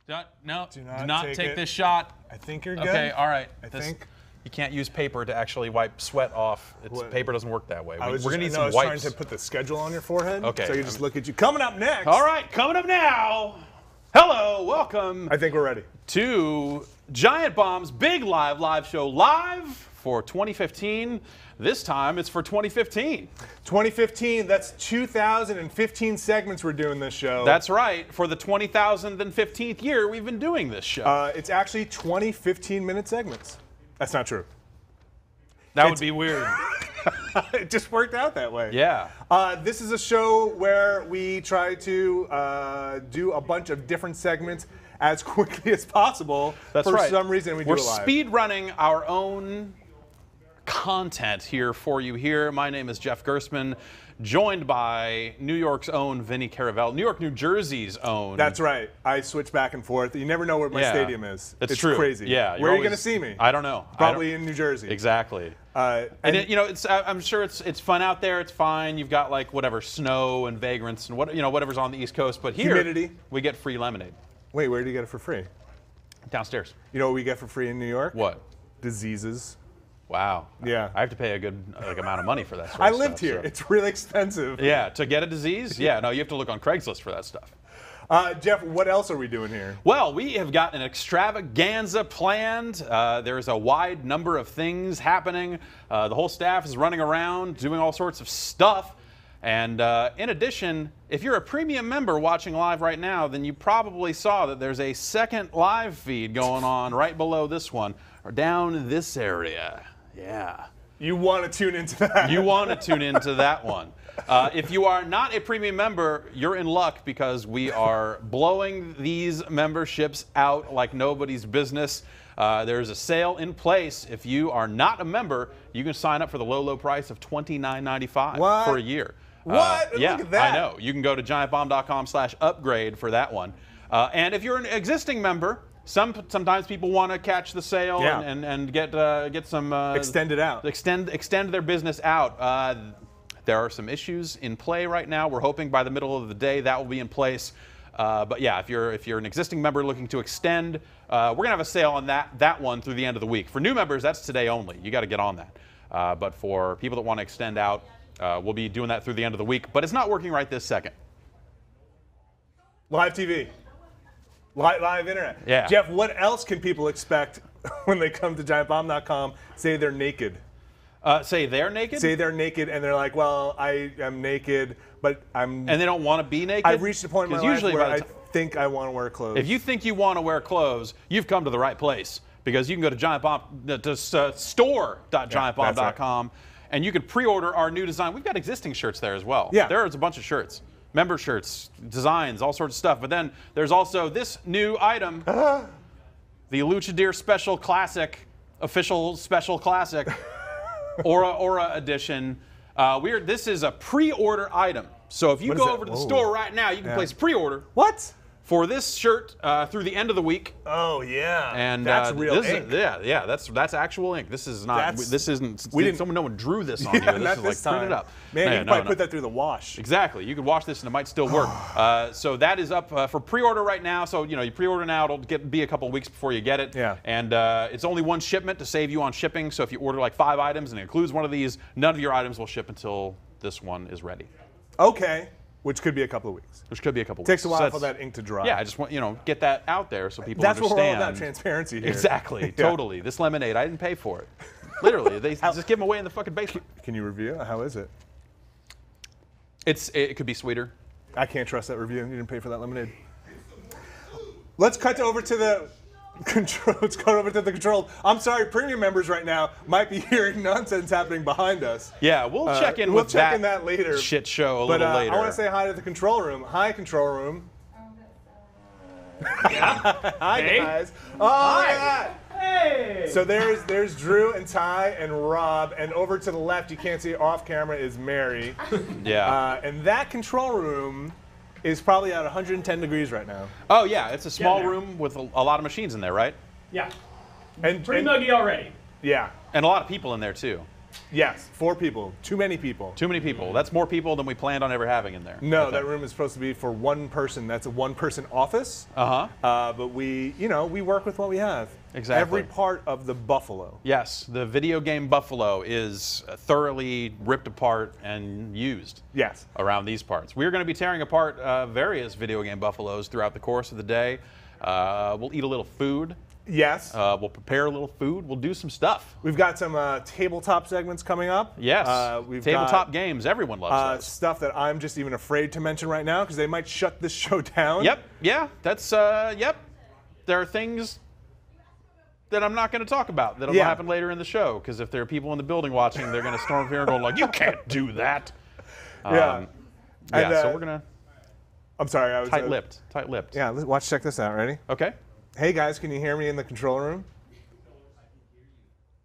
No, Do do not not take take it. this shot. I think you're good. Okay, all right. I think. You can't use paper to actually wipe sweat off. Paper doesn't work that way. We're going to need some I was wipes. trying to put the schedule on your forehead. Okay. So you just look at you. Coming up next. All right, coming up now. Hello, welcome I think we're ready. to Giant Bomb's big live show live for 2015. This time it's for 2015. 2015, that's 2,015 segments we're doing this show. That's right. For the 20,015th year, we've been doing this show. It's actually 20 15-minute segments. That's not true. That would be weird. It just worked out that way. Yeah. This is a show where we try to do a bunch of different segments as quickly as possible. That's For right. some reason, we do it live. We're speed running our own content here for you here. My name is Jeff Gerstmann, joined by New York's own Vinny Caravello, New Jersey's own. That's right. I switch back and forth. You never know where my stadium is. It's It's true. crazy. Yeah. Where are you going to see me? I don't know. Probably in New Jersey. Exactly. And it's I'm sure it's fun out there. It's fine. You've got like whatever snow and vagrants and whatever's on the East Coast. But here, humidity. We get free lemonade. Wait, where do you get it for free? Downstairs. You know what we get for free in New York? What? Diseases. Wow. Yeah. I have to pay a good amount of money for that sort I of lived stuff, here. so. It's really expensive. Yeah, to get a disease? Yeah, no, you have to look on Craigslist for that stuff. Jeff, what else are we doing here? Well, we have got an extravaganza planned. There's a wide number of things happening. The whole staff is running around doing all sorts of stuff. And in addition, if you're a premium member watching live right now, then you probably saw that there's a second live feed going on right below this one, or down this area. Yeah. You want to tune into that. You want to tune into that one. If you are not a premium member, you're in luck because we are blowing these memberships out like nobody's business. There's a sale in place. If you are not a member, you can sign up for the low price of $29.95 for a year. What? Yeah, Look at that. I know. You can go to giantbomb.com/upgrade for that one. And if you're an existing member, sometimes people want to catch the sale and get some extend it out. Extend their business out. There are some issues in play right now. We're hoping by the middle of the day that will be in place. But yeah, if you're an existing member looking to extend, we're gonna have a sale on that one through the end of the week. For new members, that's today only. You got to get on that. But for people that want to extend out, we'll be doing that through the end of the week. But it's not working right this second. Live TV. Live internet. Yeah. Jeff, what else can people expect when they come to giantbomb.com? Say they're naked. Say they're naked? Say they're naked and they're like, well, I am naked, but I'm... And they don't want to be naked? I've reached a point in my life where I think I want to wear clothes. If you think you want to wear clothes, you've come to the right place. Because you can go to store.giantbomb.com and you can pre-order our new design. We've got existing shirts there as well. Yeah. There's a bunch of shirts. Member shirts, designs, all sorts of stuff. But then there's also this new item, the Luchadeer Special Classic, official Special Classic, Aura Edition. This is a pre-order item. So if you go over to the store right now, you can place a pre-order. What? For this shirt through the end of the week. Oh yeah, and that's real ink. Yeah, that's actual ink. This is not. This isn't. No one drew this on yeah, here. This is like printed up. Man, you can probably put that through the wash. Exactly. You could wash this and it might still work. So that is up for pre-order right now. So you pre-order now. It'll be a couple weeks before you get it. Yeah. And it's only one shipment to save you on shipping. So if you order like 5 items and it includes one of these, none of your items will ship until this one is ready. Okay. Which could be a couple of weeks. Which could be a couple of weeks. Takes a while so for that ink to dry. Yeah, I just want get that out there so people That's understand. That's what we're all about, transparency here. Exactly, Yeah. Totally. This lemonade, I didn't pay for it. Literally, they just give them away in the fucking basement. Can you review it? How is it? It could be sweeter. I can't trust that review. You didn't pay for that lemonade. Let's cut over to the control. Let's cut over to the control. I'm sorry, premium members right now might be hearing nonsense happening behind us. Yeah, we'll check in we'll with check in that later. Shit show a little later. I want to say hi to the control room. Hi, control room. Hi, guys. Oh, hi. Hey! So there's Drew and Ty and Rob, and over to the left, you can't see off camera, is Mary. Yeah. And that control room is probably at 110 degrees right now. Oh yeah, it's a small room with a lot of machines in there, right? Yeah. And Pretty muggy already. Yeah. And a lot of people in there too. Yes, 4 people. Too many people. Too many people. That's more people than we planned on ever having in there. No, that room is supposed to be for 1 person. That's a 1-person office. But we, we work with what we have. Exactly. Every part of the buffalo. Yes, the video game buffalo is thoroughly ripped apart and used. Yes. Around these parts. We're going to be tearing apart various video game buffaloes throughout the course of the day. We'll eat a little food. Yes. We'll prepare a little food. We'll do some stuff. We've got some tabletop segments coming up. Yes. We've tabletop games. Everyone loves those. Stuff that I'm just even afraid to mention right now because they might shut this show down. Yep. Yeah. That's, yep. There are things that I'm not going to talk about that'll happen later in the show because if there are people in the building watching, they're going to storm here and go like, you can't do that. Yeah. So we're going to... I'm sorry. I was tight-lipped. Tight-lipped. Yeah. Check this out. Ready? Okay. Hey guys, can you hear me in the control room?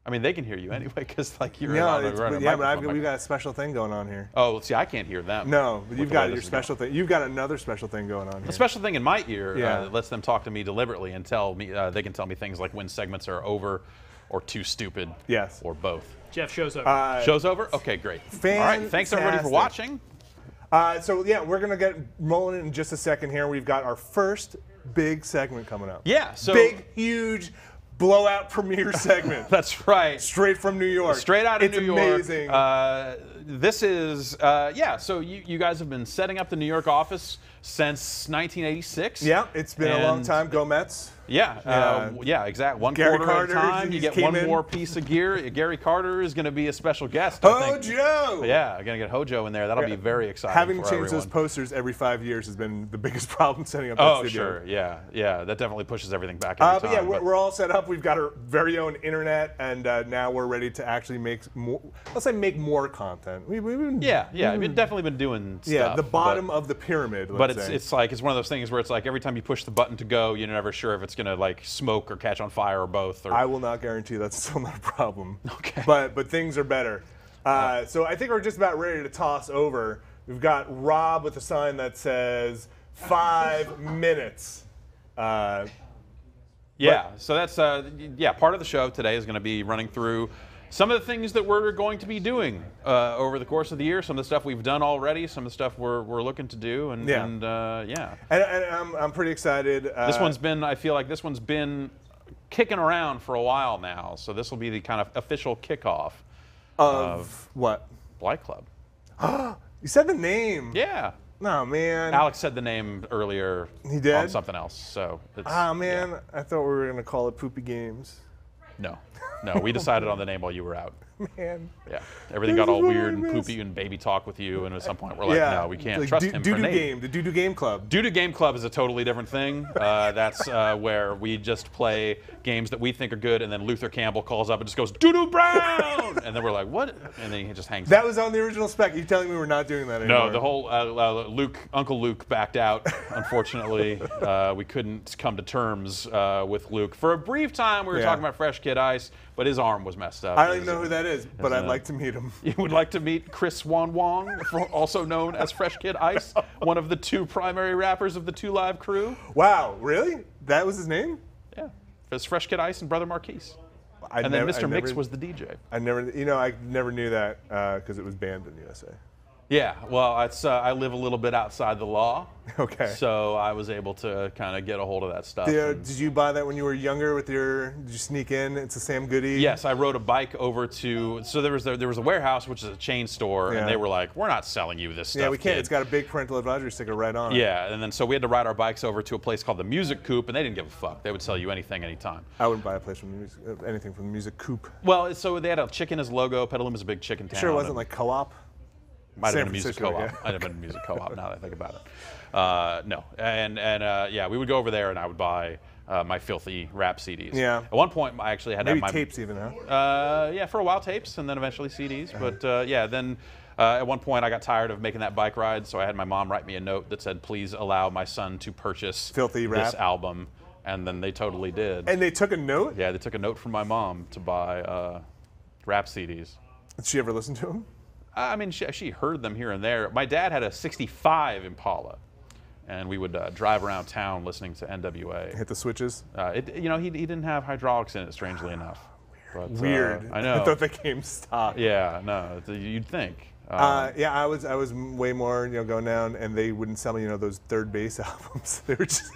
I mean, they can hear you anyway because like you're on but we've got a special thing going on here. Oh, see, I can't hear them. No, but you've got your special thing. You've got another special thing going on here. A special thing in my ear that lets them talk to me deliberately and tell me they can tell me things like when segments are over, or too stupid. Yes. Or both. Jeff, show's over. Show's over. Okay, great. Fantastic. All right, thanks everybody for watching. So yeah, we're gonna get rolling in just a second here. We've got our first big segment coming up. Yeah, so big, huge, blowout premiere segment. That's right. Straight from New York. Straight out of New York. It's amazing. This is so you guys have been setting up the New York office since 1986. Yeah, it's been a long time. Go Mets. Yeah, exactly. One Gary quarter Carter, at a time. You get one more piece of gear. Gary Carter is going to be a special guest. Hojo! Yeah, I'm going to get Hojo in there. That'll be very exciting. Having for changed everyone. those posters every 5 years has been the biggest problem setting up that studio. Oh, sure. Yeah. That definitely pushes everything back every but time. yeah, we're all set up. We've got our very own internet, and now we're ready to actually make more, let's say make more content. We've definitely been doing stuff. Yeah, the bottom of the pyramid, But it's like, it's one of those things where it's like every time you push the button to go, you're never sure if it's going to like smoke or catch on fire or both. I will not guarantee that's still not a problem. Okay. But things are better. So I think we're just about ready to toss over. We've got Rob with a sign that says 5 minutes. So that's part of the show today is going to be running through some of the things that we're going to be doing over the course of the year. Some of the stuff we've done already, some of the stuff we're looking to do, and I'm pretty excited. I feel like this one's been kicking around for a while now, so this will be the kind of official kickoff of what? Blight Club. You said the name. Yeah. No, man. Alex said the name earlier. He did? On something else. So it's, man. Yeah. I thought we were going to call it Poopy Games. No, we decided on the name while you were out. Man. Yeah. Everything got all weird and poopy and baby talk with you, and at some point we're like, no, we can't trust him for a name. The Doo-Doo Game Club. Doo-Doo Game Club is a totally different thing. That's where we just play games that we think are good, and then Luther Campbell calls up and just goes, Doo-Doo Brown! And then we're like, what? And then he just hangs That was on the original spec. You're telling me we're not doing that anymore? No, the whole Uncle Luke backed out, unfortunately. We couldn't come to terms with Luke. For a brief time, we were talking about Fresh Kid Ice, but his arm was messed up. I don't even know who that is, but I'd like to meet him. You would like to meet Chris Wan Wong, also known as Fresh Kid Ice, one of the 2 primary rappers of the 2 Live crew. Wow, really? That was his name? Yeah. It's Fresh Kid Ice and Brother Marquise. And then Mr. Mix was the DJ. I never knew that because it was banned in the USA. Yeah, well, I live a little bit outside the law. Okay. So I was able to kind of get a hold of that stuff. Did you buy that when you were younger did you sneak in? It's a Sam Goody? Yes, I rode a bike over to, so there was a warehouse, which is a chain store, and they were like, we're not selling you this stuff, Yeah, we can't. Kid. It's got a big parental advisory sticker right on it. Yeah, and then so we had to ride our bikes over to a place called the Music Coop, and they didn't give a fuck. They would sell you anything, anytime. I wouldn't buy anything from the Music Coop. Well, so they had a chicken as logo. Petaluma's a big chicken town. Sure it wasn't like Co-op? Might have been a music co-op. Yeah. Might have been a music co-op now that I think about it. No, and we would go over there and I would buy my filthy rap CDs. Yeah. At one point, I actually had maybe to have my tapes even, huh? Yeah, for a while tapes and then eventually CDs. But then at one point I got tired of making that bike ride, so I had my mom write me a note that said, "Please allow my son to purchase filthy rap this album." And then they totally did. And they took a note? Yeah, they took a note from my mom to buy rap CDs. Did she ever listen to them? I mean, she heard them here and there. My dad had a '65 Impala, and we would drive around town listening to NWA. Hit the switches? He didn't have hydraulics in it, strangely enough. But, Weird. I know. I thought the game stopped. Yeah, no, you'd think. Yeah, I was way more, going down, and they wouldn't sell me, those third base albums. They were just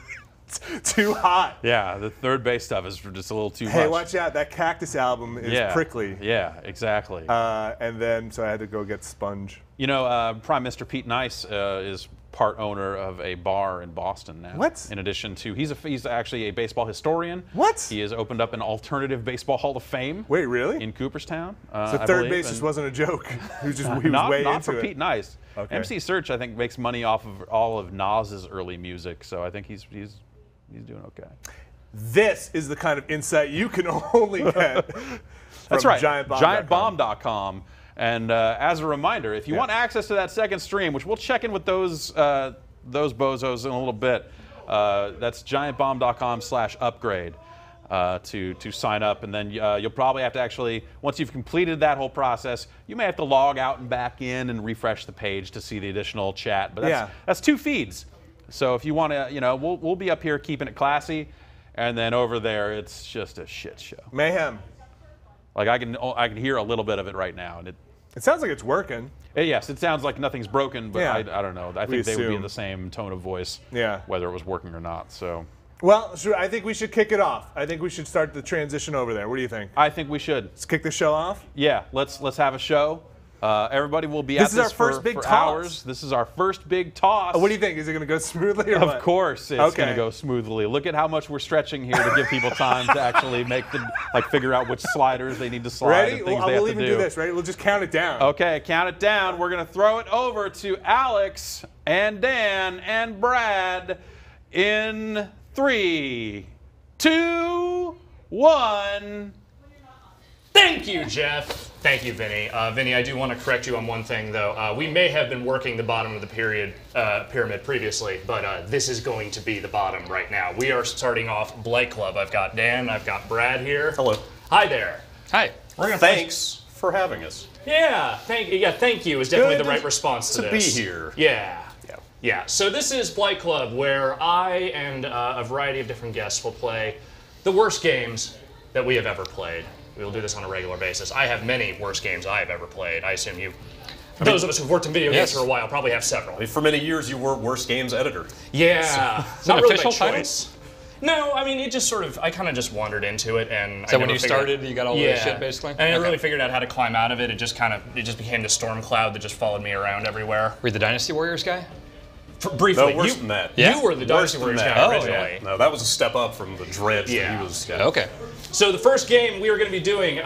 too hot. Yeah, the third base stuff is just a little too much. Hey, watch out! That Cactus album is prickly. Yeah, exactly. And then so I had to go get Sponge. Prime Minister Pete Nice is part owner of a bar in Boston now. What? In addition to, he's actually a baseball historian. What? He has opened up an alternative baseball Hall of Fame. Wait, really? In Cooperstown. So third base just wasn't a joke. He was way not into it. for Pete Nice. Okay. MC Search, I think, makes money off of all of Nas's early music, so I think he's doing okay. This is the kind of insight you can only get from That's right. GiantBomb.com. GiantBomb.com. And as a reminder, if you want access to that second stream, which we'll check in with those bozos in a little bit, that's GiantBomb.com/upgrade to sign up. And then you'll probably have to actually, once you've completed that whole process, you may have to log out and back in and refresh the page to see the additional chat. But that's 2 feeds. So if you want to, we'll be up here keeping it classy, and then over there it's just a shit show. Mayhem. Like I can hear a little bit of it right now, and it sounds like it's working. Yes, it sounds like nothing's broken, but I don't know. I think they would be in the same tone of voice, whether it was working or not. So. Well, I think we should kick it off. I think we should start the transition over there. What do you think? I think we should. Let's kick the show off. Yeah, let's have a show. Everybody will be at this for hours. This is our first big toss. What do you think? Is it going to go smoothly or what? Of course it's going to go smoothly. Look at how much we're stretching here to give people time to actually figure out which sliders they need to slide. Ready? And things they have we'll even do this, right? We'll just count it down. Okay, count it down. We're going to throw it over to Alex and Dan and Brad in 3, 2, 1. Thank you, Jeff. Thank you, Vinny. Vinny, I do want to correct you on one thing, though. We may have been working the bottom of the pyramid previously, but this is going to be the bottom right now. We are starting off Blight Club. I've got Dan, I've got Brad here. Hello. Hi there. Hi. Thanks for having us. Yeah, thank you is definitely the right response to this. To be here. Yeah. So this is Blight Club, where I and a variety of different guests will play the worst games that we have ever played. We will do this on a regular basis. I have many worst games I have ever played. I assume those of us who've worked in video games for a while probably have several. For many years, you were worst games editor. Yeah, so, not really official by choice. No, I mean, it just I kind of just wandered into it, and so when you started, you got all the shit basically. And I really figured out how to climb out of it. It just became the storm cloud that just followed me around everywhere. Were you the Dynasty Warriors guy? Briefly, no, worse than that. You were the Dynasty Warriors guy originally. No, that was a step up from the dreads that he was. Okay. So the first game we are going to be doing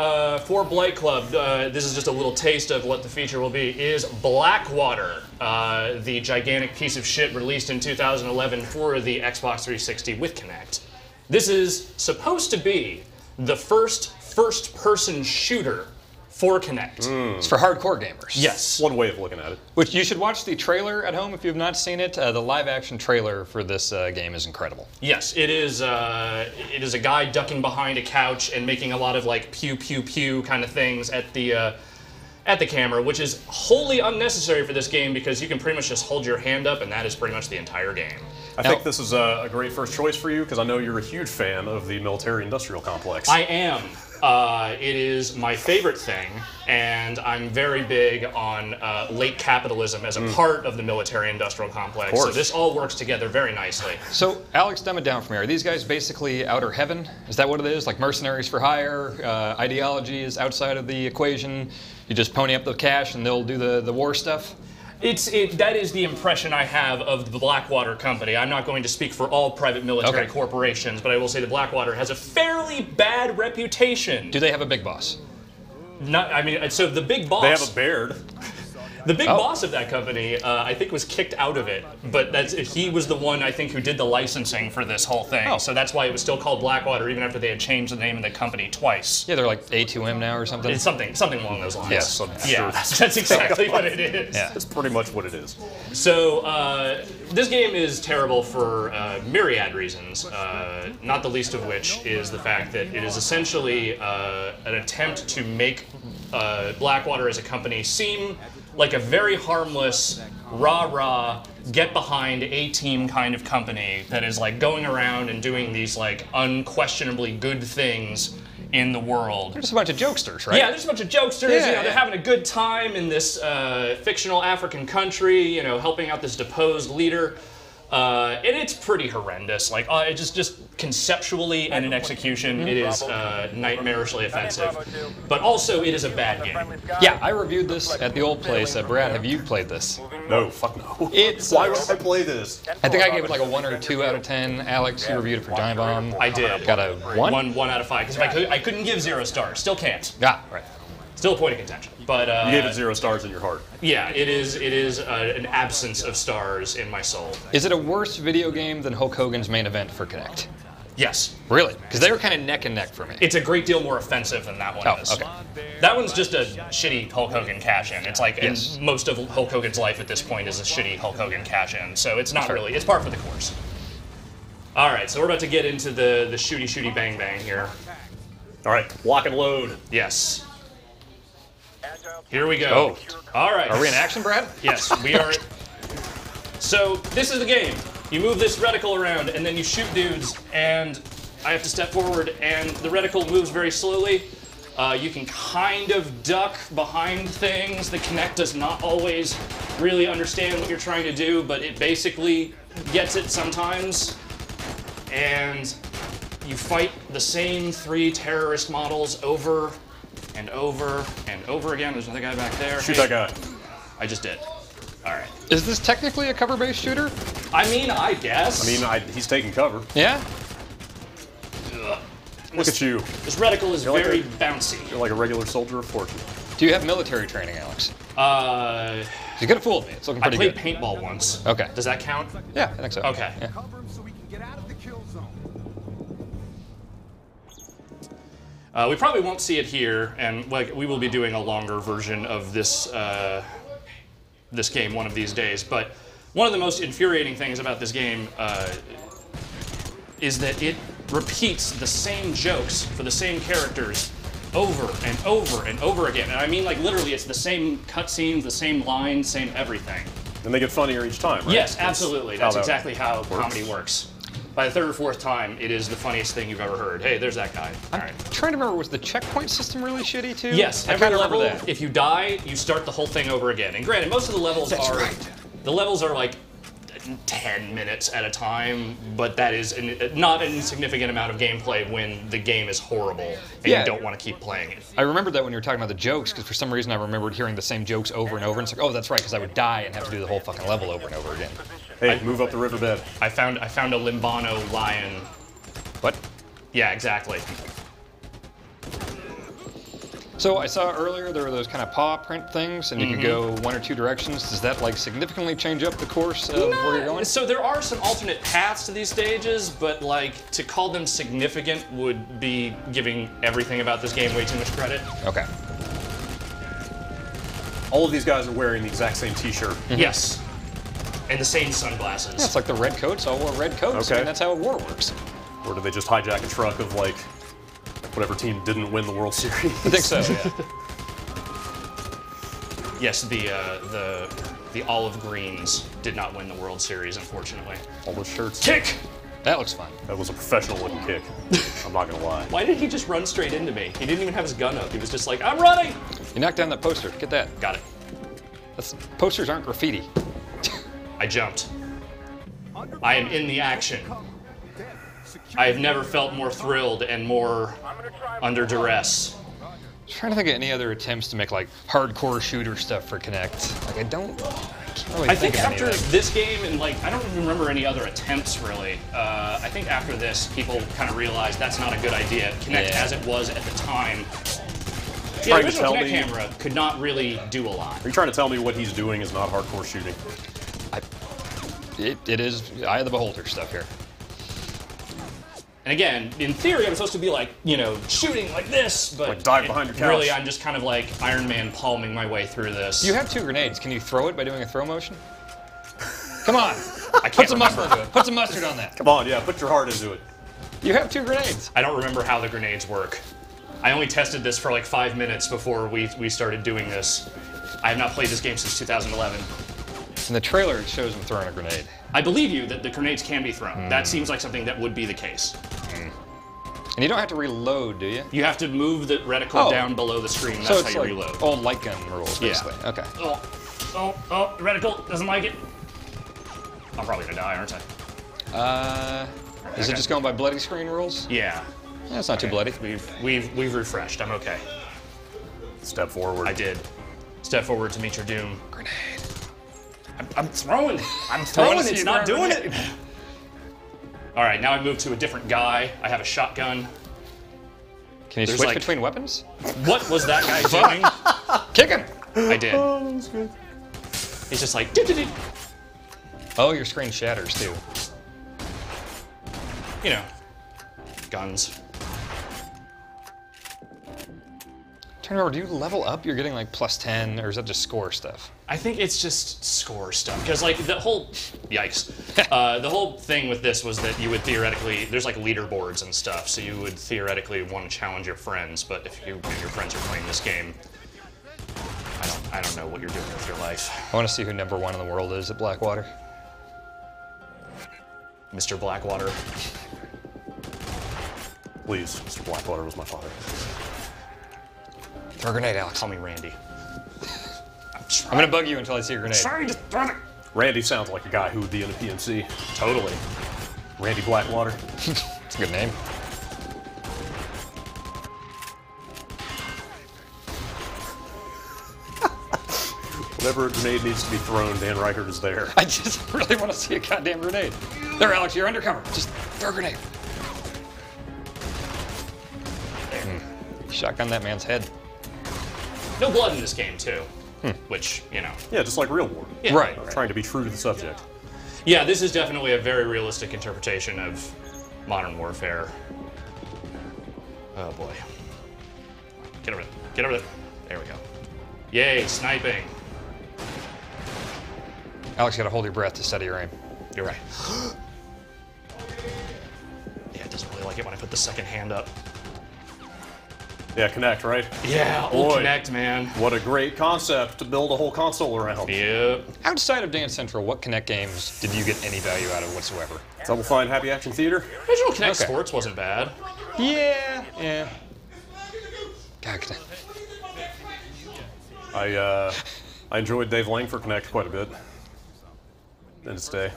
for Blight Club, this is just a little taste of what the feature will be, is Blackwater, the gigantic piece of shit released in 2011 for the Xbox 360 with Kinect. This is supposed to be the first-person shooter for Kinect. It's for hardcore gamers. Yes. One way of looking at it. Which you should watch the trailer at home if you've not seen it. The live-action trailer for this game is incredible. Yes, it is a guy ducking behind a couch and making a lot of pew pew pew kind of things at the camera, which is wholly unnecessary for this game because you can pretty much just hold your hand up and that is pretty much the entire game. I think this is a great first choice for you because I know you're a huge fan of the military-industrial complex. I am. It is my favorite thing, and I'm very big on late capitalism as a part of the military-industrial complex. So this all works together very nicely. So, Alex, dumb it down for me. Are these guys basically outer heaven? Is that what it is? Like mercenaries for hire? Ideology is outside of the equation? You just pony up the cash and they'll do the war stuff? That is the impression I have of the Blackwater company. I'm not going to speak for all private military corporations, but I will say the Blackwater has a fairly bad reputation. Do they have a big boss? So the big boss... They have a Baird. The big boss of that company, I think, was kicked out of it. But he was the one, I think, who did the licensing for this whole thing. So that's why it was still called Blackwater, even after they had changed the name of the company twice. Yeah, they're like A2M now or something? It's something along those lines. Yes, I'm sure. That's exactly what it is. Yeah. That's pretty much what it is. So this game is terrible for myriad reasons, not the least of which is the fact that it is essentially an attempt to make Blackwater as a company seem like a very harmless, rah-rah, get-behind A-team kind of company that is going around and doing these unquestionably good things in the world. There's a bunch of jokesters, right? Yeah, there's a bunch of jokesters. Yeah, you know, they're having a good time in this fictional African country. You know, helping out this deposed leader. And it's pretty horrendous. Like, it just conceptually and in execution, it is nightmarishly offensive. But also, it is a bad game. Yeah, I reviewed this at the old place. Brad, have you played this? No, fuck no. It's Why would I play this? I think I gave it like a 1 or 2 out of 10. Alex, you reviewed it for Giant Bomb. I did. Got a 1? 1 out of 5. Because I couldn't give 0 stars. Still can't. Ah, right. Still a point of contention. But You gave it 0 stars in your heart. yeah, it is an absence of stars in my soul. Is it a worse video game than Hulk Hogan's main event for Kinect? Yes. Really? Because they were kind of neck and neck for me. It's a great deal more offensive than that one Oh, is. okay. That one's just a shitty Hulk Hogan cash-in. It's like Yes. most of Hulk Hogan's life at this point is a shitty Hulk Hogan cash-in. So it's not really, it's par for the course. All right, so we're about to get into the shooty bang bang here. All right, lock and load. Yes. Here we go. Oh. All right. Are we in action, Brad? Yes, we are. So this is the game. You move this reticle around, and then you shoot dudes, and I have to step forward, and the reticle moves very slowly. You can kind of duck behind things. The Kinect does not always really understand what you're trying to do, but it basically gets it sometimes. And you fight the same 3 terrorist models over and over and over again. There's another guy back there. Shoot that guy. I just did. All right. Is this technically a cover-based shooter? I mean, I guess. I mean, he's taking cover. Yeah? Look at you. This reticle is like very a- bouncy. You're like a regular soldier of fortune. Do you have military training, Alex? You could have fooled me. It's looking I pretty played good. paintball once. Okay. Does that count? Yeah, I think so. Okay. Yeah. We probably won't see it here, and like we will be doing a longer version of this this game one of these days. But one of the most infuriating things about this game is that it repeats the same jokes for the same characters over and over and over again. And I mean, like literally, it's the same cutscenes, the same lines, same everything. And they get funnier each time, right? Yes, absolutely. That's that exactly how comedy works. By the 3rd or 4th time, it is the funniest thing you've ever heard. Hey, there's that guy. All right. I'm trying to remember, was the checkpoint system really shitty too? Yes, I every kind of level, remember that. if you die, you start the whole thing over again. And granted, most of the levels the levels are like 10 minutes at a time, but that is not an insignificant amount of gameplay when the game is horrible and Yeah. you don't want to keep playing it. I remembered that when you were talking about the jokes, because for some reason I remembered hearing the same jokes over and over, and it's like, oh, that's right, because I would die and have to do the whole fucking level over and over again. Hey, move up the riverbed. I found a Limbano lion. What? Yeah, exactly. So I saw earlier there were those kind of paw print things, and you could go 1 or 2 directions. Does that like significantly change up the course of where you're going? So there are some alternate paths to these stages, but like to call them significant would be giving everything about this game way too much credit. Okay. All of these guys are wearing the exact same T-shirt. Yes. And the same sunglasses. Yeah, it's like the red coats all wore red coats. I Okay. mean, that's how war works. Or do they just hijack a truck of like whatever team didn't win the World Series? I think so. Yeah. Yes, the olive greens did not win the World Series, unfortunately. All those shirts. Kick! That looks fun. That was a professional looking kick. I'm not gonna lie. Why did he just run straight into me? He didn't even have his gun up. He was just like, I'm running! You knocked down that poster. Get that. Got it. Posters aren't graffiti. I jumped. I am in the action. I have never felt more thrilled and more under duress. I'm trying to think of any other attempts to make like hardcore shooter stuff for Kinect. Like I can't really I think of after anything. this game, and like, I don't even remember any other attempts really. I think after this, people kind of realized that's not a good idea. Kinect, as it was at the time, the Trying to original tell Kinect me- camera could not really do a lot. Are you trying to tell me what he's doing is not hardcore shooting? It is Eye of the Beholder stuff here. And again, in theory, I'm supposed to be like, you know, shooting like this, but Like dive behind your couch. really, I'm just kind of like Iron Man palming my way through this. You have 2 grenades. Can you throw it by doing a throw motion? Come on. I Put can't some remember. mustard into it. Put some mustard on that. Come on, yeah, put your heart into it. You have 2 grenades. I don't remember how the grenades work. I only tested this for like 5 minutes before we started doing this. I have not played this game since 2011. In the trailer, it shows him throwing a grenade. I believe you that the grenades can be thrown. That seems like something that would be the case. And you don't have to reload, do you? You have to move the reticle down below the screen. That's So how it's you like reload. old light gun rules, basically. Yeah. Okay. Oh, reticle doesn't like it. I'm probably gonna die, aren't I? Is it just going by bloody screen rules? Yeah. That's not too bloody. We've refreshed. I'm okay. Step forward. I did. Step forward to meet your doom. Grenade. I'm throwing. I'm throwing. see It's you not throw a doing it. All right, now I move to a different guy. I have a shotgun. Can you There's switch like- between weapons? What was that guy doing? Kick him! I did. Oh, that was good. He's just like, "Doo-doo-doo." Oh, your screen shatters too. You know, guns. Turn over, do you level up? You're getting like plus 10, or is that just score stuff? I think it's just score stuff because like the whole, yikes, the whole thing with this was that you would theoretically, there's like leaderboards and stuff, so you would theoretically want to challenge your friends, but if you and your friends are playing this game, I don't know what you're doing with your life. I want to see who #1 in the world is at Blackwater. Mr. Blackwater. Please, Mr. Blackwater was my father. Throw a grenade, Alex. Call me Randy. I'm gonna bug you until I see your grenade. Sorry, just throw it. Randy sounds like a guy who would be in a PNC. Totally. Randy Blackwater. It's a good name. Whenever a grenade needs to be thrown, Dan Reichert is there. I just really want to see a goddamn grenade. There, Alex, you're undercover. Just throw a grenade. Shotgun that man's head. No blood in this game too, which, you know. Yeah, just like real war. Yeah. Right. Trying to be true to the subject. Yeah, this is definitely a very realistic interpretation of modern warfare. Oh boy. Get over there. Get over there. There we go. Yay, sniping. Alex, you gotta hold your breath to steady your aim. You're right. Yeah, it doesn't really like it when I put the second hand up. Yeah, Connect, right? Yeah, old Boy. Connect, man. What a great concept to build a whole console around. Yep. Outside of Dance Central, what Kinect games did you get any value out of whatsoever? Double Fine Happy Action Theater. Original Connect Okay. Sports wasn't bad. Yeah. God, I enjoyed Dave Langford Connect quite a bit in its day.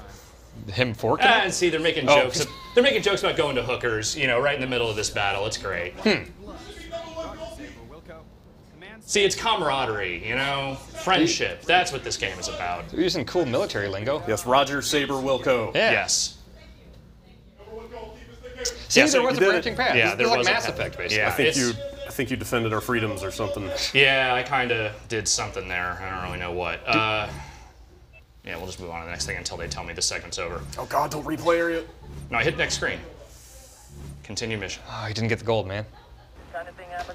him for Kinect? And see, they're making jokes. They're making jokes about going to hookers, you know, right in the middle of this battle. It's great. See, it's camaraderie, you know, friendship. That's what this game is about. They're using cool military lingo. Yes, Roger Saber Wilco. Yeah. Yes. See, Yeah, there so was you a did branching it. path. Yeah, This is there like was a Mass path. Effect, basically. Yeah. I think you defended our freedoms or something. Yeah, I kind of did something there. I don't really know what. Yeah, we'll just move on to the next thing until they tell me the segment's over. Oh God, don't replay area. No, I hit next screen. Continue mission. Oh, he didn't get the gold, man.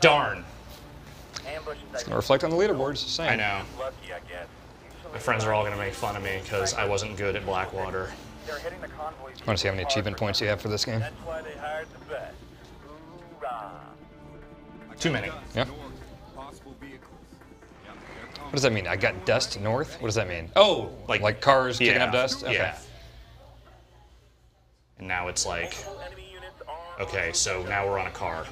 Darn. It's gonna reflect on the leaderboards. Just saying. I know. My friends are all going to make fun of me because I wasn't good at Blackwater. Want to see how many achievement points you have for this game? That's why they hired the best. Hoorah. Too many. Yeah. What does that mean? I got dust north? What does that mean? Oh, like cars kicking up dust? Okay. Yeah. And now it's like, okay, so now we're on a car.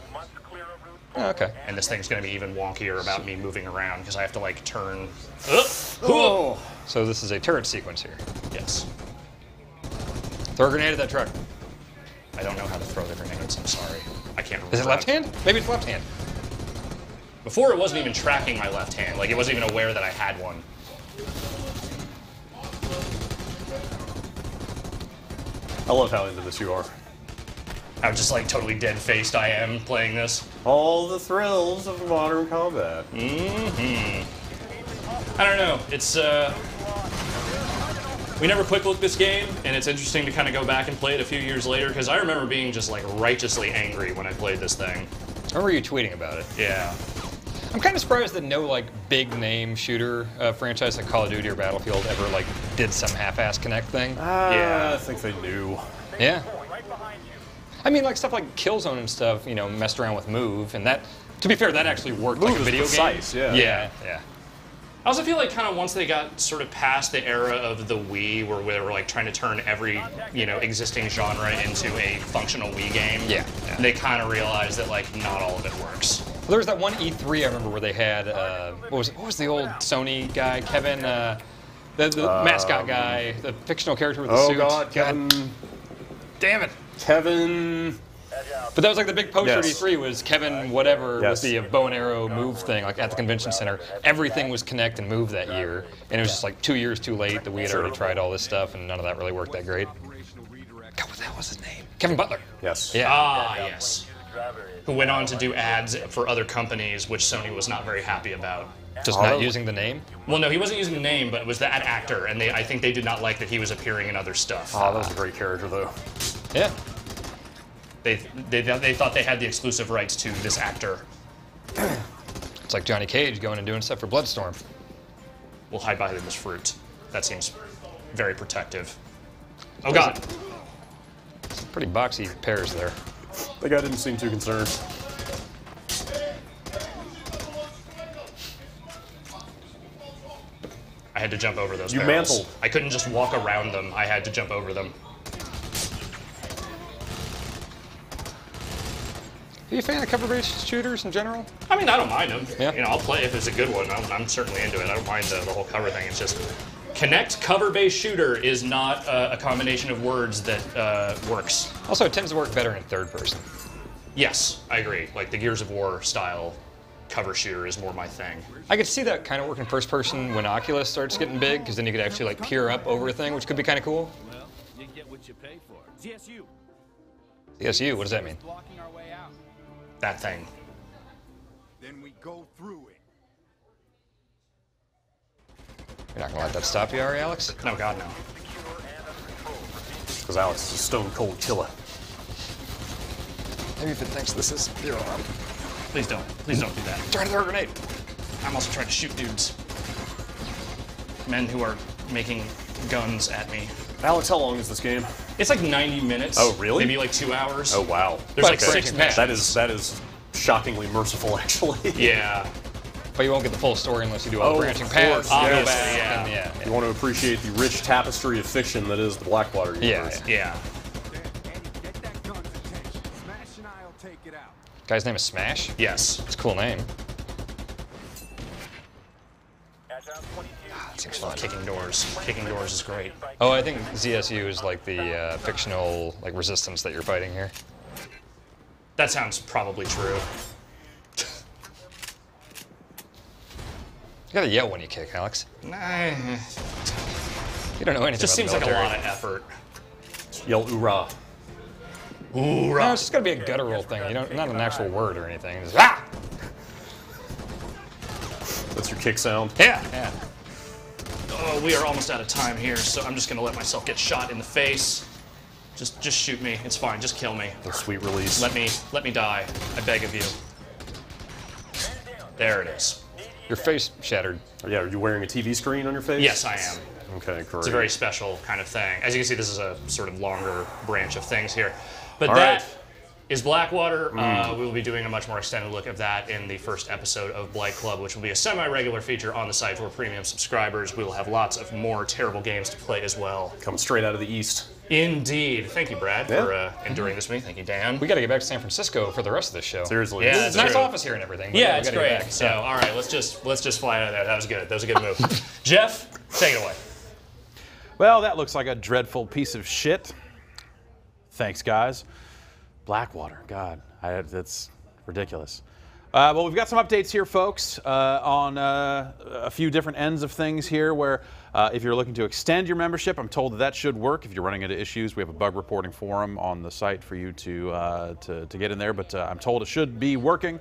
Oh, okay. And this thing's going to be even wonkier about me moving around because I have to like turn. Oh. So this is a turret sequence here. Yes. Throw a grenade at that truck. I don't know how to throw the grenades. I'm sorry. I can't remember. Is it left hand? Maybe it's left hand. Before it wasn't even tracking my left hand. Like it wasn't even aware that I had one. I love how into this you are. How just like totally dead-faced I am playing this. All the thrills of modern combat. I don't know. It's we never quick looked this game, and it's interesting to kind of go back and play it a few years later because I remember being just like righteously angry when I played this thing. I remember you tweeting about it. Yeah. I'm kind of surprised that no like big name shooter franchise like Call of Duty or Battlefield ever like did some half-ass Connect thing. Yeah. I think they knew. Yeah. I mean, like stuff like Killzone and stuff, you know, messed around with Move, and that, to be fair, that actually worked like a was video precise, game. yeah. Yeah. I also feel like kind of once they got sort of past the era of the Wii, where they were like trying to turn every existing genre into a functional Wii game. Yeah. They kind of realized that like not all of it works. Well, there was that one E3 I remember where they had what was the old Sony guy, Kevin, the mascot guy, the fictional character with the suit. Oh God, Kevin. Damn it. Kevin. But that was like the big poster Yes. at E3 was Kevin whatever Yes. with the bow and arrow move thing, like at the convention center. Everything was Connect and Move that year, and it was just like 2 years too late that we had already tried all this stuff, and none of that really worked that great. God, what the hell was his name? Kevin Butler. Yes. Yeah. Ah, yes. Who went on to do ads for other companies, which Sony was not very happy about. Just not using the name. Well, no, he wasn't using the name, but it was that actor, and I think they did not like that he was appearing in other stuff. Oh, that was a great character, though. Yeah. They thought they had the exclusive rights to this actor. It's like Johnny Cage going and doing stuff for Bloodstorm. We'll hide behind this fruit. That seems very protective. Oh God! Pretty boxy pairs there. The guy didn't seem too concerned. I had to jump over those You barrels. mantled. I couldn't just walk around them. I had to jump over them. Are you a fan of cover-based shooters in general? I mean, I don't mind them. Yeah. I'll play if it's a good one. I'm certainly into it. I don't mind the whole cover thing. It's just Connect cover-based shooter is not a combination of words that works. Also, it tends to work better in third person. Yes, I agree. Like the Gears of War style cover shooter is more my thing. I could see that kind of work in first person when Oculus starts getting big, because then you could actually like peer up over a thing, which could be kind of cool. Well, you get what you pay for. ZSU. CSU, what does that mean? Blocking our way out. That thing. Then we go through it. You're not gonna let that stop you, are you, Alex? No, God, no. Because Alex is a stone cold killer. Maybe if it thinks this is zero arm. Please don't. Please don't do that. Try to throw a grenade. I'm also trying to shoot dudes. Men who are making guns at me. Alex, how long is this game? It's like 90 minutes. Oh, really? Maybe like 2 hours. Oh, wow. There's like Okay. 6 minutes. That is shockingly merciful, actually. Yeah. But you won't get the full story unless you do all the Oh, branching of paths. course, and go yes. back, Yeah. and yeah. You want to appreciate the rich tapestry of fiction that is the Blackwater universe. Yeah. Andy, get that gun's attention. Smash and I'll take it out. Guy's name is Smash. Yes. It's a cool name. Agile 22. That seems fun. Kicking doors. Kicking doors is great. Oh, I think ZSU is like the fictional like resistance that you're fighting here. That sounds probably true. You gotta yell when you kick, Alex. Nah. You don't know anything Just about seems the like a military. lot of effort. Yell oorah. No, it's just gotta be a guttural thing. You don't, not an actual word or anything. Just, ah! That's your kick sound. Yeah. Yeah. Oh, we are almost out of time here, so I'm just gonna let myself get shot in the face. Just shoot me. It's fine. Just kill me. The sweet release. Let me die. I beg of you. There it is. Your face shattered. Yeah, are you wearing a TV screen on your face? Yes, I am. Okay, great. It's a very special kind of thing. As you can see, this is a sort of longer branch of things here. But All that right. is Blackwater. We will be doing a much more extended look of that in the first episode of Blight Club, which will be a semi-regular feature on the site for premium subscribers. We will have lots of more terrible games to play as well. Coming straight out of the east. Indeed. Thank you, Brad, Yeah. for enduring this with me. Thank you, Dan. We gotta get back to San Francisco for the rest of this show. Seriously. Yeah, It's that's a nice true. office here and everything. but Yeah, we it's gotta get great. back. So, all right, let's just fly out of there. That was good. That was a good move. Jeff, take it away. Well, that looks like a dreadful piece of shit. Thanks, guys. Blackwater, God, that's ridiculous. Well, we've got some updates here, folks, on a few different ends of things here where if you're looking to extend your membership, I'm told that should work. If you're running into issues, we have a bug reporting forum on the site for you to get in there, but I'm told it should be working.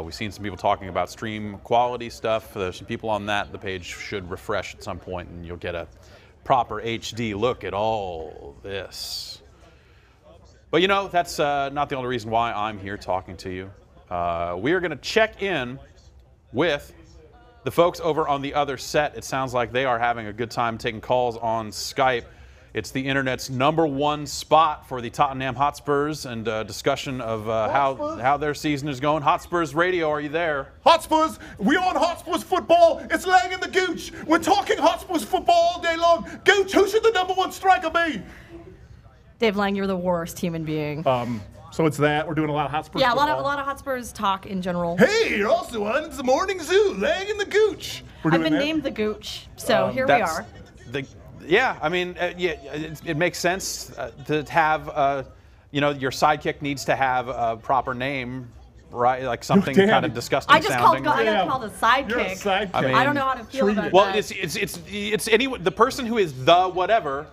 We've seen some people talking about stream quality stuff. There's some people on that. The page should refresh at some point, and you'll get a proper HD look at all this. But you know, that's not the only reason why I'm here talking to you. We are going to check in with the folks over on the other set. It sounds like they are having a good time taking calls on Skype. It's the internet's #1 spot for the Tottenham Hotspurs and discussion of how their season is going. Hotspurs Radio, are you there? Hotspurs, we on Hotspurs football. It's Lang and the Gooch. We're talking Hotspurs football all day long. Gooch, who should the #1 striker be? Dave Lang, you're the worst human being. So it's that. We're doing a lot of Hotspurs yeah, a football. lot of Hotspurs talk in general. Hey, you're also on the Morning Zoo, Lang and the Gooch. I've been named the Gooch, so here we are. Yeah, I mean, it makes sense to have, your sidekick needs to have a proper name, right? Like something kind of disgusting sounding. I got called a sidekick. You're a sidekick. I mean, I don't know how to feel about well, that. it's anyone. The person who is the whatever.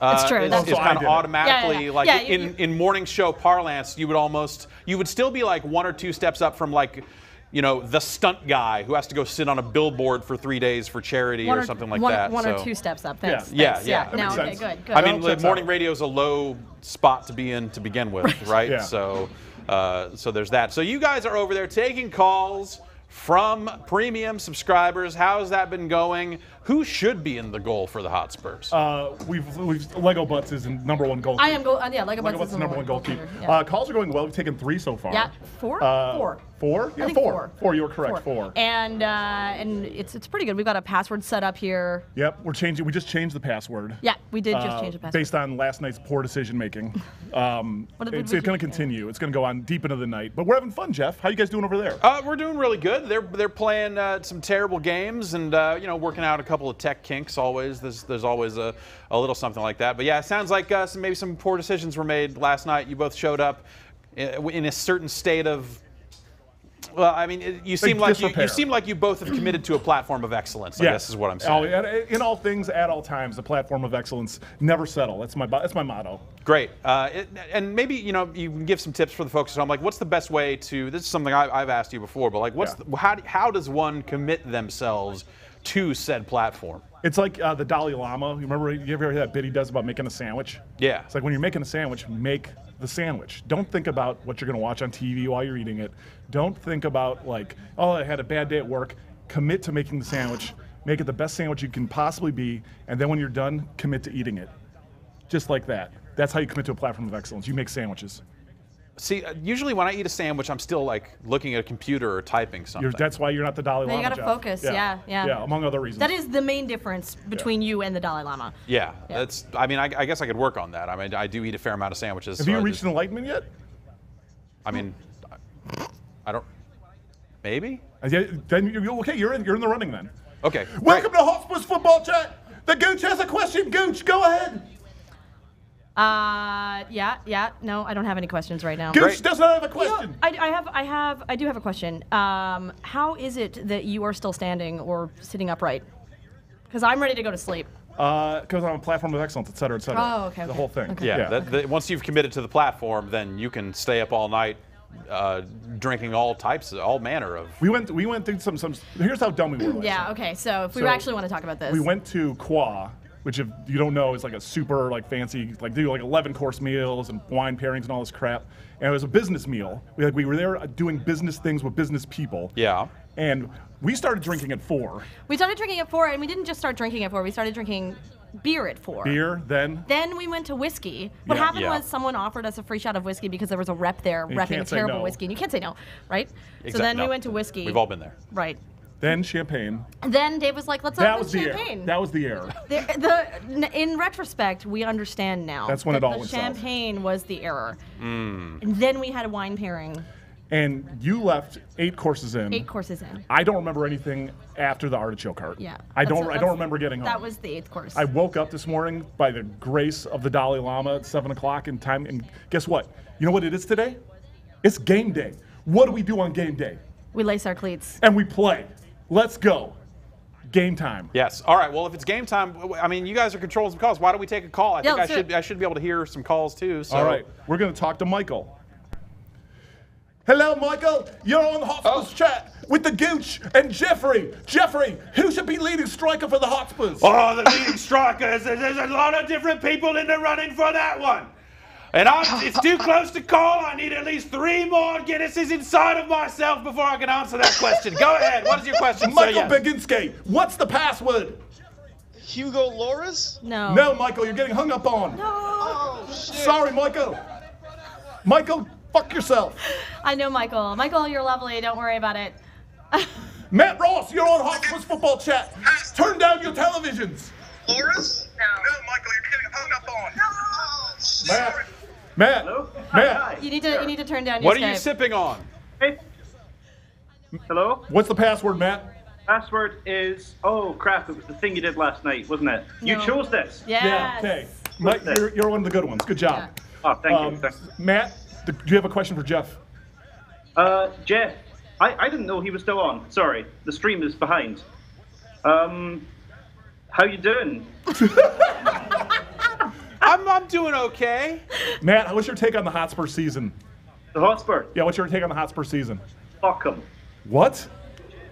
It's true. Is That's kind of automatically in morning show parlance, you would still be like 1 or 2 steps up from like, the stunt guy who has to go sit on a billboard for 3 days for charity or something like that. One or 2 steps up. Thanks. Yeah. Now, okay, sense. good. I mean, morning radio is a low spot to be in to begin with, right? Yeah. So there's that. So you guys are over there taking calls from premium subscribers. How's that been going? Who should be in the goal for the Hotspurs? We've Lego Butts is in #1 goalkeeper. I am Lego Butts is the #1 goalkeeper. Yeah. Calls are going well. We've taken 3 so far. Yeah, 4? 4? Yeah, I think 4. 4. You were correct. 4. And it's pretty good. We've got a password set up here. Yep, we're changing. We just changed the password. Yeah, we did just change the password. Based on last night's poor decision making. It's going to continue. It's going to go on deep into the night. But we're having fun, Jeff. How you guys doing over there? We're doing really good. They're playing some terrible games and working out a couple of tech kinks. Always there's always a little something like that. But yeah, it sounds like maybe some poor decisions were made last night. You both showed up in a certain state of. Well, I mean, you seem like you both have committed to a platform of excellence. I guess is what I'm saying. In all things, at all times, the platform of excellence. Never settle. That's my motto. Great. And maybe you can give some tips for the folks at home. Like, what's the best way to? This is something I've asked you before, but like, how does one commit themselves to said platform? It's like the Dalai Lama. You ever hear that bit he does about making a sandwich? Yeah. It's like when you're making a sandwich, make the sandwich. Don't think about what you're going to watch on TV while you're eating it. Don't think about like, oh, I had a bad day at work. Commit to making the sandwich. Make it the best sandwich you can possibly be. And then when you're done, commit to eating it. Just like that. That's how you commit to a platform of excellence. You make sandwiches. See, usually when I eat a sandwich, I'm still like looking at a computer or typing something. That's why you're not the Dalai Lama. You got to focus. Yeah, among other reasons. That is the main difference between you and the Dalai Lama. Yeah. That's. I mean, I guess I could work on that. I mean, I do eat a fair amount of sandwiches. Have you reached enlightenment yet? I mean, I don't. Maybe. Then okay. You're in the running then. Okay. Welcome to Hotspurs Football Chat. The Gooch has a question. Gooch, go ahead. No, I don't have any questions right now. Gooch does not have a question. I do have a question. How is it that you are still standing or sitting upright? Because I'm ready to go to sleep. Because I'm a platform of excellence, et cetera, et cetera. Oh, okay. The whole thing. Okay. Yeah. Once you've committed to the platform, then you can stay up all night, drinking all manner of. We went through some. Here's how dumb we were. Yeah. Okay. So if we actually want to talk about this, we went to Qua, which if you don't know is like a super fancy they do 11-course meals and wine pairings and all this crap. And it was a business meal. We were there doing business things with business people. Yeah. And we started drinking at 4. We started drinking at 4, and we didn't just start drinking at 4. We started drinking beer at 4. Beer, then? Then we went to whiskey. What happened was someone offered us a free shot of whiskey because there was a rep there repping terrible whiskey, and you can't say no, right? So then we went to whiskey. We've all been there. Right. Then champagne. And then Dave was like, let's open champagne. That was the error. In retrospect, we understand now. That's when it all went south. Champagne was the error. And then we had a wine pairing. And you left 8 courses in. 8 courses in. I don't remember anything after the artichoke cart. Yeah. I don't remember getting home. That was the 8th course. I woke up this morning by the grace of the Dalai Lama at 7 o'clock in time, and guess what? You know what it is today? It's game day. What do we do on game day? We lace our cleats. And we play. Let's go. Game time. Yes. All right. Well, if it's game time, I mean, you guys are controlling some calls. Why don't we take a call? I think I should be able to hear some calls too. So. All right. We're going to talk to Michael. Hello, Michael. You're on the Hotspurs chat with the Gooch and Jeffrey. Jeffrey, who should be leading striker for the Hotspurs? Oh, the leading strikers. There's a lot of different people in the running for that one. And it's too close to call. I need at least 3 more Guinnesses inside of myself before I can answer that question. Go ahead. What is your question, Michael Baginski, what's the password? Hugo Loris? No. No, Michael, you're getting hung up on. No. Oh, shit. Sorry, Michael. Michael, fuck yourself. I know Michael. Michael, you're lovely. Don't worry about it. Matt Ross, you're on Hotspurs Football Chat. Turn down your televisions. Loris? No, Michael, you're getting hung up on. Oh, shit. Matt. Hello? Matt. You need to turn down your What are you Skype. sipping on? Hey. Hello? What's the password, Matt? Password is, oh crap, it was the thing you did last night, wasn't it? You No. chose this. Yes. Yeah, okay. Mike, you're one of the good ones. Good job. Oh, thank you. Matt, do you have a question for Jeff? Jeff, I didn't know he was still on. Sorry, the stream is behind. How you doing? I'm doing okay. Matt, what's your take on the Hotspur season? The Hotspur? Yeah, what's your take on the Hotspur season? Fuck him. What?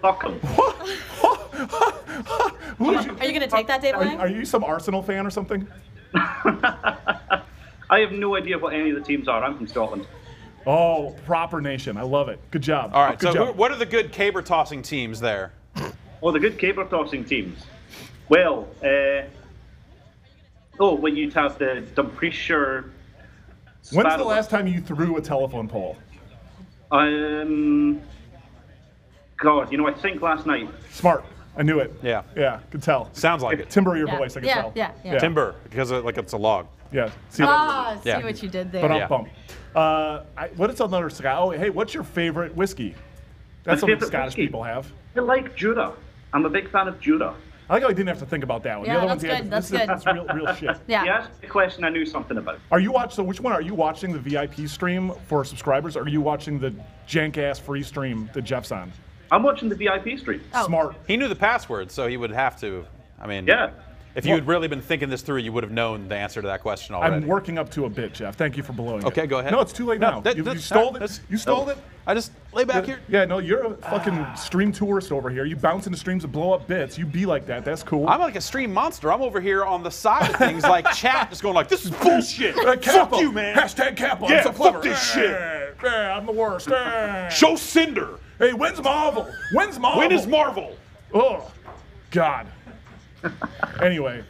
Fuck him. Who did you, Are you going to take that, Dave Lang? are you some Arsenal fan or something? I have no idea what any of the teams are. I'm from Scotland. Oh, proper nation. I love it. Good job. All right, Good so job. what are the good caber tossing teams there? Oh, the good caber tossing teams. Well, when you'd have the Dumfriesshire. When's the last time you threw a telephone pole? God, I think last night. Smart. I knew it. Yeah. Yeah, could tell. Sounds like it. Timbre your voice, I could tell. Yeah. Timber, because it's a log. Yeah. See Yeah. what you did there. But bump. What is another Scott? Oh, hey, what's your favorite whiskey? That's something Scottish people have. I like Jura. I'm a big fan of Jura. I like how I didn't have to think about that one. Yeah, the other that's ones, good. this That's is real shit. Yeah. You asked me a question I knew something about. Are you watching? So which one are you watching? The VIP stream for subscribers, or are you watching the jank ass free stream that Jeff's on? I'm watching the VIP stream. Oh. Smart. He knew the password, so he would have to. I mean, Yeah. if you had really been thinking this through, you would have known the answer to that question already. I'm working up to a bit, Jeff. Thank you for blowing it. Okay, go ahead. No, it's too late now. You stole it. You stole it. I just lay back here. Yeah, no, you're a fucking stream tourist over here. You bounce into streams and blow up bits. You be like that. That's cool. I'm like a stream monster. I'm over here on the side of things like chat, just going like, this is bullshit. Capo. Fuck you, man. Hashtag Capo. Yeah, I'm so clever. fuck this shit. Yeah, I'm the worst. Show Cinder. Hey, when's Marvel? When's Marvel? When is Marvel? Oh, God. Anyway,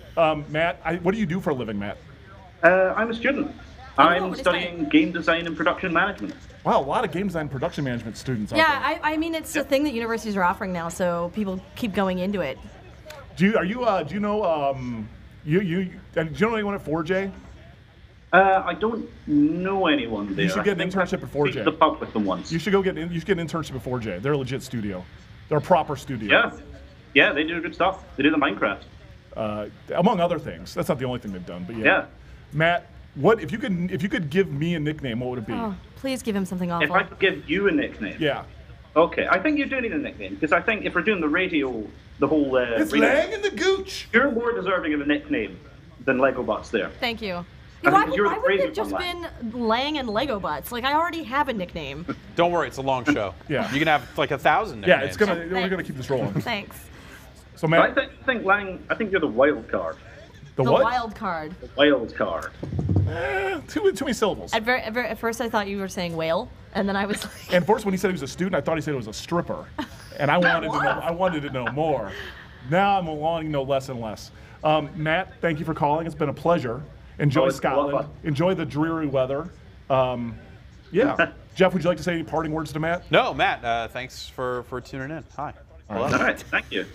Matt, what do you do for a living, Matt? I'm a student. I'm studying game design and production management. Wow, a lot of game design production management students out Yeah, there. I mean, it's a thing that universities are offering now, so people keep going into it. Do you know anyone at 4J? I don't know anyone there. You should get an internship at 4J. The pub with them once. You should get an internship at 4J. They're a legit studio. They're a proper studio. Yeah, they do good stuff. They do the Minecraft. Among other things. That's not the only thing they've done, but Yeah. Matt, what if you could give me a nickname, what would it be? Oh, please give him something awful. If I could give you a nickname. Yeah. Okay, I think you do need a nickname, because I think if we're doing the radio, the whole... It's radio, Lang and the Gooch! You're more deserving of a nickname than Lego Bots there. Thank you. I Why think you're the wouldn't it crazy just one, been Lang and Lego Butts? Like, I already have a nickname. Don't worry, it's a long show. Yeah. You can have like 1,000 Yeah, nicknames. we're gonna keep this rolling. Thanks. So Matt, I think Lang, I think you're the wild card. the what? wild card. The wild card. Too many syllables. At first, I thought you were saying whale, and then I was like, And first, when he said he was a student, I thought he said he was a stripper, and I wanted to know more. Now I'm wanting to know less and less. Matt, thank you for calling. It's been a pleasure. Enjoy it's a lot of Scotland. fun. Enjoy the dreary weather. Yeah. Jeff, would you like to say any parting words to Matt? No, Matt, thanks for tuning in. Hi. All right, thank you.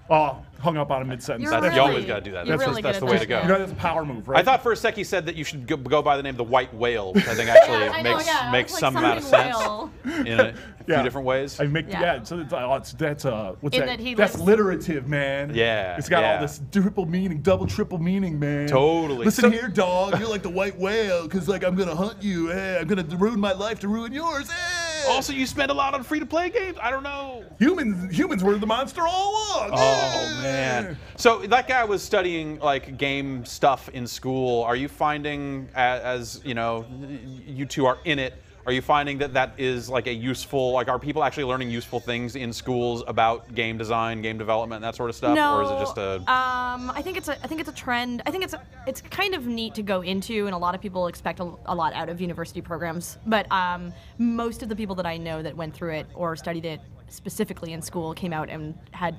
Oh, hung up on a mid-sentence. You always got to do that. That's the way to go. You know, that's a power move, right? I thought for a sec he said that you should go by the name the White Whale, which I think actually makes some amount of sense in a few different ways. So that's what's In that? that he That's lives- alliterative, man. Yeah, It's got yeah. all this triple meaning, double, triple meaning, man. Totally. Listen here, dog. You're like the white whale, because like I'm gonna hunt you. I'm gonna ruin my life to ruin yours. Also, you spend a lot on free-to-play games. I don't know. Humans were the monster all along. Oh man. So that guy was studying like game stuff in school. Are you finding, as you know, you two are in it, are you finding that is like a useful, like are people actually learning useful things in schools about game design, game development, that sort of stuff? No, or is it just a I think it's a trend. I think it's kind of neat to go into, and a lot of people expect a lot out of university programs. But most of the people that I know that went through it or studied it specifically in school came out and had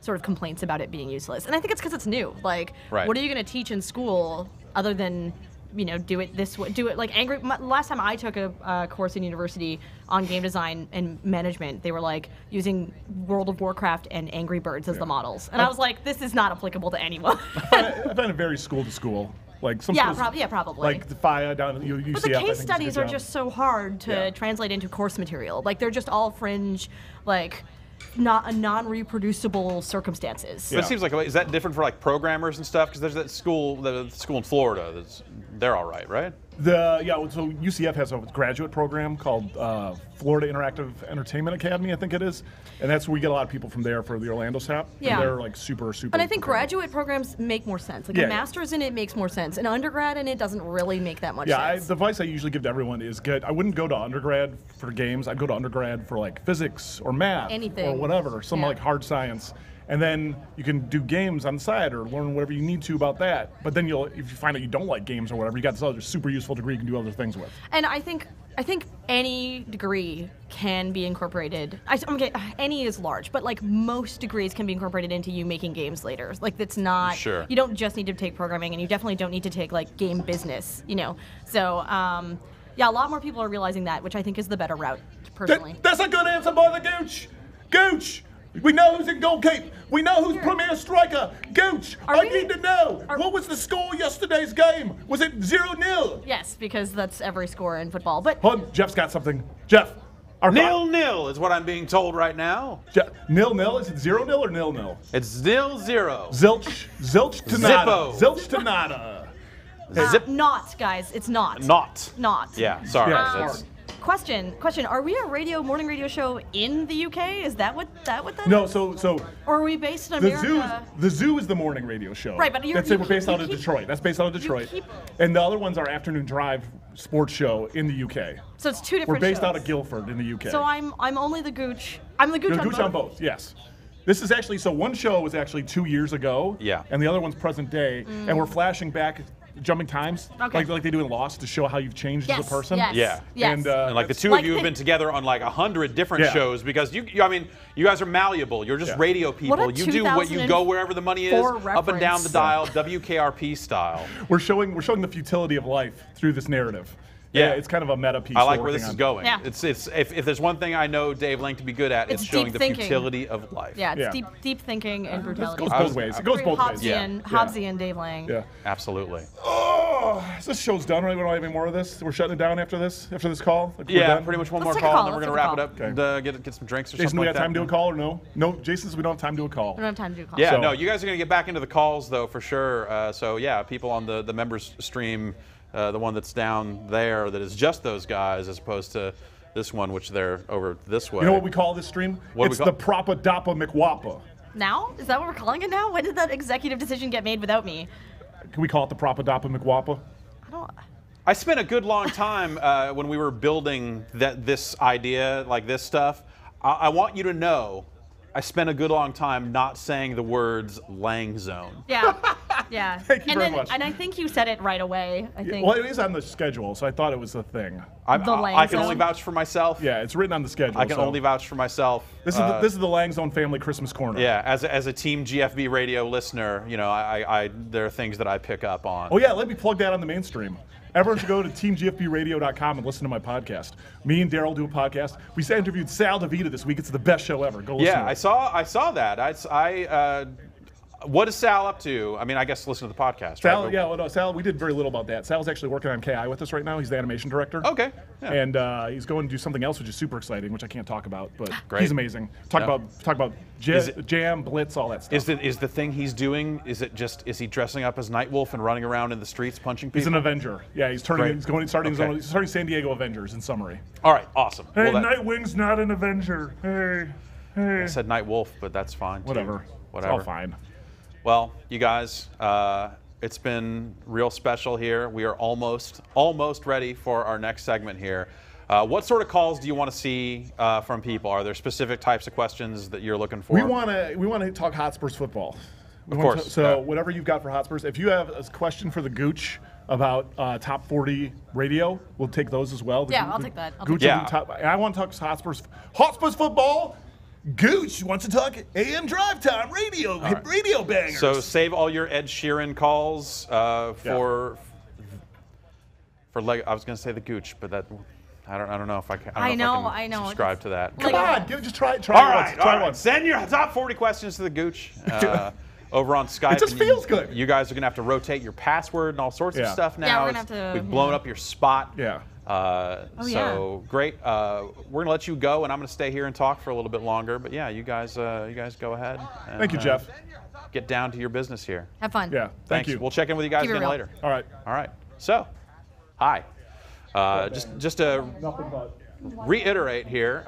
sort of complaints about it being useless. And I think it's because it's new. Like, what are you going to teach in school other than do it this way? Do it like last time I took a course in university on game design and management, they were like using World of Warcraft and Angry Birds as the models, and I was like, this is not applicable to anyone. I find it very school to school. Like some schools, probably. Like the FIA down at UCF. But the case studies are just so hard to translate into course material. Like they're just all fringe, like not non-reproducible circumstances. But it seems like, is that different for like programmers and stuff? Because there's that school, the school in Florida. They're all right, right? So UCF has a graduate program called Florida Interactive Entertainment Academy, I think it is, and that's where we get a lot of people from there for the Orlando SAP. Yeah, and they're like super. And I think graduate programs make more sense. Like a master's in it makes more sense. An undergrad in it doesn't really make that much sense. The advice I usually give to everyone is I wouldn't go to undergrad for games. I'd go to undergrad for like physics or math, or whatever, some like hard science. And then you can do games on the side or learn whatever you need to about that. But then if you find out you don't like games or whatever, you got this other super useful degree you can do other things with. And I think any degree can be incorporated. Any is large, but like most degrees can be incorporated into you making games later. Like it's not. Sure. You don't just need to take programming, and you definitely don't need to take like game business. So a lot more people are realizing that, which I think is the better route, personally. That's a good answer by the Gooch. Gooch. We know who's in goalkeeper. We know who's premier striker. Gooch, I need to know. What was the score yesterday's game? Was it 0-0? Yes, because that's every score in football. But hold on, Jeff's got something. Jeff. 0-0 is what I'm being told right now. 0-0? Is it 0-0 or 0-0? It's 0-0. Zilch to nada. Zilch to nada. Not, guys. It's not. Not. Yeah, sorry. Question. Are we a morning radio show in the UK? Is that what that No, is? so or are we based in America? The Zoo is the morning radio show. Right, but we're based out of Detroit. That's based out of Detroit. And the other one's our afternoon drive sports show in the UK. So it's two different shows. We're based shows. Out of Guildford in the UK. So I'm only the Gooch. I'm the Gooch on both. Yes. This is actually, one show was actually 2 years ago. Yeah. And the other one's present day. And we're flashing back jumping times, like they do in Lost, to show how you've changed as a person. Yeah. And like the two of you have been together on like 100 different shows because you guys are malleable. You're just radio people. You do what you go wherever the money is, up and down the dial, WKRP style. We're showing the futility of life through this narrative. Yeah, it's kind of a meta piece. I like where this is going. Yeah. It's if there's one thing I know Dave Lang to be good at, it's showing the futility of life. Yeah, it's deep thinking and brutality. It goes both ways. It goes both ways. Hobbesian Dave Lang. Yeah, absolutely. Oh, this show's done, right? We don't have any more of this. We're shutting it down after this call. Like pretty much one more call, and then we're gonna wrap it up and get some drinks or Jason, something we like got time to do a call or no? No, Jason says we don't have time to do a call. We don't have time to do a call. Yeah, no, you guys are gonna get back into the calls though for sure. So yeah, people on the members stream. The one that's down there that is just those guys as opposed to this one, which they're over this way. You know what we call this stream? It's the Propa Dappa McWappa. Now? Is that what we're calling it now? When did that executive decision get made without me? Can we call it the Propa Dappa McWappa? I spent a good long time when we were building this idea, like this stuff. I want you to know I spent a good long time not saying the words Lang Zone. Yeah, yeah. Thank you very much. And I think you said it right away. I think. Well, it is on the schedule, so I thought it was a thing. I can only vouch for myself. Yeah, it's written on the schedule. I can only vouch for myself. This is the Lang Zone family Christmas corner. Yeah, as a Team GFB radio listener, there are things that I pick up on. Oh yeah, let me plug that on the mainstream. Everyone should go to teamgfbradio.com and listen to my podcast. Me and Daryl do a podcast. We interviewed Sal DeVita this week. It's the best show ever. Go listen to it. I saw that. What is Sal up to? I mean, I guess listen to the podcast. Sal, right? Sal, we did very little about that. Sal's actually working on KI with us right now. He's the animation director. Okay. Yeah. And he's going to do something else, which is super exciting, which I can't talk about, but Great. He's amazing. Talk about Jam, Blitz, all that stuff. Is the thing he's doing? Is he dressing up as Nightwolf and running around in the streets punching people? He's an Avenger. Yeah, he's starting San Diego Avengers. In summary. All right, awesome. Hey, Nightwing's not an Avenger. Hey. I said Nightwolf, but that's fine. Whatever. It's all fine. Well, you guys, it's been real special here. We are almost ready for our next segment here. What sort of calls do you want to see from people? Are there specific types of questions that you're looking for? We want to talk Hotspurs football. Of course. Whatever you've got for Hotspurs. If you have a question for the Gooch about top 40 radio, we'll take those as well. I'll take that. I want to talk Hotspurs football. Gooch wants to talk AM drive time radio bangers. So save all your Ed Sheeran calls for I was going to say the Gooch, but that I don't know if I can. I know subscribe to that. Come on, just try it. All right. Send your top 40 questions to the Gooch over on Skype. It just feels good. You guys are going to have to rotate your password and all sorts of stuff now. Yeah, we're going to have to. We've blown up your spot. Yeah. Great. We're going to let you go, and I'm going to stay here and talk for a little bit longer. But yeah, you guys go ahead. And, thank you, Jeff. Get down to your business here. Have fun. Yeah. Thanks. You. We'll check in with you guys again later. All right. All right. So, hi. Just to reiterate here,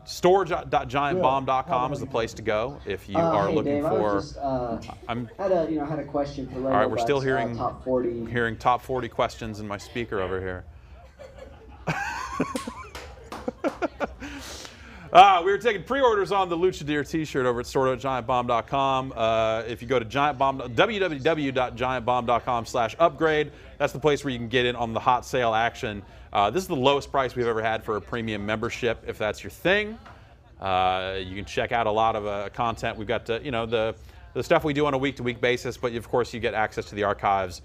store.giantbomb.com is the place to go if you are looking for. Had a question for Lego. All right, we're still hearing top 40. Hearing top 40 questions in my speaker over here. We were taking pre-orders on the Luchadeer t-shirt over at store.giantbomb.com. If you go to www.giantbomb.com/upgrade, that's the place where you can get in on the hot sale action. This is the lowest price we've ever had for a premium membership, if that's your thing. You can check out a lot of content. We've got the stuff we do on a week-to-week basis, but of course you get access to the archives.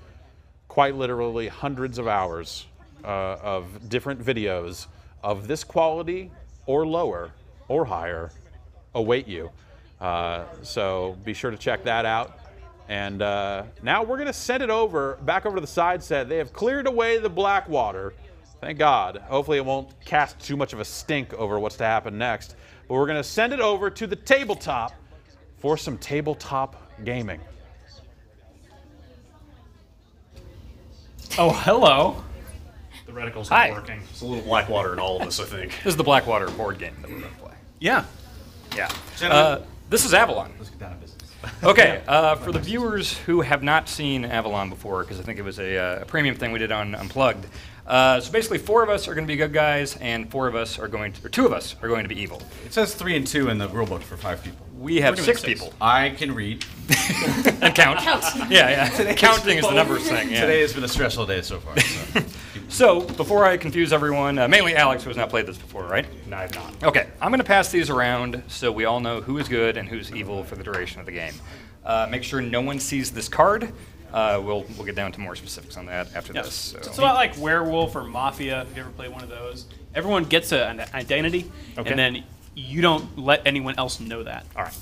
Quite literally hundreds of hours of different videos of this quality or lower or higher await you. So be sure to check that out. And now we're going to send it back over to the side set. They have cleared away the black water. Thank God. Hopefully it won't cast too much of a stink over what's to happen next. But we're going to send it over to the tabletop for some tabletop gaming. Oh, hello. The reticle's Hi. not working. It's a little Blackwater in all of this, I think. This is the Blackwater board game that we're going to play. Yeah. Yeah. This is Avalon. Let's get down to business. Okay, for the viewers who have not seen Avalon before, because I think it was a premium thing we did on Unplugged. So basically, 4 of us are going to be good guys, and 2 of us are going to be evil. It says 3 and 2 in the rulebook for 5 people. We have 6 people. I can read. And count. Yeah. Counting is the numbers thing. Yeah. Today has been a stressful day so far. So, before I confuse everyone, mainly Alex, who has not played this before, right? No, I have not. Okay, I'm going to pass these around so we all know who is good and who's evil for the duration of the game. Make sure no one sees this card. We'll get down to more specifics on that after this. So. It's a lot like Werewolf or Mafia, if you ever played one of those. Everyone gets an identity, and then you don't let anyone else know that. All right.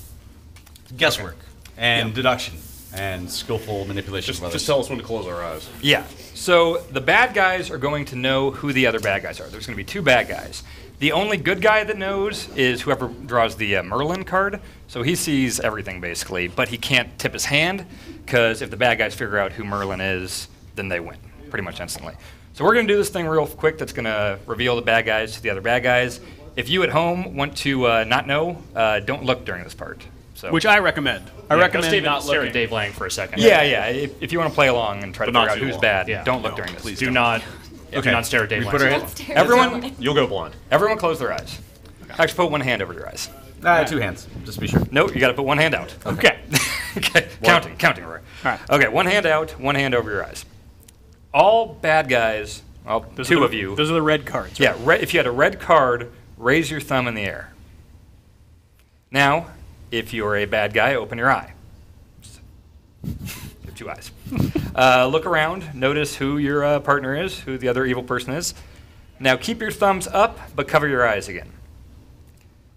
Guesswork and deduction and skillful manipulation. Just tell us when to close our eyes. Yeah. So the bad guys are going to know who the other bad guys are. There's going to be 2 bad guys. The only good guy that knows is whoever draws the Merlin card. So he sees everything basically, but he can't tip his hand because if the bad guys figure out who Merlin is, then they win pretty much instantly. So we're going to do this thing real quick that's going to reveal the bad guys to the other bad guys. If you at home want to not know, don't look during this part. So. Which I recommend. I recommend not stare looking. at Dave Lang for a second. Yeah. If you want to play along and try to But figure not out too who's long. bad, don't look during this. Please do not. Do not stare at Dave Lang. Put our hands. Everyone, You'll go blind. everyone close their eyes. Actually, put one hand over your eyes. 2 hands, just to be sure. No, you got to put one hand out. Okay. Okay. Counting, Roy. All right. Okay, one hand out, one hand over your eyes. All bad guys, well, Those 2 are of you. Those are the red cards. Right? Yeah, if you had a red card, raise your thumb in the air. Now, if you're a bad guy, open your eye. You have 2 eyes. Look around, notice who your partner is, who the other evil person is. Now keep your thumbs up, but cover your eyes again.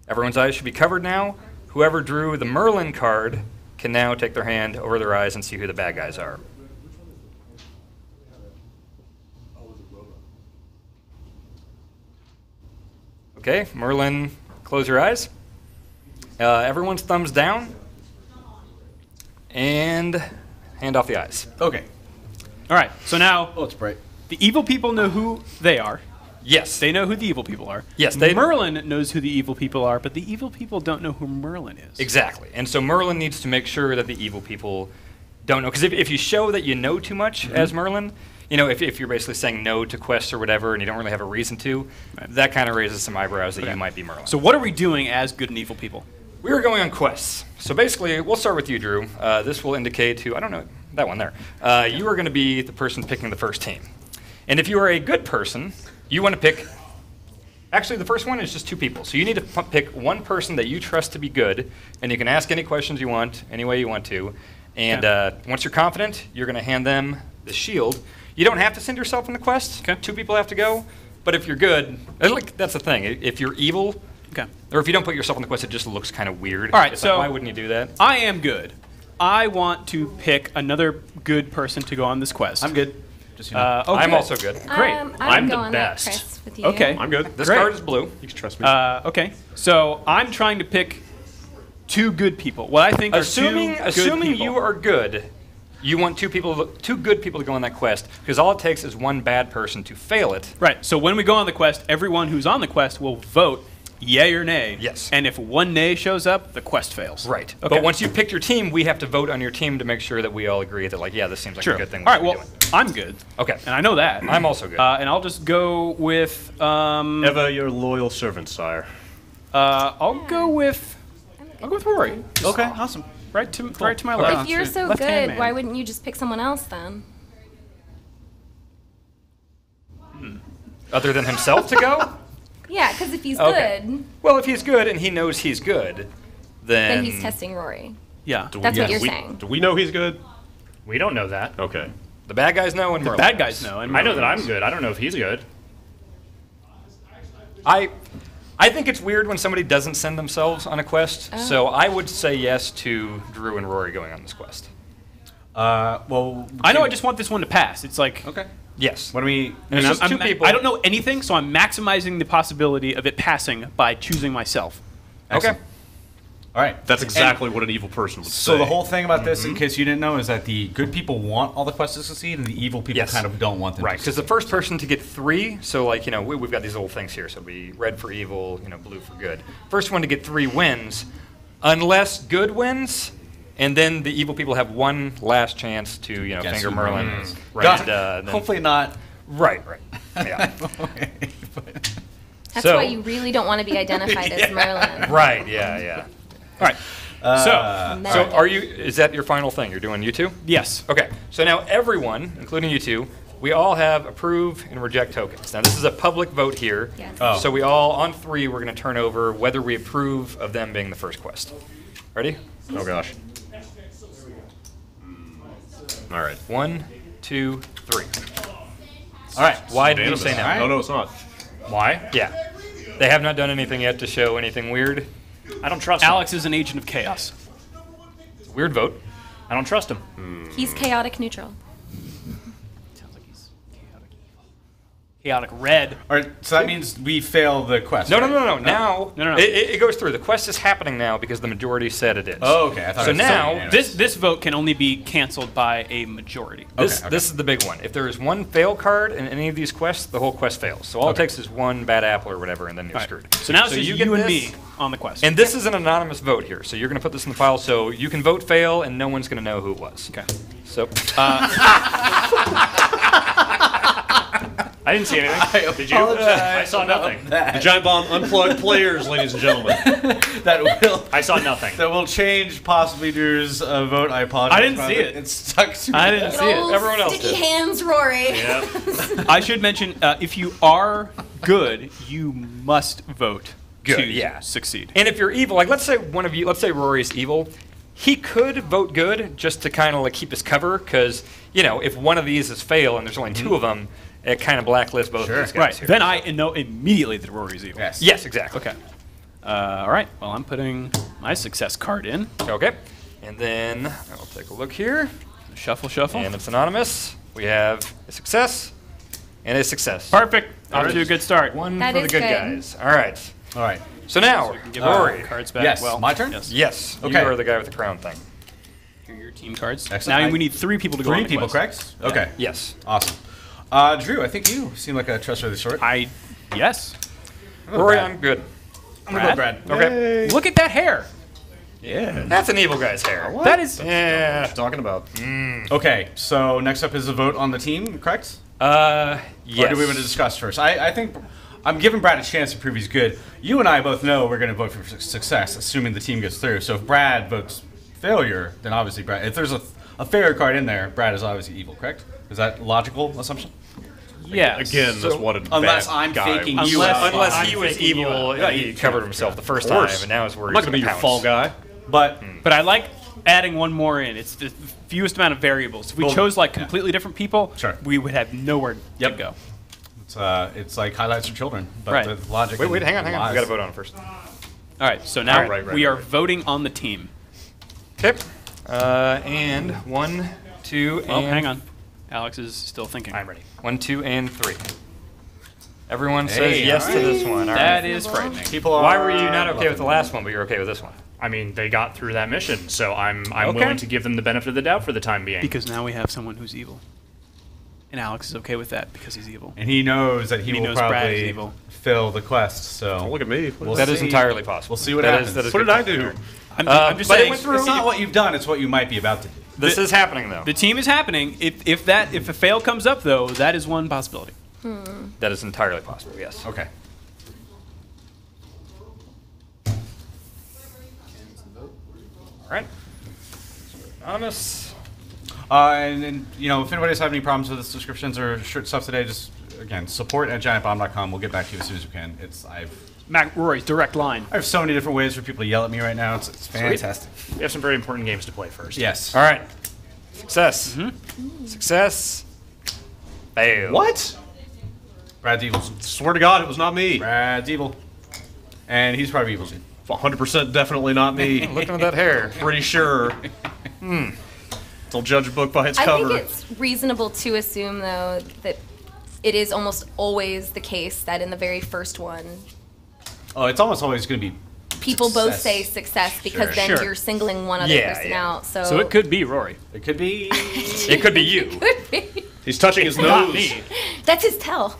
Everyone's eyes should be covered now. Whoever drew the Merlin card can now take their hand over their eyes and see who the bad guys are. Okay, Merlin, close your eyes. Everyone's thumbs down. And hand off the eyes. Okay. All right. So now, Oh, it's bright. the evil people know who they are. Yes. They know who the evil people are. Yes, Merlin knows who the evil people are, but the evil people don't know who Merlin is. Exactly. And so Merlin needs to make sure that the evil people don't know. Because if you show that you know too much as Merlin, if you're basically saying no to quests or whatever and you don't really have a reason to, that kind of raises some eyebrows that you might be Merlin. So what are we doing as good and evil people? We are going on quests. So basically, we'll start with you, Drew. This will indicate to, I don't know, that one there. You are going to be the person picking the first team. And if you are a good person, you want to pick Actually, the first one is just 2 people. So you need to pick one person that you trust to be good, and you can ask any questions you want, any way you want to. And once you're confident, you're going to hand them the shield. You don't have to send yourself on the quest. 2 people have to go. But if you're good, that's the thing. If you're evil, or if you don't put yourself on the quest, it just looks kind of weird. All right, it's so like, why wouldn't you do that? I am good. I want to pick another good person to go on this quest. I'm good. Just I'm also good. Great. I'm the best. Chris, with you. Okay. I'm good. This Great. card is blue. You can trust me. Okay. So I'm trying to pick 2 good people. What I think are 2 good Assuming people. you are good, you want 2 good people to go on that quest, because all it takes is one bad person to fail it. Right. So when we go on the quest, everyone who's on the quest will vote yay or nay. Yes. And if 1 nay shows up, the quest fails. Right. Okay. But once you've picked your team, we have to vote on your team to make sure that we all agree that, like, yeah, this seems like a good thing. All right. Well, I'm good. Okay. And I know that. I'm also good. And I'll just go with. Ever your loyal servant, sire. I'll go with Rory. Okay, awesome. Right to my left. If you're so Left-hand good, man. why wouldn't you just pick someone else then? Other than himself to go? Yeah, because if he's Okay. good, Well, if he's good and he knows he's good, then he's testing Rory. Yeah. That's what you're saying. Do we know he's good? We don't know that. Okay. The bad guys know and The Merlin bad knows. guys know. And I know that Merlin I'm good. I don't know if he's good. I think it's weird when somebody doesn't send themselves on a quest, Oh. so I would say yes to Drew and Rory going on this quest. Well, I know. I just want this one to pass. It's like Okay. Yes. What do we? There's just 2 people. I don't know anything, so I'm maximizing the possibility of it passing by choosing myself. Excellent. All right. That's exactly what an evil person would say. So the whole thing about this, in case you didn't know, is that the good people want all the quests to succeed, and the evil people kind of don't want them. Right, to because the first person to get 3, so like, we've got these little things here, so it'll be red for evil, blue for good. First one to get 3 wins, unless good wins, and then the evil people have one last chance to, Guess finger who Merlin. Merlin is. Right. God, hopefully not. Right. Yeah. That's why you really don't want to be identified as Merlin. Right, yeah. All right. So are you? Is that your final thing? You're doing you 2? Yes. Okay. So now everyone, including you 2, we all have approve and reject tokens. Now this is a public vote here. Yes. Oh. So we all, on 3, we're going to turn over whether we approve of them being the first quest. Ready? Oh gosh. All right. 1, 2, 3. All right. Why did you say no? No, it's not. Why? Yeah. They have not done anything yet to show anything weird. I don't trust Alex is an agent of chaos. Weird vote. him. I don't trust him. He's chaotic neutral. Sounds like he's chaotic red. All right. So that means we fail the quest. No. right? Now, No. It goes through. The quest is happening now because the majority said it is. Oh, okay. I thought So it was now, anyways. This vote can only be canceled by a majority. This is the big one. If there is one fail card in any of these quests, the whole quest fails. So all it takes is one bad apple or whatever, and then you're All right. screwed. So now it's just you you get and this, me on the quest. And this is an anonymous vote here. So you're going to put this in the file so you can vote fail, and no one's going to know who it was. Okay. So. I didn't see anything. Did you? I saw nothing. The Giant Bomb unplugged players, ladies and gentlemen. I saw nothing. That will change possibly Drew's vote. I apologize. I didn't about see it. It's stuck to me. I didn't see it. Everyone else Sticky did. hands, Rory. I should mention, if you are good, you must vote Good, to yeah. succeed. And if you're evil, like let's say one of you, let's say Rory's evil, he could vote good just to kind of like keep his cover, because if one of these is fail and there's only 2 of them, it kind of blacklists both of these guys Right. here. Then I know immediately that Rory's evil. Yes, exactly. Okay. All right. Well, I'm putting my success card in. Okay. And then I'll take a look here. Shuffle, shuffle. And it's anonymous. We have a success and a success. Perfect. Off to a good start. One That for the is good good. guys. All right. All right. So now, Give Rory. cards back. Yes. Well, My turn? Yes. You Okay. are the guy with the crown thing. Here are your team cards. Excellent. Now we need 3 people to go on 3 the people, quest. correct? Okay. Yes. Awesome. Drew, I think you seem like a trustworthy sort. Yes. Rory, Brad. I'm good. I'm gonna go Brad. Okay. Look at that hair. Yeah. That's an evil guy's hair. That is. Yeah. Talking about. Okay, so next up is a vote on the team, correct? Yes. Or do we want to discuss first? I think I'm giving Brad a chance to prove he's good. You and I both know we're going to vote for success, assuming the team gets through. So if Brad votes failure, then obviously Brad. If there's a failure card in there, Brad is obviously evil, correct? Is that a logical assumption? Yes. Again, that's what a Unless bad I'm guy faking would you say. out. Unless he was evil, Yeah, he covered himself the first Of time, course. and now it's where I'm he's not going to be your pounce. fall guy. But I like adding one more in. It's the fewest amount of variables. If we chose like completely different people, we would have nowhere to go. it's like highlights for children, but Right. with logic. Wait, hang on. lies. We got to vote on it first. All right, so now we are voting on the team. Okay. And 1, 2, Oh, and... hang on. Alex is still thinking. I'm ready. 1, 2, and 3. Everyone Hey, says yes to this one. All That right. is frightening. Why were you not okay with the last one, but you're okay with this one? I mean, they got through that mission, so I'm Okay. willing to give them the benefit of the doubt for the time being. Because now we have someone who's evil. And Alex is okay with that because he's evil. And he knows that he And will knows Brad is probably evil. fill the quest. So Don't look at me. That is entirely possible. We'll see what That happens. is- that is What good did I point do? there. I'm just but it saying, went through. It's not what you've done; it's what you might be about to do. This is happening, though. The team is happening. If a fail comes up, though, that is one possibility. That is entirely possible, yes. Okay. All right. Anonymous. And you know, if anybody has any problems with the subscriptions or shirt stuff today, just again support@giantbomb.com. We'll get back to you as soon as we can. Mac Rory's direct line. I have so many different ways for people to yell at me right now. It's fantastic. We have some very important games to play first. Yes. All right. Success. Success. Fail. What? Brad's evil. Swear to God, it was not me. Brad's evil. And he's probably evil too. 100% definitely not me. Looking at that hair. Pretty sure. They'll judge a book by its I cover. think it's reasonable to assume, though, that it is almost always the case that in the very first one, Oh, it's almost always going to be people both success. say success because then Sure. you're singling one other person out. So it could be Rory. It could be. It could be you. Could be. He's touching his Not nose. me. That's his tell.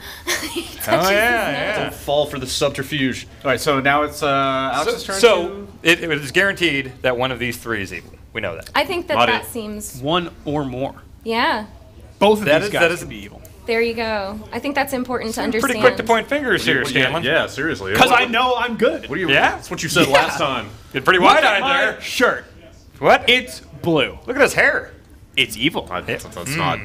He touches Oh, his yeah, nose. Don't fall for the subterfuge. All right, so now it's Alex's turn. So it is guaranteed that one of these three is evil. We know that. I think that Not that it. seems. One or more. Yeah. Both of That these is- guys that is- could be evil. There you go. I think that's important to understand. Pretty quick to point fingers here, Scanlon. Yeah, seriously. Because I know I'm good. What do you? Yeah? That's what you said last time. You're pretty Look wide-eyed at my there. shirt. What? It's blue. Look at his hair. It's evil. That's not.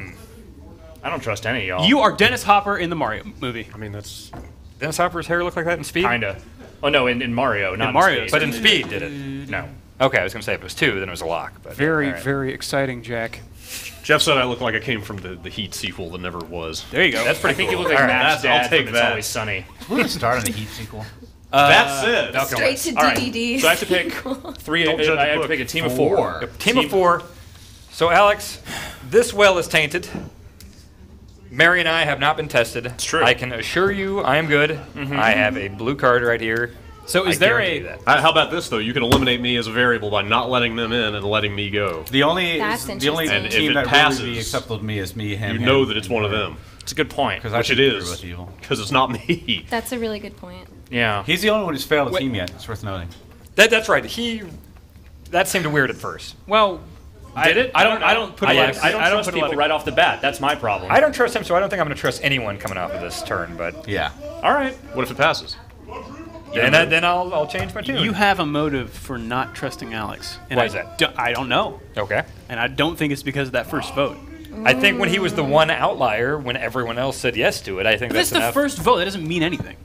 I don't trust any of y'all. You are Dennis Hopper in the Mario movie. I mean, that's. Dennis Hopper's hair look like that in Speed? Kinda. Oh no, in Mario, not in Mario. Speed. But in Speed, did it? No. Okay, I was going to say if it was 2, then it was a lock. But Very, all right. very exciting, Jack. Jeff said I look like I came from the Heat sequel that never was. There you go. That's pretty I think cool. you look like All right, Matt's I'll dad take from that. It's Always Sunny. We're going to start on the Heat sequel. That's it. Falcon Straight West. to All right, DVD. So I have to pick three. Don't judge I a have to book. pick a team of 4. Team of 4. So, Alex, this well is tainted. Mary and I have not been tested. It's true. I can assure you I am good. I have a blue card right here. So is I there guarantee a... that. How about this though? You can eliminate me as a variable by not letting them in and letting me go. The only That's the only interesting. And if team it that passes, really be acceptable to me is me, him. You know him, that it's one of them. It's a good point. Because I Which it should agree is. with evil. Because it's not me. That's a really good point. Yeah. He's the only one who's failed a team yet. It's worth noting. That's right. That seemed weird at first. Well, Did it? I don't put a lot of- I don't I don't trust put a lot people of- right off the bat. That's my problem. I don't trust him, so I don't think I'm going to trust anyone coming off of this turn. But Yeah. All right. What if it passes? then I'll change my tune. You have a motive for not trusting Alex. And Why I is that? I don't know. Okay. And I don't think it's because of that first vote. I think when he was the one outlier, when everyone else said yes to it, I think But that's that's the enough. first vote. That doesn't mean anything.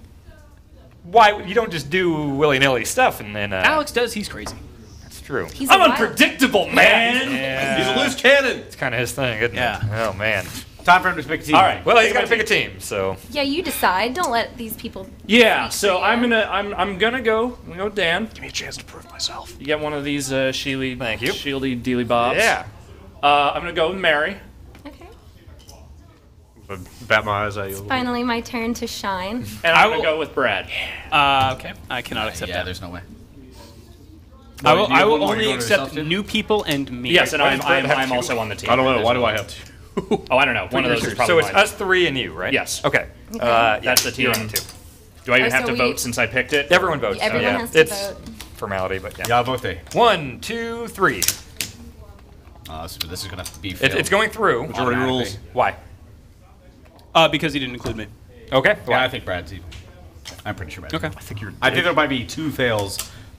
Why you don't just do willy-nilly stuff and then Alex does. He's crazy. That's true. He's I'm a wild- unpredictable, man. Yeah. He's a loose cannon. It's kind of his thing, isn't Yeah. it? Oh man. Time for him to pick a team. All right. Well, he's got to pick a team, so Yeah, you decide. Don't let these people. Yeah. So I'm gonna go Dan. Give me a chance to prove myself. You get one of these Sheely. Thank you. Shieldy dealy bobs. yeah. I'm gonna go with Mary. Okay. Bat my eyes at you. Finally, my turn to shine. And I'm gonna go with Brad. Okay. I cannot accept Yeah, that. there's no way. I will, Do you have one more only you want to accept yourself to? new people and me. Yes, and Why does Brad have I'm two? also on the team. I don't know. There's Why do no- I have to? Oh, I don't know. One of those is probably So it's mine. us 3 and you, right? Yes. Okay. That's the team. You're on 2. Do I even Oh, have so to we- vote since I picked it? Everyone votes. Everyone yeah. has to it's vote. formality, but yeah. Yeah, I'll vote they. 1, 2, 3. This is gonna be. It's going through. Majority rules. Why? Because he didn't include me. Okay. Yeah, I think Brad's evil. I'm pretty sure Brad's Okay. evil. I think I think there might be 2 fails,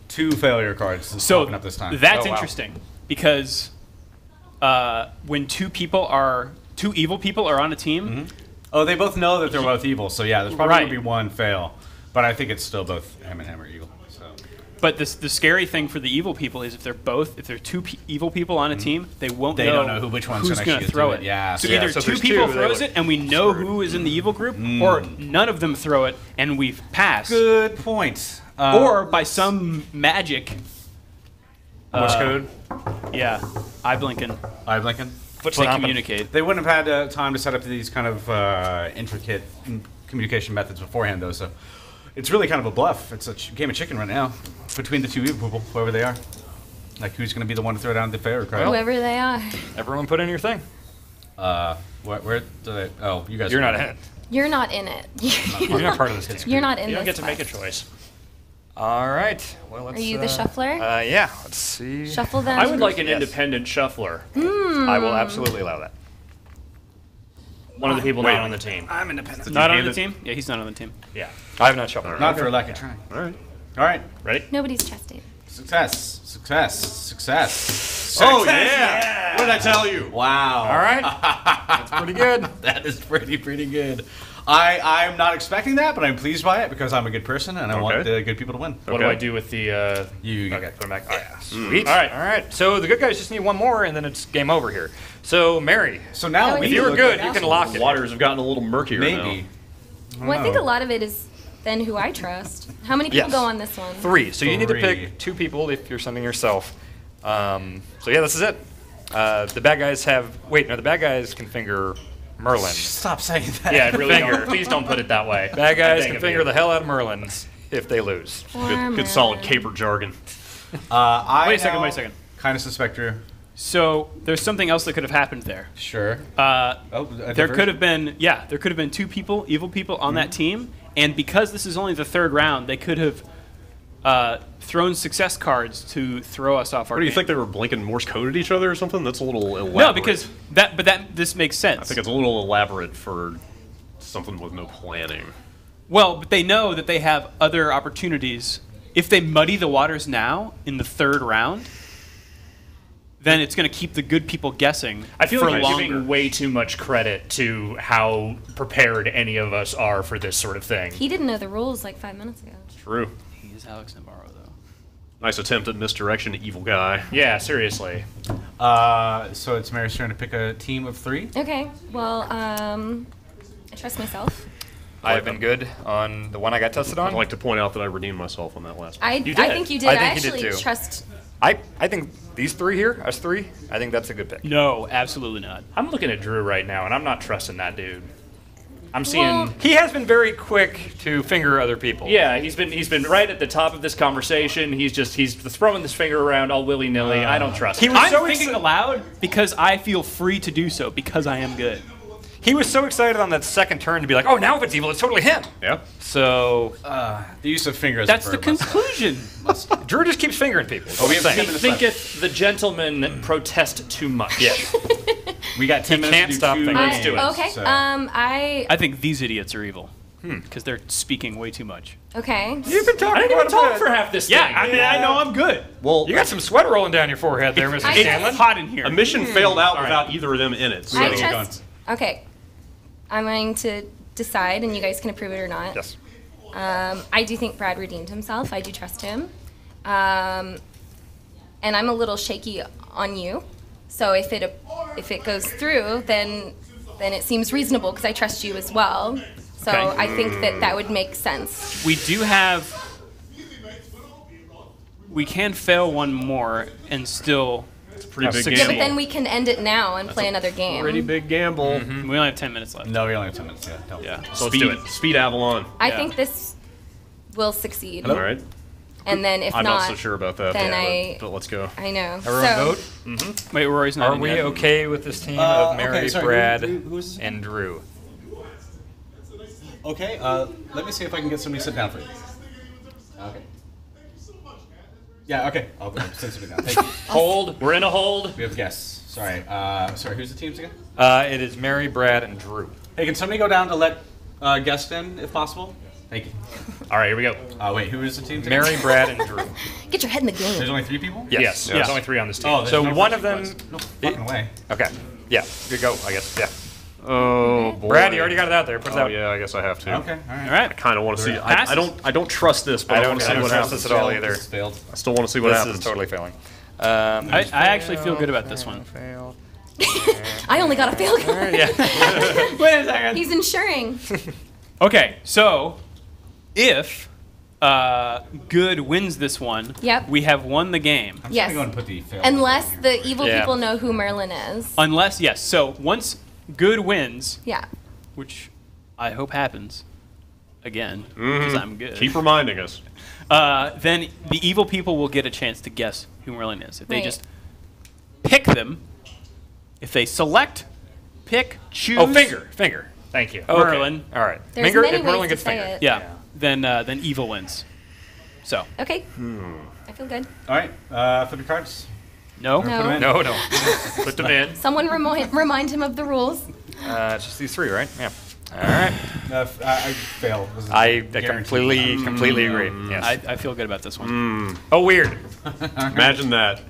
2 failure cards So popping up this time. that's Oh, wow. interesting because when two evil people are on a team, Oh, they both know that they're both evil, so yeah, there's probably going to be one fail. But I think it's still both him and him are evil. So. But the scary thing for the evil people is if they're two evil people on a team, they won't They don't know which one's who's gonna going to throw do it. it. Yeah, So so either so two there's people two, throws they it and we know who is in the evil group, or none of them throw it and we've passed. Good point. Or by some magic. Morse code? Yeah. Eye blinking. Eye blinking? They communicate. They wouldn't have had time to set up these kind of intricate communication methods beforehand, though, so it's really kind of a bluff. It's a game of chicken right now between the two evil people, whoever they are. Like, who's going to be the one to throw down the fair crowd? Whoever they are. Everyone put in your thing. Where do they... Oh, you guys... You're not in it. You're not in it. You're not part of this team. You're not in You don't this get to make a quest. choice. All right. Well, let's. Are you the shuffler? Yeah. Let's see. Shuffle them. I would like an independent shuffler. I will absolutely allow that. One of the people not on the team. I'm independent. Not on the team? Yeah, he's not on the team. Yeah. I have not shuffled. Not for lack of trying. All right. All right. Ready? Nobody's trusted. Success. Success. Success. Oh, Success. yeah. What did I tell you? Wow. All right. That's pretty good. That is pretty good. I'm not expecting that, but I'm pleased by it because I'm a good person and I want the good people to win. What do I do with the... You okay, put them back. Oh, yeah. Sweet. All right. All right. So the good guys just need one more, and then it's game over here. So Mary. So now if you were good, you can lock it. Waters have gotten a little murkier Maybe. Well, I think a lot of it is then who I trust. How many people Yes. go on this one? 3. So you need to pick 2 people if you're sending yourself. So yeah, this is it. The bad guys have. Wait, no, the bad guys can finger Merlin. Stop saying that. Yeah, really don't. Please don't put it that way. Bad guys I beg can of finger you. the hell out of Merlins if they lose. Good solid caper jargon. Wait a second. Kind of suspect her. So there's something else that could have happened there. Sure. There could have been 2 people, evil people on that team, and because this is only the 3rd round, they could have thrown success cards to throw us off our What do you game. think they were blinking Morse code at each other or something? That's a little elaborate. No, because this makes sense. I think it's a little elaborate for something with no planning. Well, but they know that they have other opportunities. If they muddy the waters now in the 3rd round, then it's going to keep the good people guessing I feel for like you're longer. giving way too much credit to how prepared any of us are for this sort of thing. He didn't know the rules like 5 minutes ago. True. He is Alex Navarro, though. Nice attempt at misdirection, evil guy. Yeah, seriously. So it's Mary's turn to pick a team of 3. Okay. Well, I trust myself. I have been good on the one I got tested on. I'd like to point out that I redeemed myself on that last one. I think you did. I actually trust. I think these 3 here, us 3, I think that's a good pick. No, absolutely not. I'm looking at Drew right now, and I'm not trusting that dude. I'm seeing. Well, he has been very quick to finger other people. Yeah, he's been right at the top of this conversation. He's throwing this finger around all willy nilly. I don't trust him. I'm thinking aloud because I feel free to do so because I am good. He was so excited on that second turn to be like, oh, now if it's evil, it's totally him. Yeah. So the use of fingers. That's the conclusion. Drew just keeps fingering people. Oh, we have 10 He minutes left. thinketh the gentleman protest too much. Yes. We got 10 minutes can't to do stop 2 fingering. Let's do it. Okay. So. I think these idiots are evil because they're speaking way too much. Okay. You've been talking I didn't about even talk it. for half this Yeah, thing. I mean, I know I'm good. Well, You got some sweat rolling down your forehead there, Mr. I Scanlon. It's hot in here. a mission failed out without either of them in it. So I trust. Okay. I'm going to decide, and you guys can approve it or not. Yes. I do think Brad redeemed himself. I do trust him. And I'm a little shaky on you. So if it goes through, then it seems reasonable because I trust you as well. So Okay. I think that would make sense. We do have. We can fail one more and still. pretty big Yeah, gamble. but then we can end it now and play another game. Pretty big gamble. We only have 10 minutes left. No, we only have 10 minutes. Yeah. Yeah. So let's do it. Speed Avalon. I think this will succeed. All right. And then if I'm not, not so sure about that, then but let's go. I know. Everyone So- vote? Wait, Rory's not Are in we yet. okay with this team of Mary, okay, sorry, Brad, who's- and Drew? Okay, let me see if I can get somebody to sit down for you. Okay. Yeah, okay. I'll sit somebody down. Thank you. Hold. We're in a hold. We have guests. Sorry. Sorry, who's the teams again? It is Mary, Brad, and Drew. Hey, can somebody go down to let guests in, if possible? Thank you. All right, here we go. Wait, who is the team? again? Mary, Brad, and Drew. Get your head in the game. There's only 3 people? Yes. There's only 3 on this team. Oh, there's So no one first of them. request. No fucking way. Okay. Yeah. Good go, I guess. Yeah. Oh boy. Brad, you already got it out there. Put it out. Yeah, I guess I have to. Okay, all right. All right. I kind of want to see. I don't trust this, but I want to see what trust happens. this at all either. Failed. I still want to see what happens. This is totally failing. I actually feel good about this one. Failed. I only got a fail card. Yeah. Wait a second. He's insuring. Okay, so if good wins this one, Yep. we have won the game. I'm Yes. just going to put the fail. Unless the evil Yeah. people know who Merlin is. Unless, yes. So once good wins, Yeah. which I hope happens again, because I'm good. Keep reminding us. Then the evil people will get a chance to guess who Merlin is. If they Right. just pick them, if they select, pick, choose. Oh, finger. Thank you. Okay. Merlin. All right. There's Finger, many if Merlin ways to gets say finger. it. Yeah. Then evil wins. So. Okay. I feel good. All right, flip your cards. No. Put 'em in. No. Put them in. Someone remind him of the rules. It's just these three, right? Yeah. All right. I failed. This is I guaranteed. completely agree. Yes. I feel good about this one. Oh, weird. Imagine that.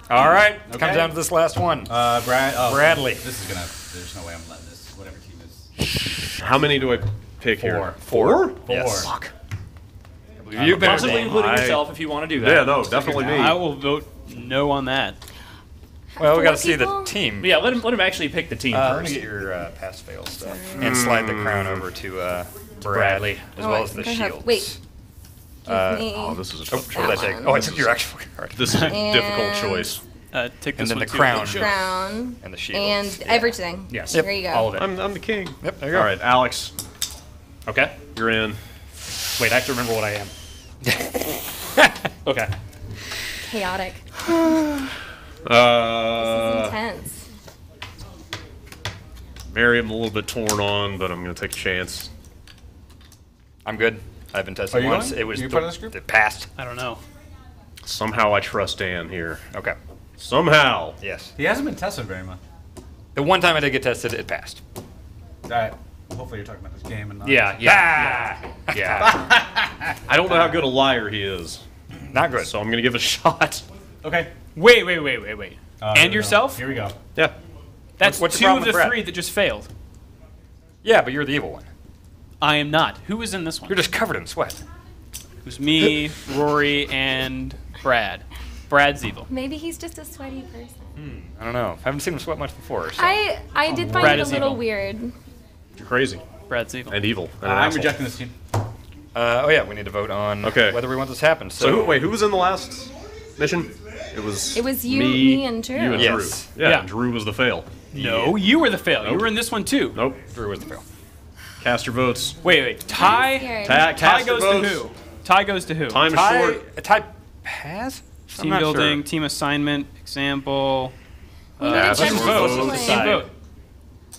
All right. Okay. Comes down to this last one. Bradley. This is gonna. There's no way I'm letting this. Whatever team is. How many do I pick here? Four. Yes. Fuck. You've been possibly including yourself if you want to do that. Yeah, no, definitely me. I will vote no on that. Well, we got to Four see the people? team. Yeah, let him actually pick the team Let me first. get your pass-fail stuff and slide the crown over to Bradley. as Oh, well I as the think I have- shields. Wait. Give me. Oh, this is a Oh, tough what did I choice. take? one. Oh, I took your actual card. This is a And- difficult choice. Take And this then one the too. crown. Crown. And the shields. And everything. Yes. There you go. All of it. I'm the king. Yep, there you go. All right, Alex, Okay. you're in. Wait, I have to remember what I am. Okay. Chaotic. This is intense. Mary, I'm a little bit torn on, but I'm going to take a chance. I'm good. I've been Are tested you once. going? It was Are you part of this group? It passed. I don't know. Somehow I trust Dan here. Okay. Somehow. Yes. He hasn't been tested very much. The one time I did get tested, it passed. All right. Hopefully you're talking about this game and not. Yeah. Yeah. I don't know how good a liar he is, Not good. so I'm going to give it a shot. Okay. Wait. Here we And go. yourself? Here we go. Yeah. That's What's the two problem of the with Brad? three that just failed. Yeah, but you're the evil one. I am not. Who is in this one? You're just covered in sweat. It was me, Rory, and Brad. Brad's evil. Maybe he's just a sweaty person. I don't know. I haven't seen him sweat much before. So. I did find Brad it a is little evil. weird. You're crazy Brad's evil. and evil. And an I'm asshole. rejecting this team. Oh yeah, we need to vote on whether we want this to happen. So who was in the last mission? It was you, me, and Drew. You and Yes. Drew. Yeah, Yeah. and Drew was the fail. No, you were the fail. You Nope. were in this one too. Nope. Drew was the fail. Cast your votes. Wait. Tie. Scared. Tie Cast your goes to votes. who? Tie goes to who? Time is short. A tie pass? I'm Team not building, sure. team assignment, example. We need a let's judge vote. to Team explain.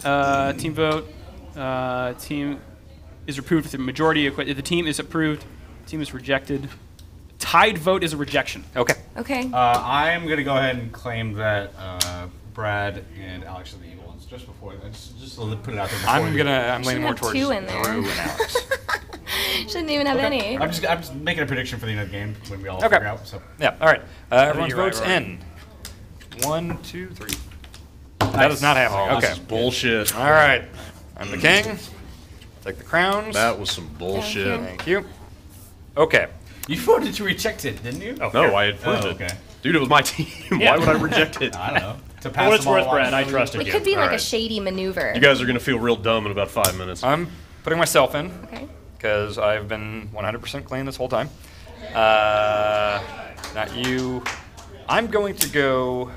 vote. Team vote. Team is approved with a majority. If the team is approved, team is rejected. Tied vote is a rejection. Okay. Okay. I'm gonna go ahead and claim that Brad and Alex are the evil ones. Just before, just to put it out there. Before I'm leaning more have towards two in there. Drew and Alex. Shouldn't even have any. I'm just making a prediction for the end of the game when we all Okay. figure out. So Yeah. All right. Everyone's you're right, votes Rory. in. 1, 2, 3. That is not happening. Oh, Okay. this is bullshit. All right. I'm the king. Take the crowns. That was some bullshit. Thank you. Okay. you voted to reject it, didn't you? Oh, No, here. I had proved it. okay. Dude, it was my team. Why would I reject it? I don't know. To For pass what it's them all worth, along. Brad, I trusted It you. could be like a Alright. shady maneuver. You guys are going to feel real dumb in about 5 minutes. I'm putting myself in Okay. because I've been 100% clean this whole time. Not you. I'm going to go.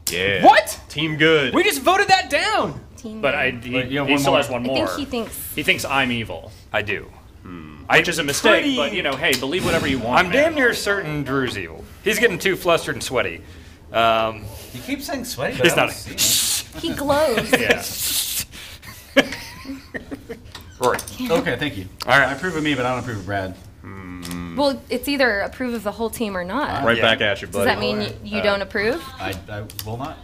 Yeah. What? Team good. We just voted that down. Team But good. you have he one still more. has one I more. think he thinks. He thinks I'm evil, I do. which is a mistake. pretty- But hey, believe whatever you want. I'm damn near certain Drew's evil. He's getting too flustered and sweaty. You keep saying sweaty, but He's I not. don't see it. He glows. Yeah. Rory. Okay, thank you. All right. I approve of me, but I don't approve of Brad. Well, it's either approve of the whole team or not. Right Yeah. back at you, Does buddy. that mean you don't approve? I will not.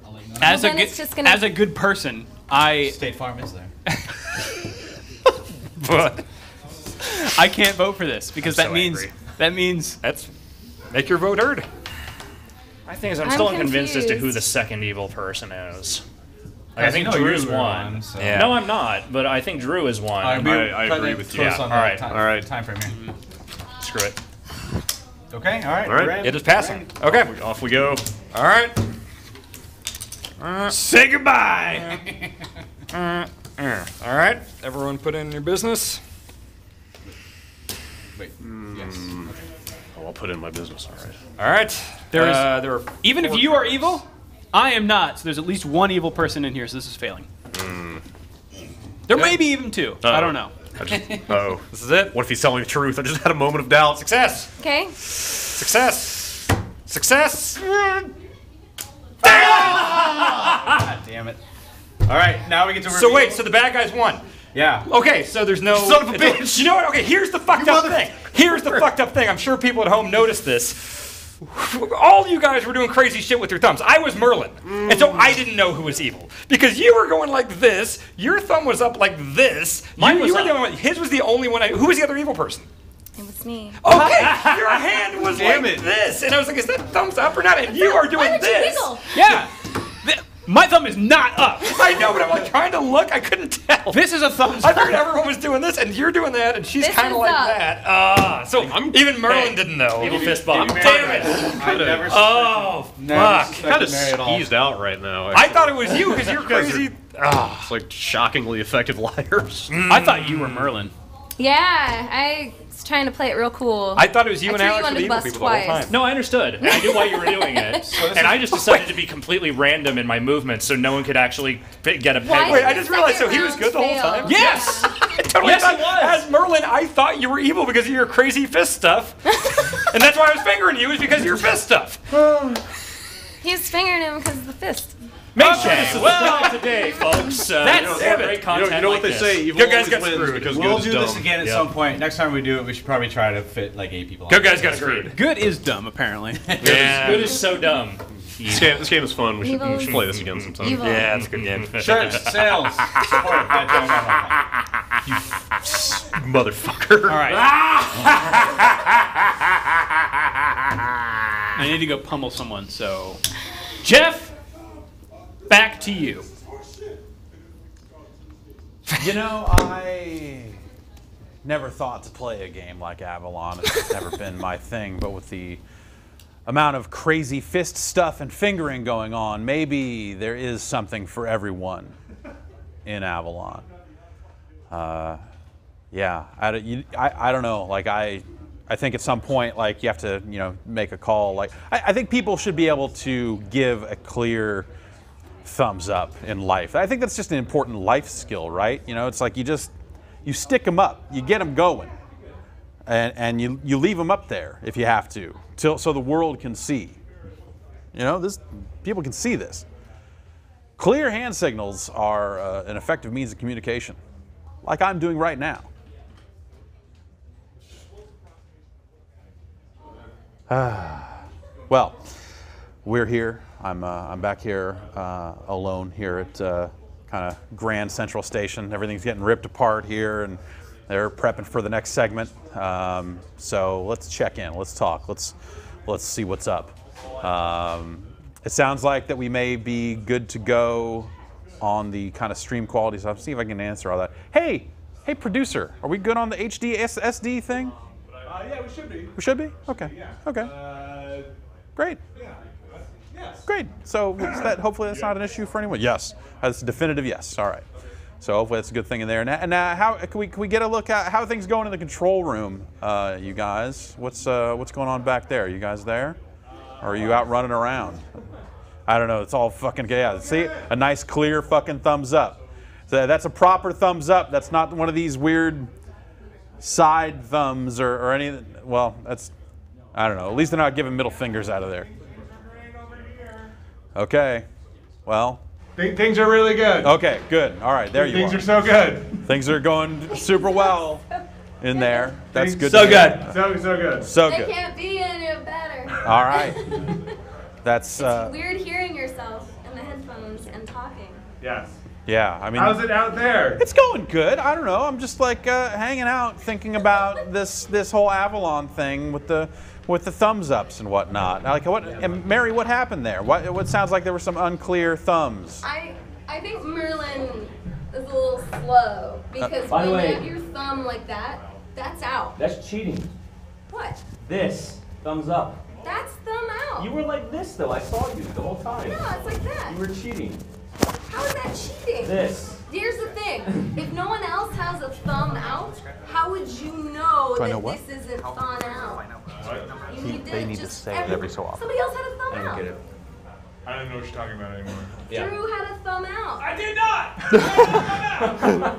I'll let you know. As then it's just gonna- as a good person, I State Farm is there. But I can't vote for this because I'm that so means angry. that means that's make your vote heard. My thing is, I'm I'm still unconvinced as to who confused. the second evil person is. I think you know Drew's you were won. on, so. Yeah. No, I'm not, but I think Drew is one. I agree with you. Yeah. All right. All right. Time frame here. Screw it. Okay. All right. All right. We're in. It is passing. Okay. Off we go. All right. Say goodbye. All right. Everyone put in your business. Wait. Yes. Okay. Oh, I'll put in my business. All right. All right. There are even if 4 you are cards. evil, I am not. So there's at least one evil person in here. So this is failing. There may be even 2. I don't know. Oh, This is it. what if he's telling the truth? I just had a moment of doubt. Success. Okay. Success. Success. God damn it. All right. Now we get to review. So wait. So the bad guys won. Yeah. Okay, so there's no. Son of a bitch. You know what? Okay, here's the fucked up thing. Here's the fucked up thing. I'm sure people at home noticed this. All you guys were doing crazy shit with your thumbs. I was Merlin, and so I didn't know who was evil because you were going like this. Your thumb was up like this. Mine was you were up. the only one. His was the only one. Who was the other evil person? It was me. Okay, your hand was Damn like it. this, and I was like, is that thumbs up or not? And you are doing Why would you this. wiggle? Yeah. My thumb is not up. I know, but I'm like trying to look. I couldn't tell. This is a thumbs I up. figured everyone was doing this, and you're doing that, and she's This kind of is like up. that. So even Merlin didn't know. Evil fist bump. Damn it! I never Oh, fuck. Kind of Mary at all. squeezed out right now. I thought it was you because you're You guys are- crazy. It's like shockingly effective liars. I thought you were Merlin. Yeah, I was trying to play it real cool. I thought it was you I and threw you Alex were under the the evil bus people the whole twice. time. No, I understood. I knew why you were doing it, and I just decided to be completely random in my movements, so no one could actually get a Why peg. Wait, did I the just realized. So second he was round good the whole fail? time. Yes. I totally Yes, he thought, was. as Merlin, I thought you were evil because of your crazy fist stuff, and that's why I was fingering you is because of your fist stuff. He was fingering him because of the fist. Make sure to subscribe today, folks. That's great it. content. You know what like they this. say? Evil Good guys always got wins screwed. because We'll good is do this dumb. again at some point. Next time we do it, we should probably try to fit like 8 people. Good guys got screwed. Good is dumb, apparently. Yeah. Good is so dumb. This game is fun. We should play this again sometime. Evil. Yeah, that's a good game. Shirts, sales, support. Motherfucker. All right. I need to go pummel someone, so. Jeff, back to you. You know, I never thought to play a game like Avalon. It's never been my thing, but with the amount of crazy fist stuff and fingering going on, maybe there is something for everyone in Avalon. Yeah, I don't know. Like I think at some point, like you have to, make a call. Like I think people should be able to give a clear thumbs up in life. I think that's just an important life skill, right? It's like you stick them up, you get them going, and you leave them up there if you have to, so the world can see. People can see this. Clear hand signals are an effective means of communication, like I'm doing right now. Well, we're here. I'm back here alone here at kind of Grand Central Station. Everything's getting ripped apart here, and they're prepping for the next segment. So let's check in. Let's talk. Let's see what's up. It sounds like that we may be good to go on the kind of stream quality. So I'll see if I can answer all that. Hey, producer, are we good on the HD SD thing? Yeah, we should be. We should be? Okay. Yeah. Okay. Great. Yeah. Yes. Great. So hopefully that's not an issue for anyone. Yes. That's a definitive yes. All right. So hopefully that's a good thing in there. And how can we get a look at how things going in the control room, you guys? What's going on back there? Are you guys there? Or are you out running around? I don't know. It's all fucking chaos. See, a nice clear fucking thumbs up. So that's a proper thumbs up. That's not one of these weird side thumbs or any. Well, I don't know. At least they're not giving middle fingers out of there. Okay. Well. Things are really good. Okay, good. All right, there you Things are. are so good. Things are going super well in there. That's good. So to hear. good. So good. So They good. can't be any better. All right. That's Weird hearing yourself in the headphones and talking. Yes. yeah. I mean, How's it out there? it's going good. I don't know. I'm just like hanging out, thinking about this whole Avalon thing with the thumbs ups and whatnot. Like and Mary, what happened there? What sounds like there were some unclear thumbs. I I think Merlin is a little slow because By the when you way- have your thumb like that, that's out. That's cheating. What? This. Thumbs up. That's thumb out. You were like this, though. I saw you the whole time. No, it's like that. You were cheating. How is that cheating? This. Here's the thing. If no one else has a thumb out, how would you know Do I that know what? this isn't thumb out? You need They need to say it every so often. Somebody else had a thumb out. I don't know what you're talking about anymore. Drew had a thumb out. I did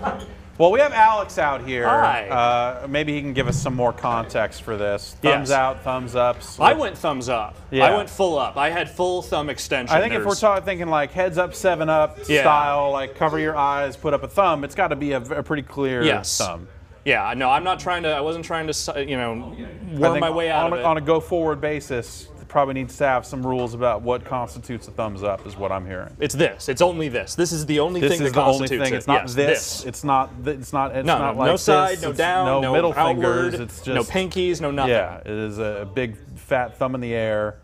not. Well, we have Alex out here. Hi. Maybe he can give us some more context for this. Thumbs Yes. out, thumbs ups. I went thumbs up. Yeah. I went full up. I had full thumb extension. I think if we're thinking like heads up, 7-up Yeah. style, like cover your eyes, put up a thumb, it's got to be a pretty clear Yes. thumb. Yeah, no, I'm not trying to. I wasn't trying to, you know, worm my way out on of it. On a go forward basis, it probably needs to have some rules about what constitutes a thumbs up, is what I'm hearing. It's this. It's only this. This is the only This thing is that the only constitutes thing. it. It's not Yes, this. It's not. It's not. It's No, not no, like no side, this. no It's down, no middle outward, fingers. It's just no pinkies, no nothing. Yeah, it is a big fat thumb in the air,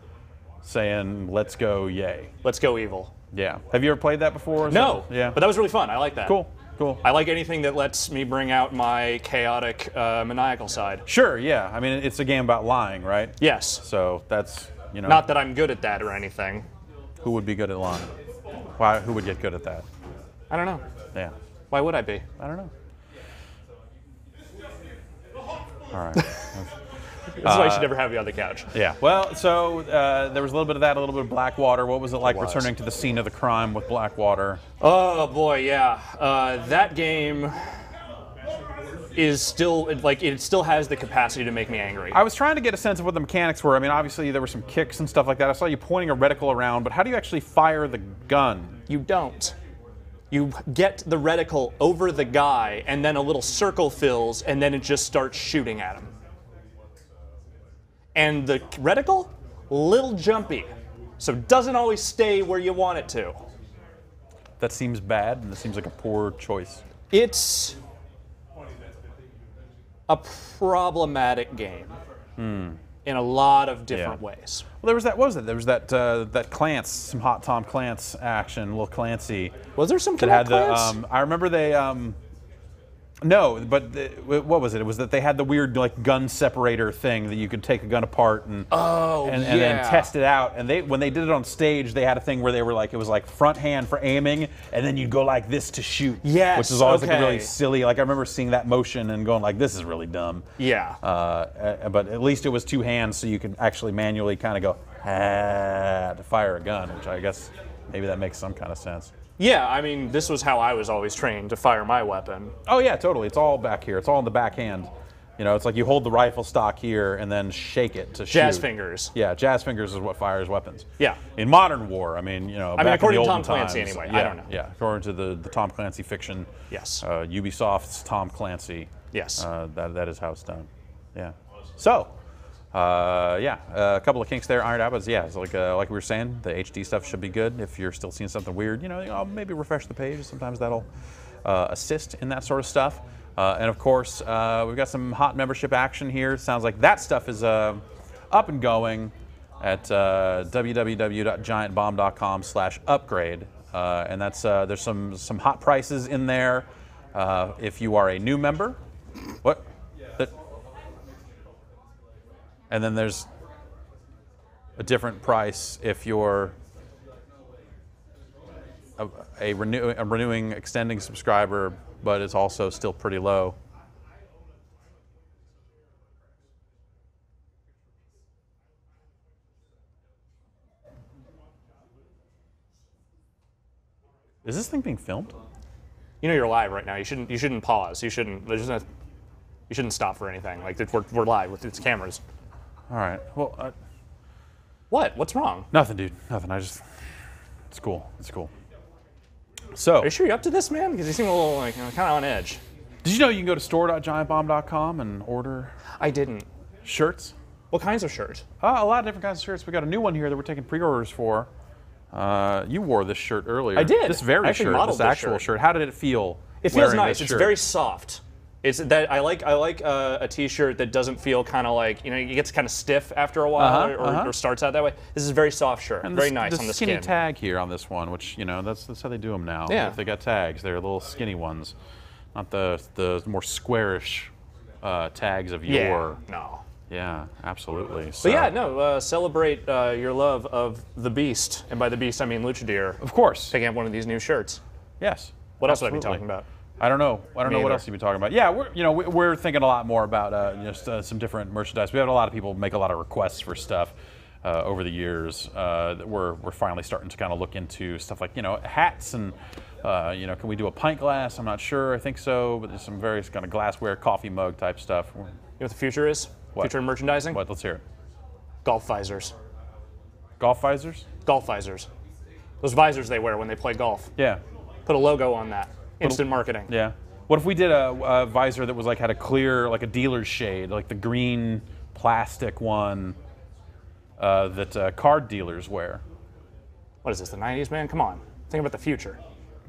saying "Let's go, yay." Let's go evil. Yeah. Have you ever played that before? Is No. that- yeah. But that was really fun. I like that. Cool. Cool. I like anything that lets me bring out my chaotic, maniacal side. Sure. Yeah. I mean, it's a game about lying, right? Yes. So that's, you know. Not that I'm good at that or anything. Who would be good at lying? Why? Who would get good at that? I don't know. Yeah. Why would I be? I don't know. All right. That's why you should never have me on the couch. Yeah. Well, so there was a little bit of that, a little bit of Blackwater. What was it like returning to the scene of the crime with Blackwater? Oh boy, yeah. That game is still like it still has the capacity to make me angry. I was trying to get a sense of what the mechanics were. I mean, obviously there were some kicks and stuff like that. I saw you pointing a reticle around, but how do you actually fire the gun? You don't. You get the reticle over the guy, and then a little circle fills, and then it just starts shooting at him. And the reticle, little jumpy, so it doesn't always stay where you want it to. That seems bad, and that seems like a poor choice. It's a problematic game in a lot of different ways. Well, there was that. What was it? There was that Clance, some hot Tom Clance action, Lil Clancy. Was there some that Tom had Clance? I remember they. No, but what was it? It was that they had the weird like gun separator thing that you could take a gun apart and and then test it out. And when they did it on stage, they had a thing where they were like, it was like front hand for aiming, and then you'd go like this to shoot. Yes, which is always like a okay. really silly. Like I remember seeing that motion and going like, this is really dumb. Yeah. But at least it was two hands, so you could actually manually kind of go to fire a gun, which I guess maybe that makes some kind of sense. Yeah, I mean, this was how I was always trained to fire my weapon. Oh yeah, totally. It's all back here. It's all in the back hand. You know, it's like you hold the rifle stock here and then shake it to shoot. Jazz fingers. Yeah, jazz fingers is what fires weapons. Yeah. In modern war, I mean, you know, I mean, back according in the to olden Tom Clancy times, anyway. Yeah, I don't know. Yeah, according to the Tom Clancy fiction. Yes. Ubisoft's Tom Clancy. Yes. That is how it's done. Yeah. So. A couple of kinks there ironed out, but yeah, it's like we were saying, the HD stuff should be good. If you're still seeing something weird, you know, maybe refresh the page. Sometimes that'll assist in that sort of stuff. And of course, we've got some hot membership action here. Sounds like that stuff is up and going at www.giantbomb.com/upgrade, and that's there's some hot prices in there if you are a new member. What? And then there's a different price if you're a renewing, extending subscriber, but it's also still pretty low. Is this thing being filmed? You know you're live right now. You shouldn't pause. You shouldn't stop for anything. Like we're live with its cameras. All right. Well, what? What's wrong? Nothing, dude. Nothing. It's cool. It's cool. So, are you sure you're up to this, man? Because you seem a little like kind of on edge. Did you know you can go to store.giantbomb.com and order? I didn't. Shirts? What kinds of shirts? A lot of different kinds of shirts. We got a new one here that we're taking pre-orders for. You wore this shirt earlier. I did. This very I actually shirt. modeled This actual shirt. How did it feel? It feels wearing nice. this It's shirt? very soft. It's that I like a T-shirt that doesn't feel kind of like it gets kind of stiff after a while or starts out that way. This is a very soft shirt, and very nice on the skinny skin. tag here on this one, which that's how they do them now. Yeah. If they got tags, they're little skinny ones, not the more squarish tags of yore. No. Yeah, absolutely. But yeah, no, celebrate your love of the Beast, and by the Beast I mean Luchadeer. Of course. Picking up one of these new shirts. Yes. What else would I be talking about? I don't know. I don't know what else you'd be talking about. Yeah, we're thinking a lot more about some different merchandise. We have a lot of people make a lot of requests for stuff over the years. We're finally starting to kind of look into stuff like hats and can we do a pint glass? I'm not sure. I think so, but there's some various kind of glassware, coffee mug type stuff. You know what the future is? What? Future in merchandising? What? Let's hear it. Golf visors. Golf visors? Golf visors. Those visors they wear when they play golf. Yeah. Put a logo on that. Instant marketing. Yeah. What if we did a visor that was had a clear, like a dealer's shade, like the green plastic one that card dealers wear? What is this, the 90s, man? Come on. Think about the future.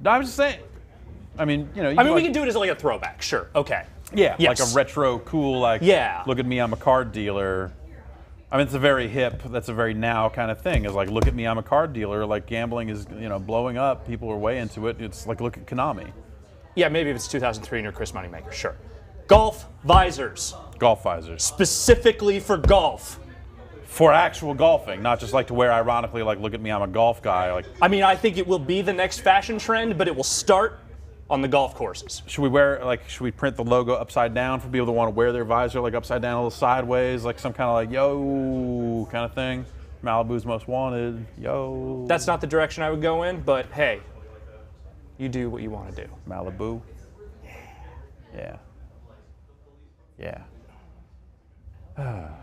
No, I was just saying. I mean, we can do it as like a throwback. Sure. Okay. Yeah. Yes. Like a retro, cool, look at me, I'm a card dealer. I mean, it's a very hip, that's a very now kind of thing. Is like, look at me, I'm a card dealer. Like gambling is, blowing up. People are way into it. It's like, look at Konami. Yeah, maybe if it's 2003 and you're Chris Moneymaker, sure. Golf visors. Golf visors. Specifically for golf. For actual golfing, not just like to wear ironically, like, look at me, I'm a golf guy. Like, I mean, I think it will be the next fashion trend, but it will start on the golf courses. Should we print the logo upside down for people that want to wear their visor like upside down, a little sideways, like some kind of like yo kind of thing? Malibu's most wanted, yo. That's not the direction I would go in, but hey, you do what you want to do. Malibu. Yeah. Yeah.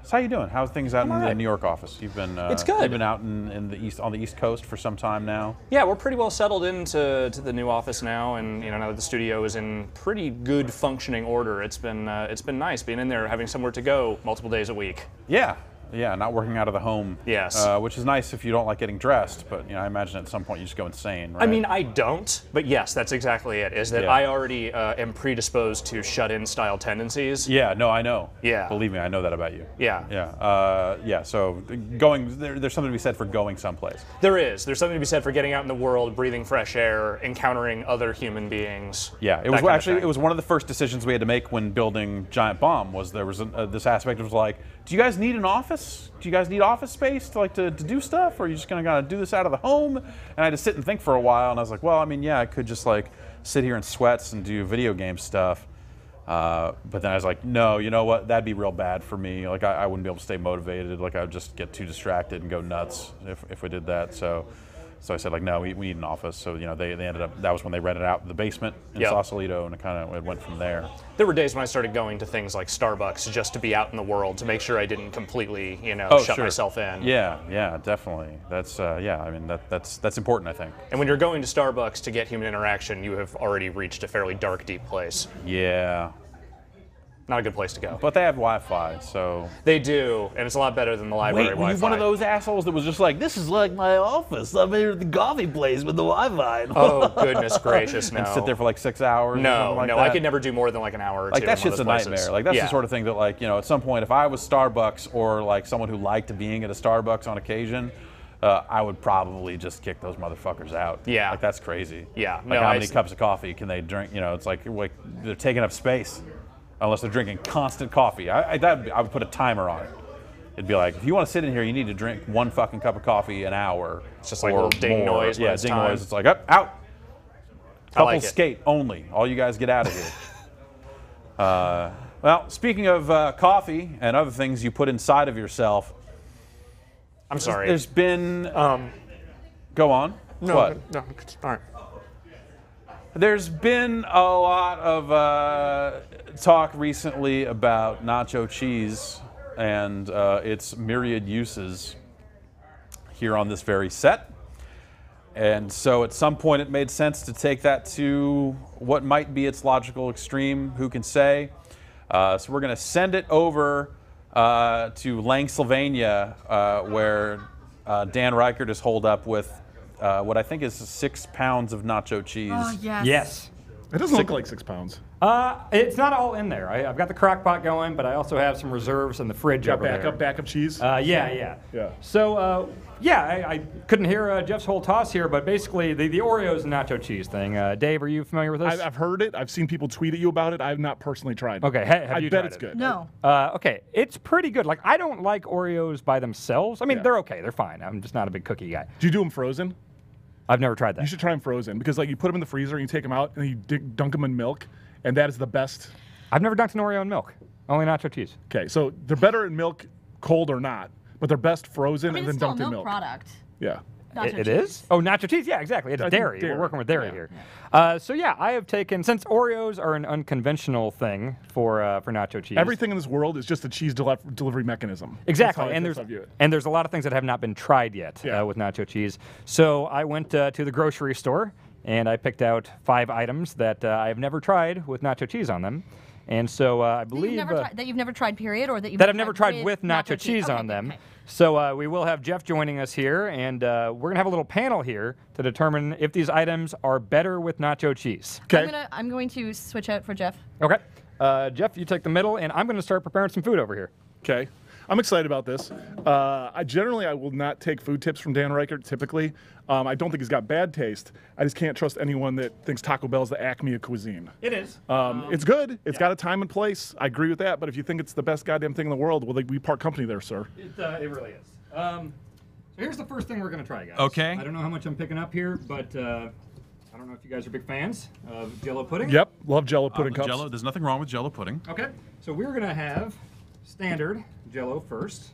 So how you doing? How's things out in the New York office? You've been it's good. You've been out in the east on the East Coast for some time now. Yeah, we're pretty well settled into the new office now, and now that the studio is in pretty good functioning order, it's been nice being in there, having somewhere to go multiple days a week. Yeah. Yeah, not working out of the home. Yes. Which is nice if you don't like getting dressed, but I imagine at some point you just go insane, right? I mean, I don't, but yes, that's exactly it, is that I already am predisposed to shut-in style tendencies. Yeah, no, I know. Yeah. Believe me, I know that about you. Yeah. Yeah. Yeah, so there's something to be said for going someplace. There is. There's something to be said for getting out in the world, breathing fresh air, encountering other human beings. Yeah, it was actually, it was one of the first decisions we had to make when building Giant Bomb, was there was this aspect of like, do you guys need an office? Do you guys need office space to do stuff? Or are you just gonna do this out of the home? And I had to sit and think for a while, and I was like, well, I mean, yeah, I could just like sit here in sweats and do video game stuff. But then I was like, no, you know what? That'd be real bad for me. Like I wouldn't be able to stay motivated. Like I would just get too distracted and go nuts if we did that. So I said, like, no, we need an office. So, they ended up, that was when they rented out the basement in Sausalito, and it went from there. There were days when I started going to things like Starbucks just to be out in the world, to make sure I didn't completely, shut myself in. Yeah, definitely. That's, I mean, that's important, I think. And when you're going to Starbucks to get human interaction, you have already reached a fairly dark, deep place. Yeah. Not a good place to go. But they have Wi-Fi, so... They do, and it's a lot better than the library Wi-Fi. Were you one of those assholes that was just like, this is like my office. I'm here at the coffee place with the Wi-Fi. Oh, goodness gracious, no. And sit there for like 6 hours? No, like I could never do more than like an hour or two. Like, that shit's a nightmare. Like, that's the sort of thing that, like, at some point, if I was Starbucks or like someone who liked being at a Starbucks on occasion, I would probably just kick those motherfuckers out. Yeah. Like, that's crazy. Yeah. Like, how many cups of coffee can they drink? It's like they're taking up space. Unless they're drinking constant coffee. I would put a timer on it. It'd be like, if you want to sit in here, you need to drink one fucking cup of coffee an hour. It's just like a little ding noise. Yeah, ding noise. It's like, up, out. Couple skate only. All you guys get out of here. Well, speaking of coffee and other things you put inside of yourself. I'm sorry. There's been... go on. No, what? No, all right. There's been a lot of talk recently about nacho cheese and its myriad uses here on this very set. And so at some point it made sense to take that to what might be its logical extreme, who can say. So we're going to send it over to Langsylvania, where Dan Reichert is holed up with what I think is 6 pounds of nacho cheese. Oh, yes. Yes. It doesn't look like 6 pounds. It's not all in there. I've got the crock pot going, but I also have some reserves in the fridge Got over there. backup cheese? Yeah. So, I couldn't hear Jeff's whole toss here, but basically the Oreos and nacho cheese thing. Dave, are you familiar with this? I've heard it. I've seen people tweet at you about it. I've not personally tried it. Okay, have you I bet tried it's it? good. No. Okay, it's pretty good. Like, I don't like Oreos by themselves. I mean, they're okay. They're fine. I'm just not a big cookie guy. Do you do them frozen? I've never tried that. You should try them frozen because like you put them in the freezer and you take them out and you dunk them in milk, and that is the best. I've never dunked an Oreo in milk. Only nacho cheese. Okay, so they're better in milk, cold or not, but they're best frozen and then it's still a dunked in milk milk. product. Yeah. It is? Oh, nacho cheese? Yeah, exactly. It's dairy. We're working with dairy here. So yeah, I have taken, since Oreos are an unconventional thing for nacho cheese. Everything in this world is just a cheese delivery mechanism. Exactly, That's how and that's how I view it. there's a lot of things that have not been tried yet with nacho cheese. So I went to the grocery store and I picked out 5 items that I have never tried with nacho cheese on them. And so I believe that you've never tried, period, or that you've I've never tried with nacho cheese on them. Okay. So we will have Jeff joining us here, and we're gonna have a little panel here to determine if these items are better with nacho cheese. Okay. I'm going to switch out for Jeff. Okay. Jeff, you take the middle, and I'm gonna start preparing some food over here. Okay. I'm excited about this. I will not take food tips from Dan Reichert, typically. I don't think he's got bad taste. I just can't trust anyone that thinks Taco Bell is the acme of cuisine. It is. It's good. It's got a time and place. I agree with that. But if you think it's the best goddamn thing in the world, well, we part company there, sir. It really is. So here's the first thing we're gonna try, guys. Okay. I don't know how much I'm picking up here, but I don't know if you guys are big fans of Jell-O pudding. Yep. Love Jell-O pudding cups. Jell-O, there's nothing wrong with Jell-O pudding. Okay. So we're gonna have standard Jell-O first.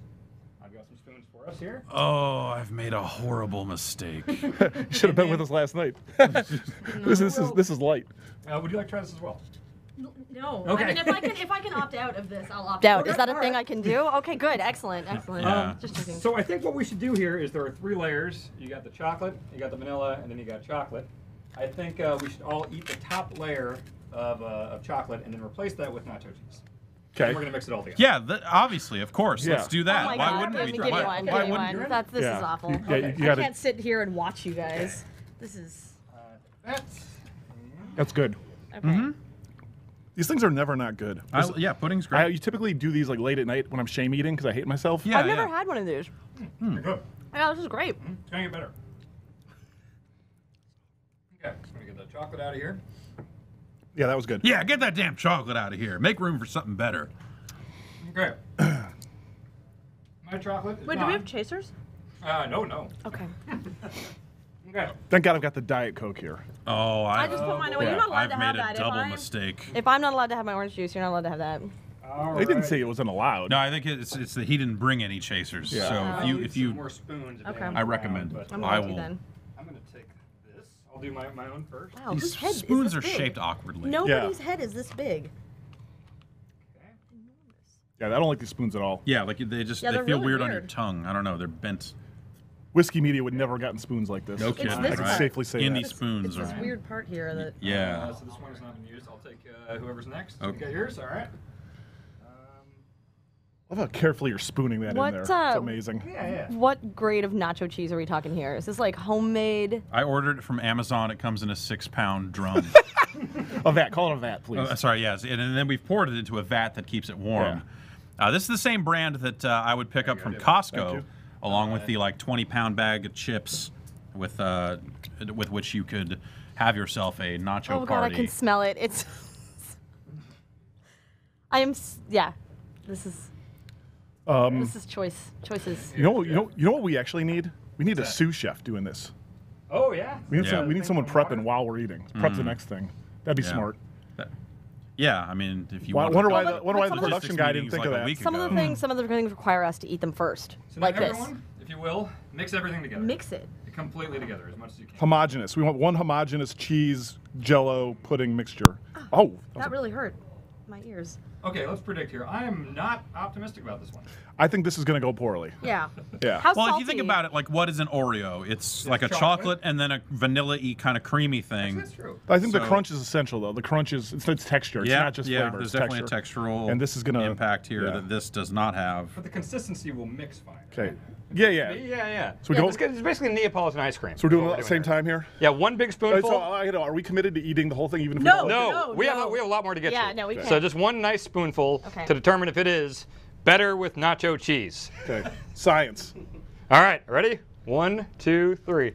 I've got some spoons for us here. Oh, I've made a horrible mistake. You should have been with us last night. This is light. Would you like to try this as well? No. Okay. I mean, if I can opt out of this, I'll opt out. Is that a thing I can do? Okay, good. Excellent. Just checking. So I think what we should do here is there are 3 layers. You got the chocolate, you got the vanilla, and then you got chocolate. I think we should all eat the top layer of chocolate and then replace that with nacho cheese. Okay. And we're gonna mix it all together. Yeah, obviously, of course. Yeah. Let's do that. Oh my Why God. wouldn't Let we? me give you one. Give me one. This Yeah. is awful. Yeah, you I gotta- can't sit here and watch you guys. This is. That's good. Okay. These things are never not good. Yeah, pudding's great. You typically do these like late at night when I'm shame eating because I hate myself. I've never had one of these. Good. Yeah, this is great. It's gonna get better. Okay, just gonna get the chocolate out of here. Yeah, that was good. Yeah, get that damn chocolate out of here. Make room for something better. Okay. My chocolate is Wait, do we have chasers? No. Okay. Okay. Thank God I've got the Diet Coke here. Oh, I just put mine away. You're not allowed I've to made have a that. double mistake. If I'm not allowed to have my orange juice, you're not allowed to have that. They didn't say it wasn't allowed. No, I think it's that he didn't bring any chasers. Yeah. So if you more spoons. If Okay. anyone I recommend. around, I'm I going to will. then. I'm gonna take this. I'll do my own first. Wow, These whose head spoons is are this big? shaped awkwardly. Nobody's head is this big. Yeah, I don't like these spoons at all. Yeah, like they Yeah, feel they're really weird on your weird. tongue. I don't know. They're bent. Whiskey media would never have gotten spoons like this. No It's kidding. this I can part. safely say Indie that. spoons It's this are. weird part here that. Yeah. So this one has not been used. I'll take whoever's next. Okay. You got yours? All right. Love how carefully you're spooning that What, in there. It's amazing. Yeah. What grade of nacho cheese are we talking here? Is this like homemade? I ordered it from Amazon. It comes in a 6-pound drum. A vat. Call it a vat, please. Sorry, yes. And then we've poured it into a vat that keeps it warm. This is the same brand that I would pick up from Costco, along with the like 20-pound bag of chips with which you could have yourself a nacho Oh God, party. I can smell it. It's. Yeah. This is choices. You know what we actually need? We need a sous chef doing this. Oh yeah. We need someone prepping while we're eating. Prep the next thing. That'd be Yeah. smart. Yeah, I mean, if you Well, I want. wonder to- why Well, the, wonder why the some of the production guy didn't think of that. Some of the things require us to eat them first, So now like this. everyone, if you will, mix everything together. Mix it. Completely together as much as you can. Homogeneous. We want one homogeneous cheese Jell-O pudding mixture. Oh, That really hurt my ears. Okay, let's predict here. I am not optimistic about this one. I think this is going to go poorly. Yeah. Yeah. How well, salty? if you think about it, like what is an Oreo? It's like a chocolate. chocolate and then a vanilla-y kind of creamy thing. That's true. I think the So- crunch is essential, though. The crunch is it's texture. It's Yeah, not just yeah. flavor. There's it's definitely texture. a textural And this is gonna impact here yeah. that this does not have. But the consistency will mix fine. Okay. Yeah. So it's basically Neapolitan ice cream. So we're doing it at the same time here? Yeah, one big spoonful. So, are we committed to eating the whole thing even if No, we have a lot more to get to. Yeah, no, we can't. So just one nice spoonful to determine if it is better with nacho cheese. Okay. Science. All right, ready? 1, 2, 3.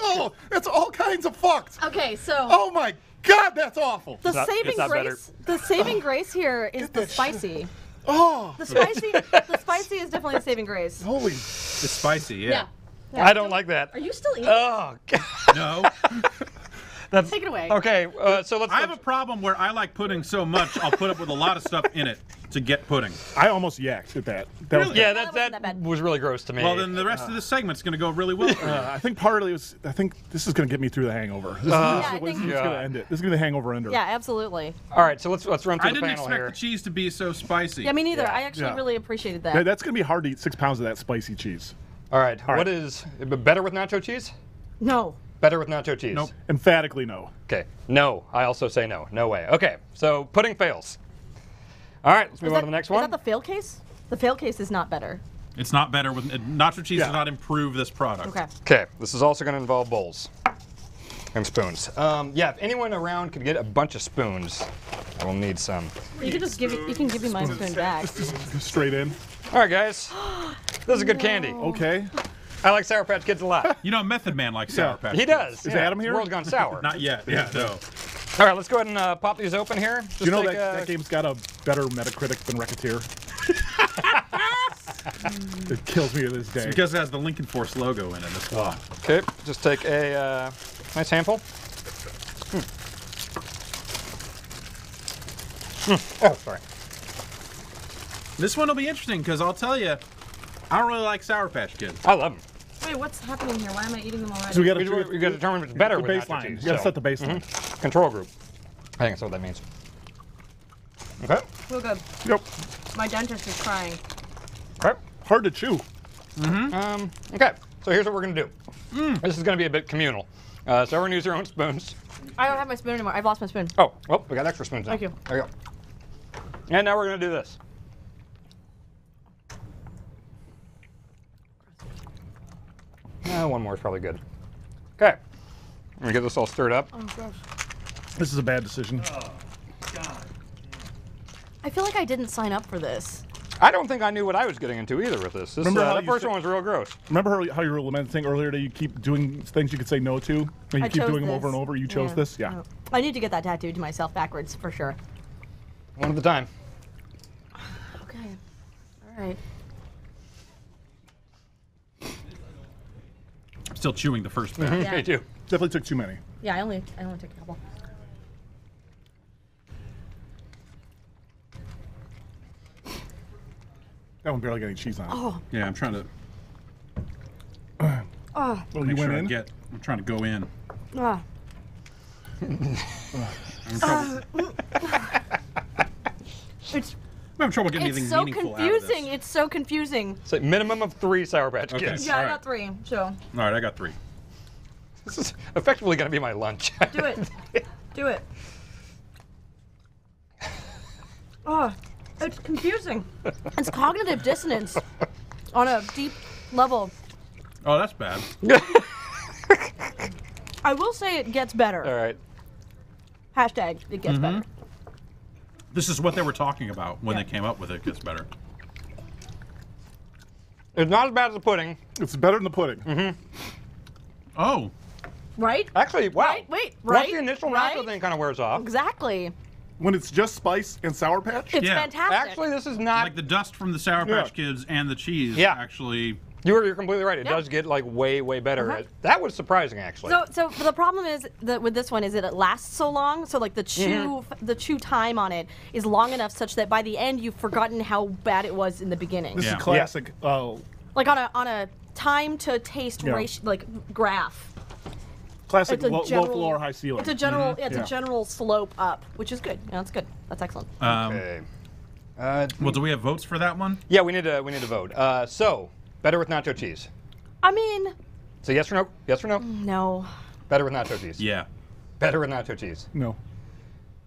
Oh, that's all kinds of fucked. Okay, so. Oh my God, that's awful. The saving grace here is the spicy. Oh. The spicy is definitely the saving grace. Holy. It's spicy, yeah. I don't like that. Are you still eating? Oh, God. No. Take it away. Okay, so let's. I have a problem where I like pudding so much, I'll put up with a lot of stuff in it to get pudding. I almost yacked at that. Really? Yeah, that was really gross to me. Well, then the rest of this segment's going to go really well for you. I think partly I think this is going to get me through the hangover. This is going to end it. This is going to be the hangover ender. Yeah, absolutely. All right, so let's run through the panel here. I didn't expect the cheese to be so spicy. Yeah, me neither. I actually really appreciated that. That's going to be hard to eat 6 pounds of that spicy cheese. All right, what is better with nacho cheese? No. Better with nacho cheese? Nope. Emphatically no. Okay. No. I also say no. No way. Okay. So pudding fails. All right. Let's move on to the next one. Is that the fail case? The fail case is not better. It's not better with nacho cheese. Does not improve this product. Okay. Okay. This is also going to involve bowls and spoons. Yeah. If anyone around could get a bunch of spoons, I will need some. You can just give me my spoon back. Straight in. All right, guys. This is good candy. Okay. I like Sour Patch Kids a lot. You know, Method Man likes Sour Patch Kids. He does. Is Adam here? The world's gone sour. Not yet. Yeah, no. All right, let's go ahead and pop these open here. Just you know that game's got a better Metacritic than Racketeer? It kills me to this day. It's because it has the Lincoln Force logo in it as well. Okay, just take a nice handful. Oh, sorry. This one will be interesting because I'll tell you, I don't really like Sour Patch Kids. I love them. Wait, what's happening here? Why am I eating them already? So we got to determine if it's better with nacho baseline. cheese. You got to set the baseline. Control group. I think that's what that means. Okay. Real good. Yep. My dentist is crying. Okay. Hard to chew. Okay. So here's what we're gonna do. This is gonna be a bit communal. So everyone use their own spoons. I don't have my spoon anymore. I've lost my spoon. Oh, well, we got extra spoons now. Thank you. There you go. And now we're gonna do this. One more is probably good. Okay. I'm gonna get this all stirred up. Oh gosh. This is a bad decision. Oh, God. I feel like I didn't sign up for this. I don't think I knew what I was getting into either with this. Remember how that you first said- one was real gross. Remember how you were lamenting earlier that you keep doing things you could say no to? And you keep chose doing them over this. and over? You chose this? Yeah. I need to get that tattooed to myself backwards for sure. One at a time. Okay. All right. I'm still chewing the first batch. Yeah. Me too. Definitely took too many. Yeah, I only took a couple. That one barely got any cheese on it. Oh. Yeah, I'm trying to Oh. Well, you make went sure in? I'm trying to go in. Ah. I'm having trouble getting It's anything so meaningful confusing. out of It's so confusing. It's a minimum of 3 Sour Patch Okay. Kids. Yeah, I All got 3. So this. All right, I got 3. This is effectively going to be my lunch. do it. Do it. Oh, it's confusing. It's cognitive dissonance on a deep level. Oh, that's bad. I will say it gets better. All right. Hashtag it gets better. This is what they were talking about when they came up with it. Gets better. It's not as bad as the pudding. It's better than the pudding. Oh. Right? Actually, wow. Right? Wait, right? Once the initial right? nacho thing kind of wears off. Exactly. When it's just spice and Sour Patch? It's Yeah. fantastic. Actually, this is not. Like the dust from the Sour Patch Kids and the cheese. Yeah. Actually. You're completely right. It Yeah. does get like way better. Uh-huh. That was surprising, actually. So the problem is that with this one is that it lasts so long. So like the chew time on it is long enough such that by the end you've forgotten how bad it was in the beginning. This Yeah. is classic. Like on a time to taste Yeah. ratio, like graph. Classic It's a low general- floor, high ceiling. It's a general, yeah, it's Yeah. a general slope up, which is good. Yeah, that's good. That's excellent. Okay. Well, do we have votes for that one? Yeah, we need to vote. So, better with nacho cheese. I mean, So yes or no? Yes or no? no. Better with nacho cheese. Yeah. Better with nacho cheese. No.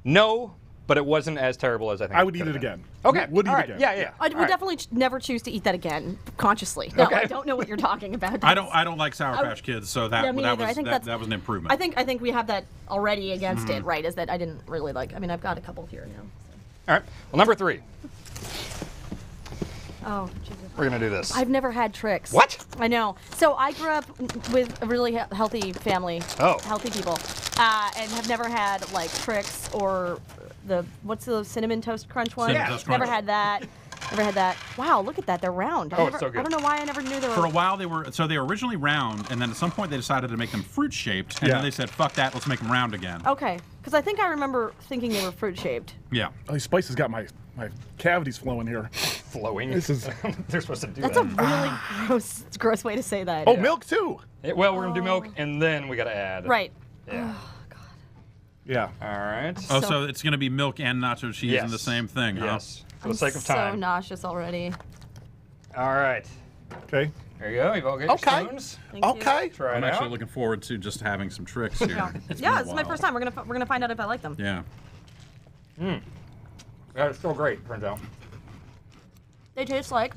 No, but it wasn't as terrible as I think. I would eat it again. Okay. Would eat all right. again. Yeah. I would definitely never choose to eat that again consciously. No, I don't know what you're talking about. I don't like Sour Patch Kids, so that Yeah, me neither. I was think that was an improvement. I think we have that already against it, right? Is that I didn't really like. I mean, I've got a couple here now. All right. Well, number 3. Oh, Jesus. We're gonna do this. I've never had tricks. What? I know. So I grew up with a really healthy family, healthy people, and have never had like tricks or what's the cinnamon toast crunch one? Cinnamon Toast Crunch. Never had that. Never had that. Wow, look at that. They're round. Oh, it's so good. I don't know why I never knew they were. For a while they were originally round, and then at some point they decided to make them fruit shaped, and then they said, "Fuck that, let's make them round again." Okay, because I think I remember thinking they were fruit shaped. Yeah. Oh, these spices got my cavities flowing here. Flowing. This is. They're supposed to do That's that. a really gross way to say that. Oh, milk too. Well, we're gonna do milk, and then we gotta add. Right. Yeah. Yeah. All right. Oh, so it's going to be milk and nacho cheese in the same thing, Yes. huh? For the sake of time. So nauseous already. All right. Okay. There you go. You've all got your spoons. Thank you. Okay. Try I'm it actually out. looking forward to just having some tricks here. Yeah, It's yeah, been a this is my while. first time. We're gonna find out if I like them. Yeah. Yeah, it's still great. Turns out. They taste like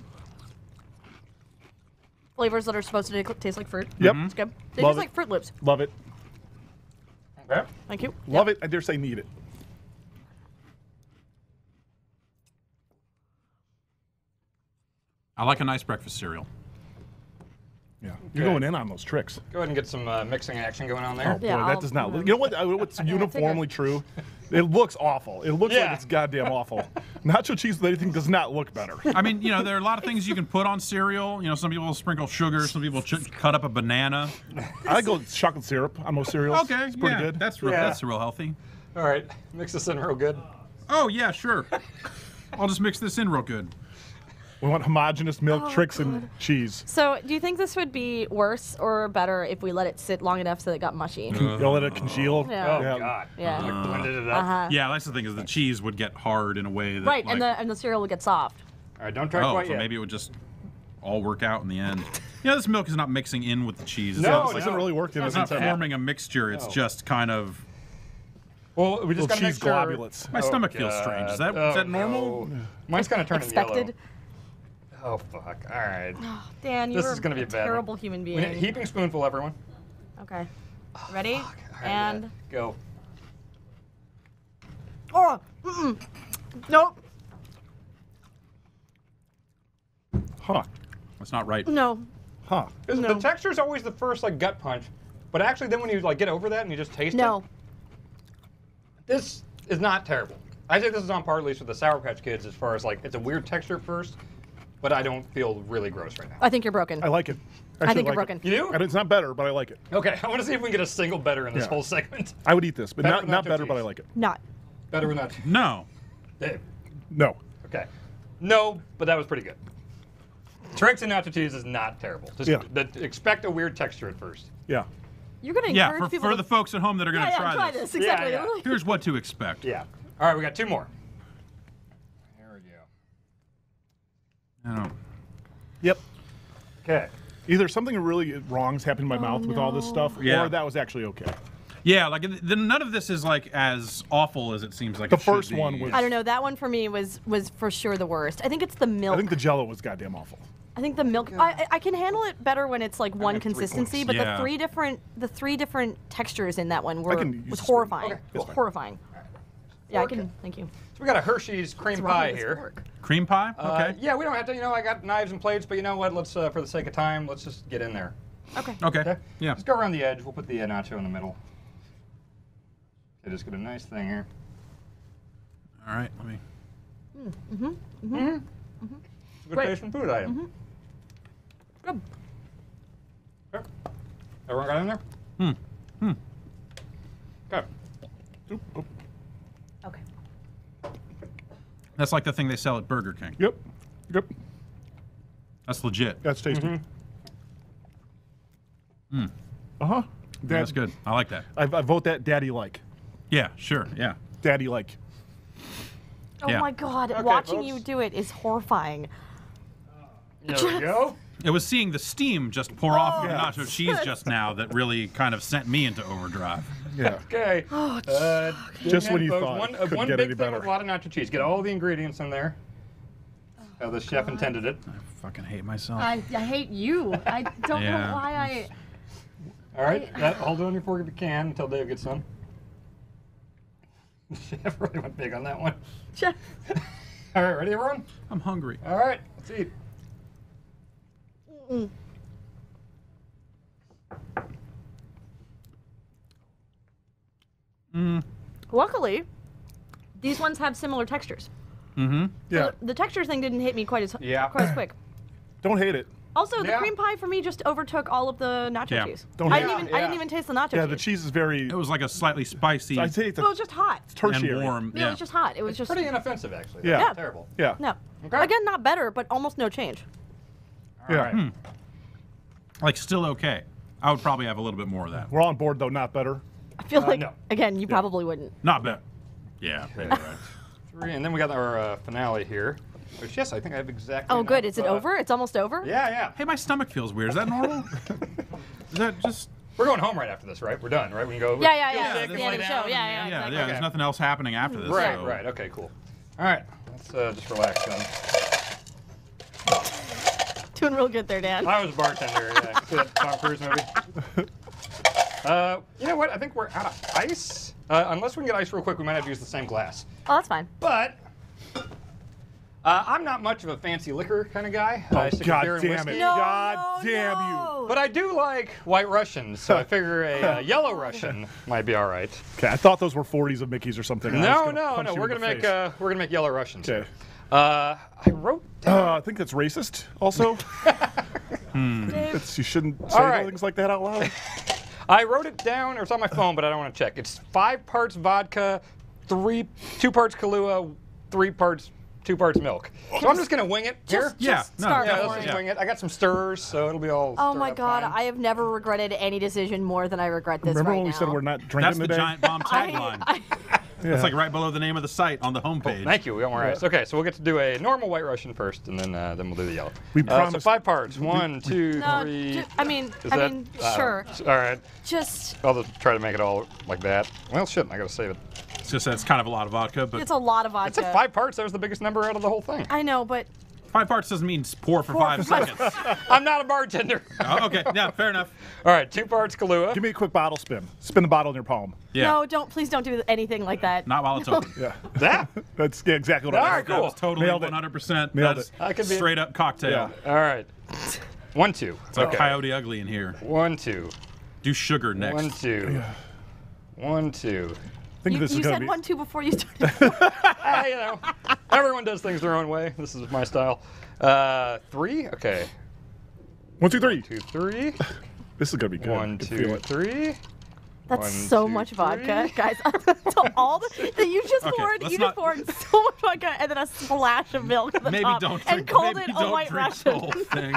flavors that are supposed to taste like fruit. Yep. It's good. They Love taste it. like Fruit Loops. Love it. Okay. Thank you. Love it. I dare say need it. I like a nice breakfast cereal. Yeah. You're going in on those tricks. Go ahead and get some mixing action going on there. Oh boy, that does not look. You know what? What's uniformly true? It looks awful. It looks like it's goddamn awful. Nacho cheese with anything does not look better. I mean, there are a lot of things you can put on cereal. Some people will sprinkle sugar. Some people cut up a banana. I go with chocolate syrup on most cereals. Okay, it's pretty yeah, good. That's real healthy. All right. Mix this in real good. Oh yeah, sure. I'll just mix this in real good. We want homogeneous milk, tricks, and cheese. So, do you think this would be worse or better if we let it sit long enough so that it got mushy? You'll let it congeal. Yeah. Oh God. Yeah. Like blended it up. Yeah, that's the thing is the cheese would get hard in a way that Right, like, and the cereal would get soft. All right. Don't try quite so yet. maybe it would just all work out in the end. This milk is not mixing in with the cheese. No, It's it doesn't really work. It's not forming a mixture. It's just kind of. Well, we just got to make cheese sure. globulets. My stomach feels strange. Is that normal? No. Mine's kind of turning Expected. yellow. Oh fuck! All right. Oh, Dan, This you're is gonna be a a bad terrible one. human We need a being. heaping spoonful, everyone. Okay. Ready? All right, And go. oh, nope, Huh. That's not right. no. Huh. The texture is always the first gut punch, but actually then when you get over that and you just taste No. it, this is not terrible. I think this is on par at least with the Sour Patch Kids as far as it's a weird texture at first, but I don't feel really gross right now. I think you're broken. I like it. I think you're like broken. It. You do? And it's not better, but I like it. Okay, I want to see if we can get a single better in this Yeah. whole segment. I would eat this, but Better not with nacho better, but I cheese. like it. Not. Better with that. No. Dave. No. Okay. No, but that was pretty good. Tricks and nacho cheese is not terrible. Just expect a weird texture at first. Yeah. You're gonna Yeah, encourage for, people for to the folks at home that are going to try this. this. Exactly. Yeah. Here's what to expect. Yeah. All right, we got two more. There we go. I don't- Yep. Okay. Either something really wrong's happened in my mouth with all this stuff, Yeah. or that was actually okay. Yeah, none of this is as awful as it seems like. The it should first be. one was. I don't know. That one for me was for sure the worst. I think it's the milk. I think the Jello was goddamn awful. I think the milk. I can handle it better when it's one consistency, but Yeah. the three different textures in that one were can use was a spoon. horrifying. Okay, It was horrifying. Yeah, I can. Thank you. So we got a Hershey's cream What's wrong pie with this here. fork? Cream pie? Okay. Yeah, we don't have to. I got knives and plates, but you know what? Let's, for the sake of time, let's just get in there. Okay. Okay. Yeah. Let's go around the edge. We'll put the nacho in the middle. Okay, just get a nice thing here. All right. Let me. It's a good Great. tasting food item. Good. Okay. Everyone got in there? Okay. Okay. That's like the thing they sell at Burger King. Yep. Yep. That's legit. That's tasty. Uh huh. That's good. I like that. I vote that daddy like. Yeah. Sure. Yeah. Daddy like. Oh Yeah. my God! Okay, Watching folks. you do it is horrifying. There we go. It was seeing the steam just pour off of the nacho cheese just now that really kind of sent me into overdrive. Yeah. Okay. Just when you folks, thought one, it couldn't one get big any thing better. with a lot of nacho cheese. Get all the ingredients in there. How the chef intended it. I fucking hate myself. I hate you. I don't know why I. All right, hold it on your fork if you can until Dave gets some. Chef really went big on that one. Chef. All right, ready, everyone? I'm hungry. All right, let's eat. Luckily, these ones have similar textures. Mm-hmm. Yeah. So the texture thing didn't hit me quite as quick. Don't hate it. Also, the cream pie for me just overtook all of the nacho cheese. Don't I hate didn't even taste the nacho cheese. Yeah, the cheese is very. It was like a slightly spicy. I'd say it's Well, it was just hot. tertiary. And warm. It was just hot. It was just Pretty inoffensive, actually. Yeah. That's not terrible. Yeah. No. Again, not better, but almost no change. Yeah. Like still okay. I would probably have a little bit more of that. We're on board though, not better. I feel like no. again, you probably wouldn't. Not bad. Yeah. Okay, right. 3, and then we got our finale here. Which, yes, I think I have exactly. Oh, good. enough, Is it over? It's almost over. Yeah. Hey, my stomach feels weird. Is that normal? Is that just? We're going home right after this, right? We're done, right? We can go. Yeah. sick, It's the lay end of the show. down, Yeah. Yeah. Exactly. There's nothing else happening after this. Right. so. Right. Okay. Cool. All right. Let's just relax then. Doing real good there, Dan. I was a bartender. Yeah. See that Tom Cruise movie? You know what? I think we're out of ice. Unless we can get ice real quick, we might have to use the same glass. Oh, that's fine. But I'm not much of a fancy liquor kind of guy. I stick with beer and whiskey. God damn you. But I do like White Russians, so I figure a Yellow Russian might be all right. Okay, I thought those were 40s of Mickeys or something. No. We're gonna make Yellow Russians. Okay. I wrote. I think that's racist. Also. You shouldn't say things like that out loud. I wrote it down, or it's on my phone, but I don't want to check. It's 5 parts vodka, 2 parts Kahlua, 2 parts milk. So I'm just gonna wing it here. Let's just wing it. I got some stirs, so it'll be all. Oh my up God, fine. I have never regretted any decision more than I regret this Remember right when we now. said we're not drinking That's the today? giant bomb tagline. It's like right below the name of the site on the homepage. Thank you. We got more ice. Okay, so we'll get to do a normal White Russian first, and then we'll do the yellow. We So promised. 5 parts. 1, 2, No, 3. I mean, sure. All right. Just. I'll just try to make it all like that. Well, shit, I gotta save it. It's just that's kind of a lot of vodka, but It's a lot of vodka. It said 5 parts. That was the biggest number out of the whole thing. I know, but 5 parts doesn't mean pour for 5 seconds. I'm not a bartender. Oh, okay, yeah, fair enough. All right, 2 parts Kahlua. Give me a quick bottle spin. Spin the bottle in your palm. Yeah. no, please don't do anything like that. Not while it's open. Yeah. That? That's exactly what All I right, meant. That cool. was totally Nailed it. 100%. Nailed That's it. I could be- straight up cocktail. Yeah. All right. 1, 2. It's like Coyote Ugly in here. 1, 2. Do sugar next. 1, 2. 1, 2. I think You, this is you gonna said be. 1, 2 before you started. You know, everyone does things their own way. This is my style. 3. Okay. 1, 2, 3. 2, 3. This is gonna be good. 1, I can 2, feel it. 3. That's 1, so 2, much 3. vodka, guys. So all that you just Okay, poured, let's you not- just poured so much vodka and then a splash of milk at the Maybe top, don't and drink. called Maybe it a don't White drink Russian. the whole thing.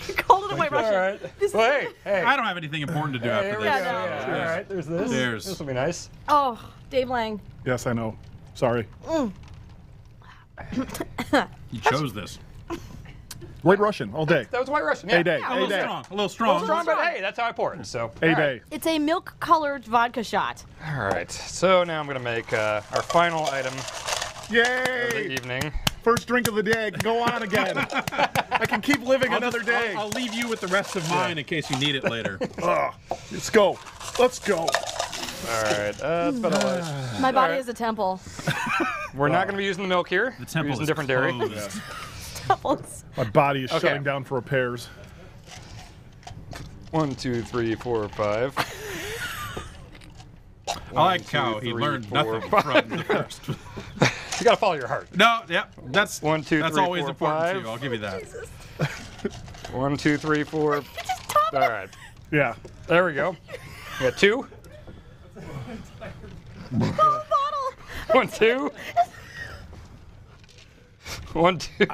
You called it a White All Russian. right. This Well, is- hey. I don't have anything important to do Hey, after here this. we go. Yeah, no. All right, there's this. Cheers. This will be nice. Oh, Dave Lang. Yes, I know. Sorry. You chose this. White Russian all day. That was White Russian. Yeah. A day. A A little day. strong. A little A strong. little strong, but hey, that's how I pour it. So. A all right. day. It's a milk-colored vodka shot. All right. So now I'm gonna make our final item of the Yay! evening. First drink of the day. I can go on again. I can keep living another day. I'll leave you with the rest of mine in case you need it later. Let's go. Let's go. All right. That's about all I. My body right. is a temple. We're not gonna be using the milk here. The We're temple using is different dairy. closed. Temples. My body is Okay. shutting down for repairs. 1, 2, 3, 4, 5. I like how he learned nothing from the first. You gotta follow your heart. No, yeah, that's 1, 2, that's 3, always 4, important 5. too. I'll give you that. 1, 2, 3, 4. All right. Yeah. There we go. We got 2. 1, 2. 1, 2.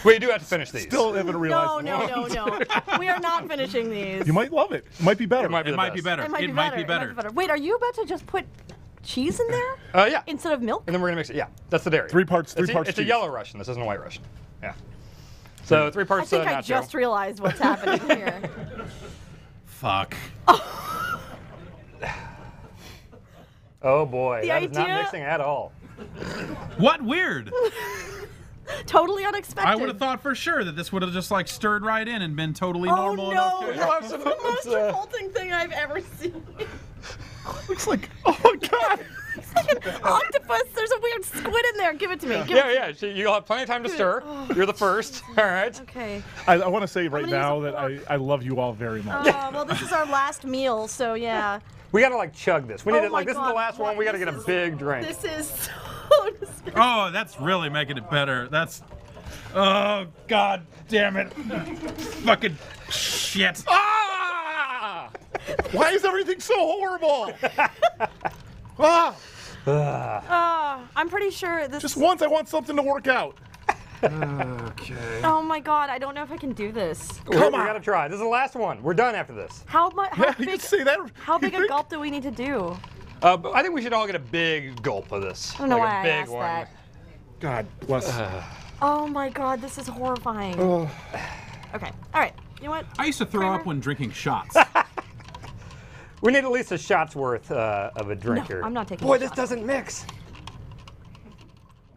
We do have to finish these. Still haven't realized. No. We are not finishing these. You might love it. It might be better. It might be It might be better. It might be better. Wait, are you about to just put cheese in there Yeah. instead of milk? And then we're gonna mix it. Yeah, that's the dairy. 3 parts. 3 It's parts. a cheese. yellow Russian. This isn't a White Russian. Yeah. So 3 I parts think I nacho. just realized what's happening here. Fuck. Oh boy, The that is not idea- mixing at all. What weird? Totally unexpected. I would have thought for sure that this would have just like stirred right in and been totally Oh normal no! and okay. That's the most revolting thing I've ever seen. Looks like, oh my god! It's like an octopus. There's a weird squid in there. Give it to me. Give Yeah, it yeah. You'll have plenty of time to stir. You're the first. All right. Okay. I want to say right gonna now use a that I love you all very much. Well, this is our last meal, so yeah. We gotta like chug this. We need Oh to like my this is the God, last one. We gotta get a big drink. This is so disgusting. Oh, that's really making it better. That's. Oh, god damn it. Fucking shit. Ah! Why is everything so horrible? I'm pretty sure this. Just once, I want something to work out. Okay. Oh my god, I don't know if I can do this. We gotta try. This is the last one. We're done after this. How much? How Yeah, you big? can say that. How big a gulp do we need to do? But I think we should all get a big gulp of this. I don't know like why a I big asked one. that. God bless. Oh my god, this is horrifying. Oh. Okay, all right. You know what? I used to throw up when drinking shots. We need at least a shot's worth of a drink here. I'm not taking Boy, a this shot. doesn't mix.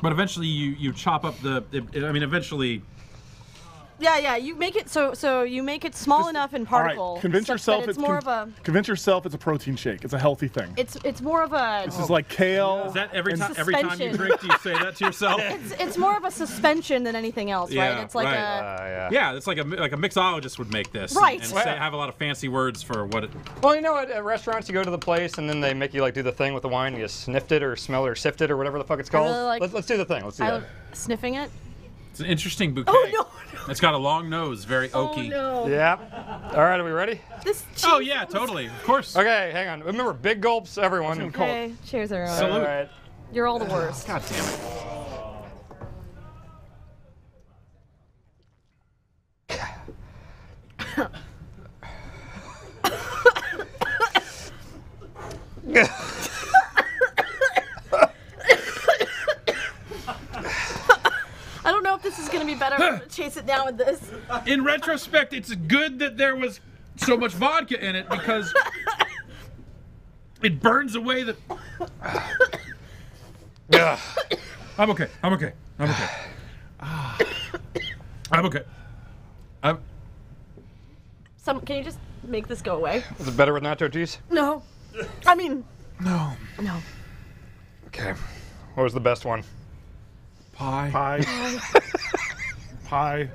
But eventually you chop up the. I mean, eventually. Yeah. You make it so you make it small enough in All right, particle. convince such yourself that it's more of a. Convince yourself it's a protein shake. It's a healthy thing. It's more of a. This is like kale. Is that every and time you suspension. drink, do you say that to yourself? It's more of a suspension than anything else, right? It's like a. Yeah, it's like a mixologist would make this. Right. And have a lot of fancy words for what it. Well, you know what? At restaurants, you go to the place and then they make you like do the thing with the wine. You sniffed it or smell it or sift it or whatever the fuck it's called. really like- Let's do the thing. Let's do that. Sniffing it. It's an interesting bouquet. Oh no! It's got a long nose, very oaky. Oh no! Yeah. All right, are we ready? This. Oh yeah, totally. Of course. Okay, hang on. Remember, big gulps, everyone. Okay. Cheers, everyone. Salute. All right. You're all the worst. God damn it. I don't know if this is gonna be better. I'm gonna chase it down with this. In retrospect, it's good that there was so much vodka in it because it burns away the. Yeah. I'm okay. I'm okay. I'm okay. I'm okay. Can you just make this go away? Is it better with nacho cheese? No. I mean. No. No. Okay. What was the best one? Pie. Pie.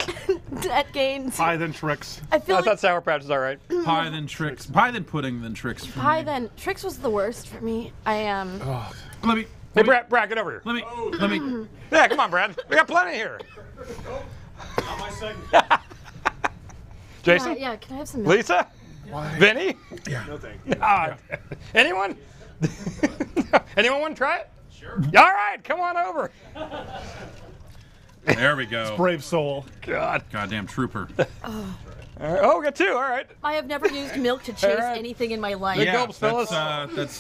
Net gains. Pie then tricks. I feel I like thought Sour Patch was all right. Pie then tricks. Pie then pudding then tricks. For pie me. then tricks was the worst for me. I am. Let me. Hey, Brad, get over here. Let me. Yeah, come on, Brad. We got plenty here. Not my segment. Jason? Yeah, can I have some milk? Lisa? Vinny? Yeah. No thank you. Anyone? Anyone want to try it? Sure. All right, come on over. There we go. Brave soul. God. Goddamn trooper. All right. Oh, we got two. All right. I have never used milk to chase right. anything in my life. Big Yeah, gulps, fellas. that's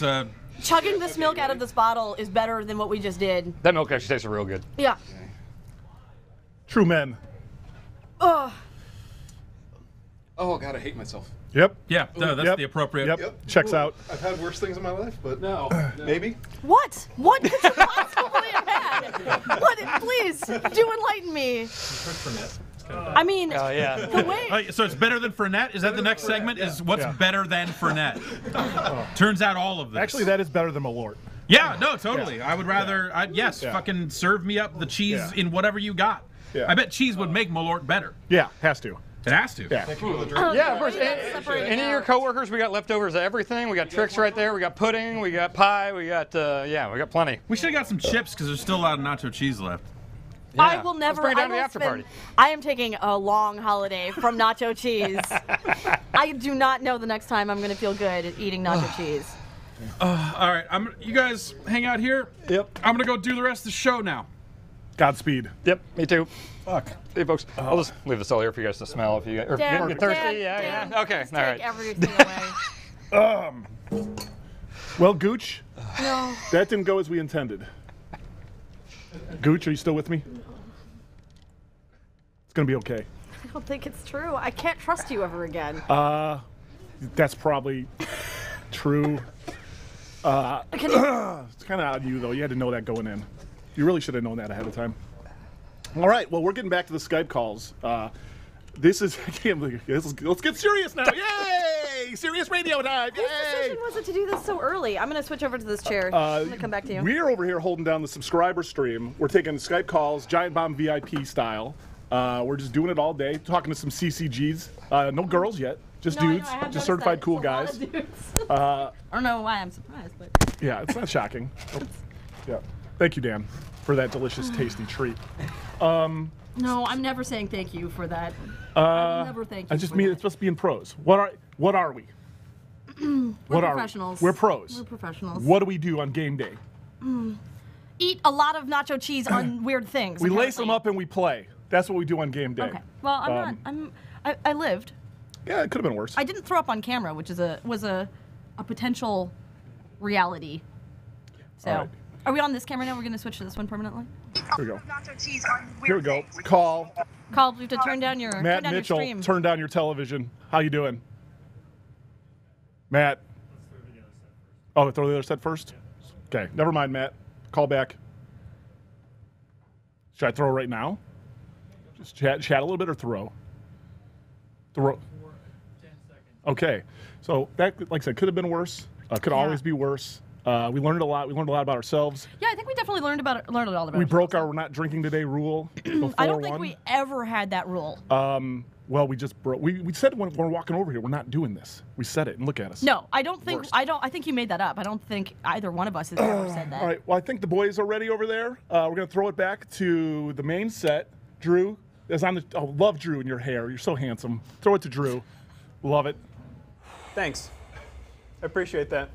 Chugging this milk out of this bottle is better than what we just did. That milk actually tastes real good. Yeah. True men. Ugh. Oh God, I hate myself. Yep. yeah. No, that's Yep. the appropriate. Yep. Checks out. I've had worse things in my life, but no. Maybe. What? What could you possibly have had? What? Please, do enlighten me. I mean, Oh, yeah. the way. So it's better than Fernet? Is that the next segment? Is what's Yeah. better than Fernet? Turns out all of this. Actually, that is better than Malort. Yeah, no, totally. I would rather, Yeah. fucking serve me up the cheese Yeah. in whatever you got. Yeah. I bet cheese would make Malort better. Yeah, has to. It has to. Yeah. Yeah, of course. Separated Any of your out. coworkers, we got leftovers of everything. We got tricks right there. We got pudding. We got pie. We got, yeah, we got plenty. We should have got some chips because there's still a lot of nacho cheese left. I Yeah. will never. Let's bring it I down to will the after spend- party. I am taking a long holiday from nacho cheese. I do not know the next time I'm going to feel good at eating nacho cheese. All right, you guys hang out here. Yep. I'm gonna go do the rest of the show now. Godspeed. Yep, me too. Fuck. See you, folks. I'll just leave this all here for you guys to smell if you guys, or if you Dan, get thirsty. Dan, yeah, Dan, yeah. Okay, just all right. Take everything away. Well, Gooch, No. that didn't go as we intended. Gooch, are you still with me? It's gonna be okay. I don't think it's true. I can't trust you ever again. That's probably true. It's kind of on you, though. You had to know that going in. You really should have known that ahead of time. All right, well, we're getting back to the Skype calls. This is, I can't believe let's get serious now. Yay! Serious radio time. Yay! Whose decision was it to do this so early? I'm going to switch over to this chair. I'm going to come back to you. We're over here holding down the subscriber stream. We're taking Skype calls, Giant Bomb VIP style. We're just doing it all day, talking to some CCGs. No girls yet, just dudes, just certified cool guys. I don't know why I'm surprised, but yeah, it's not shocking. Yeah, thank you, Dan, for that delicious, tasty treat. No, I'm never saying thank you for that. I will never thank you. I just mean it's just being pros. What are we? We're professionals. We're pros. We're professionals. What do we do on game day? Eat a lot of nacho cheese on weird things. We lace them up and we play. That's what we do on game day. Okay. Well, I lived. Yeah, it could have been worse. I didn't throw up on camera, which was a potential reality. So, right. Are we on this camera now? We're going to switch to this one permanently? Here we go. Here we go. Call. Call. You have to turn down your Matt Mitchell, your stream. turn down your television. How you doing? Matt. Oh, throw the other set first? Okay, never mind, Matt. Call back. Should I throw right now? Just chat a little bit or throw? Throw. Okay, so that, like I said, could have been worse. Could always be worse. We learned a lot. We learned a lot about ourselves. Yeah, I think we definitely learned all about it. We broke our "we're not drinking today" rule. I don't think we ever had that rule. Well, we just broke. We said when we're walking over here, we're not doing this. We said it, and look at us. No, I don't think. I think you made that up. I don't think either one of us has ever said that. All right. Well, I think the boys are ready over there. We're gonna throw it back to the main set. Drew is on the. Oh, love Drew in your hair. You're so handsome. Throw it to Drew. Love it. Thanks. I appreciate that.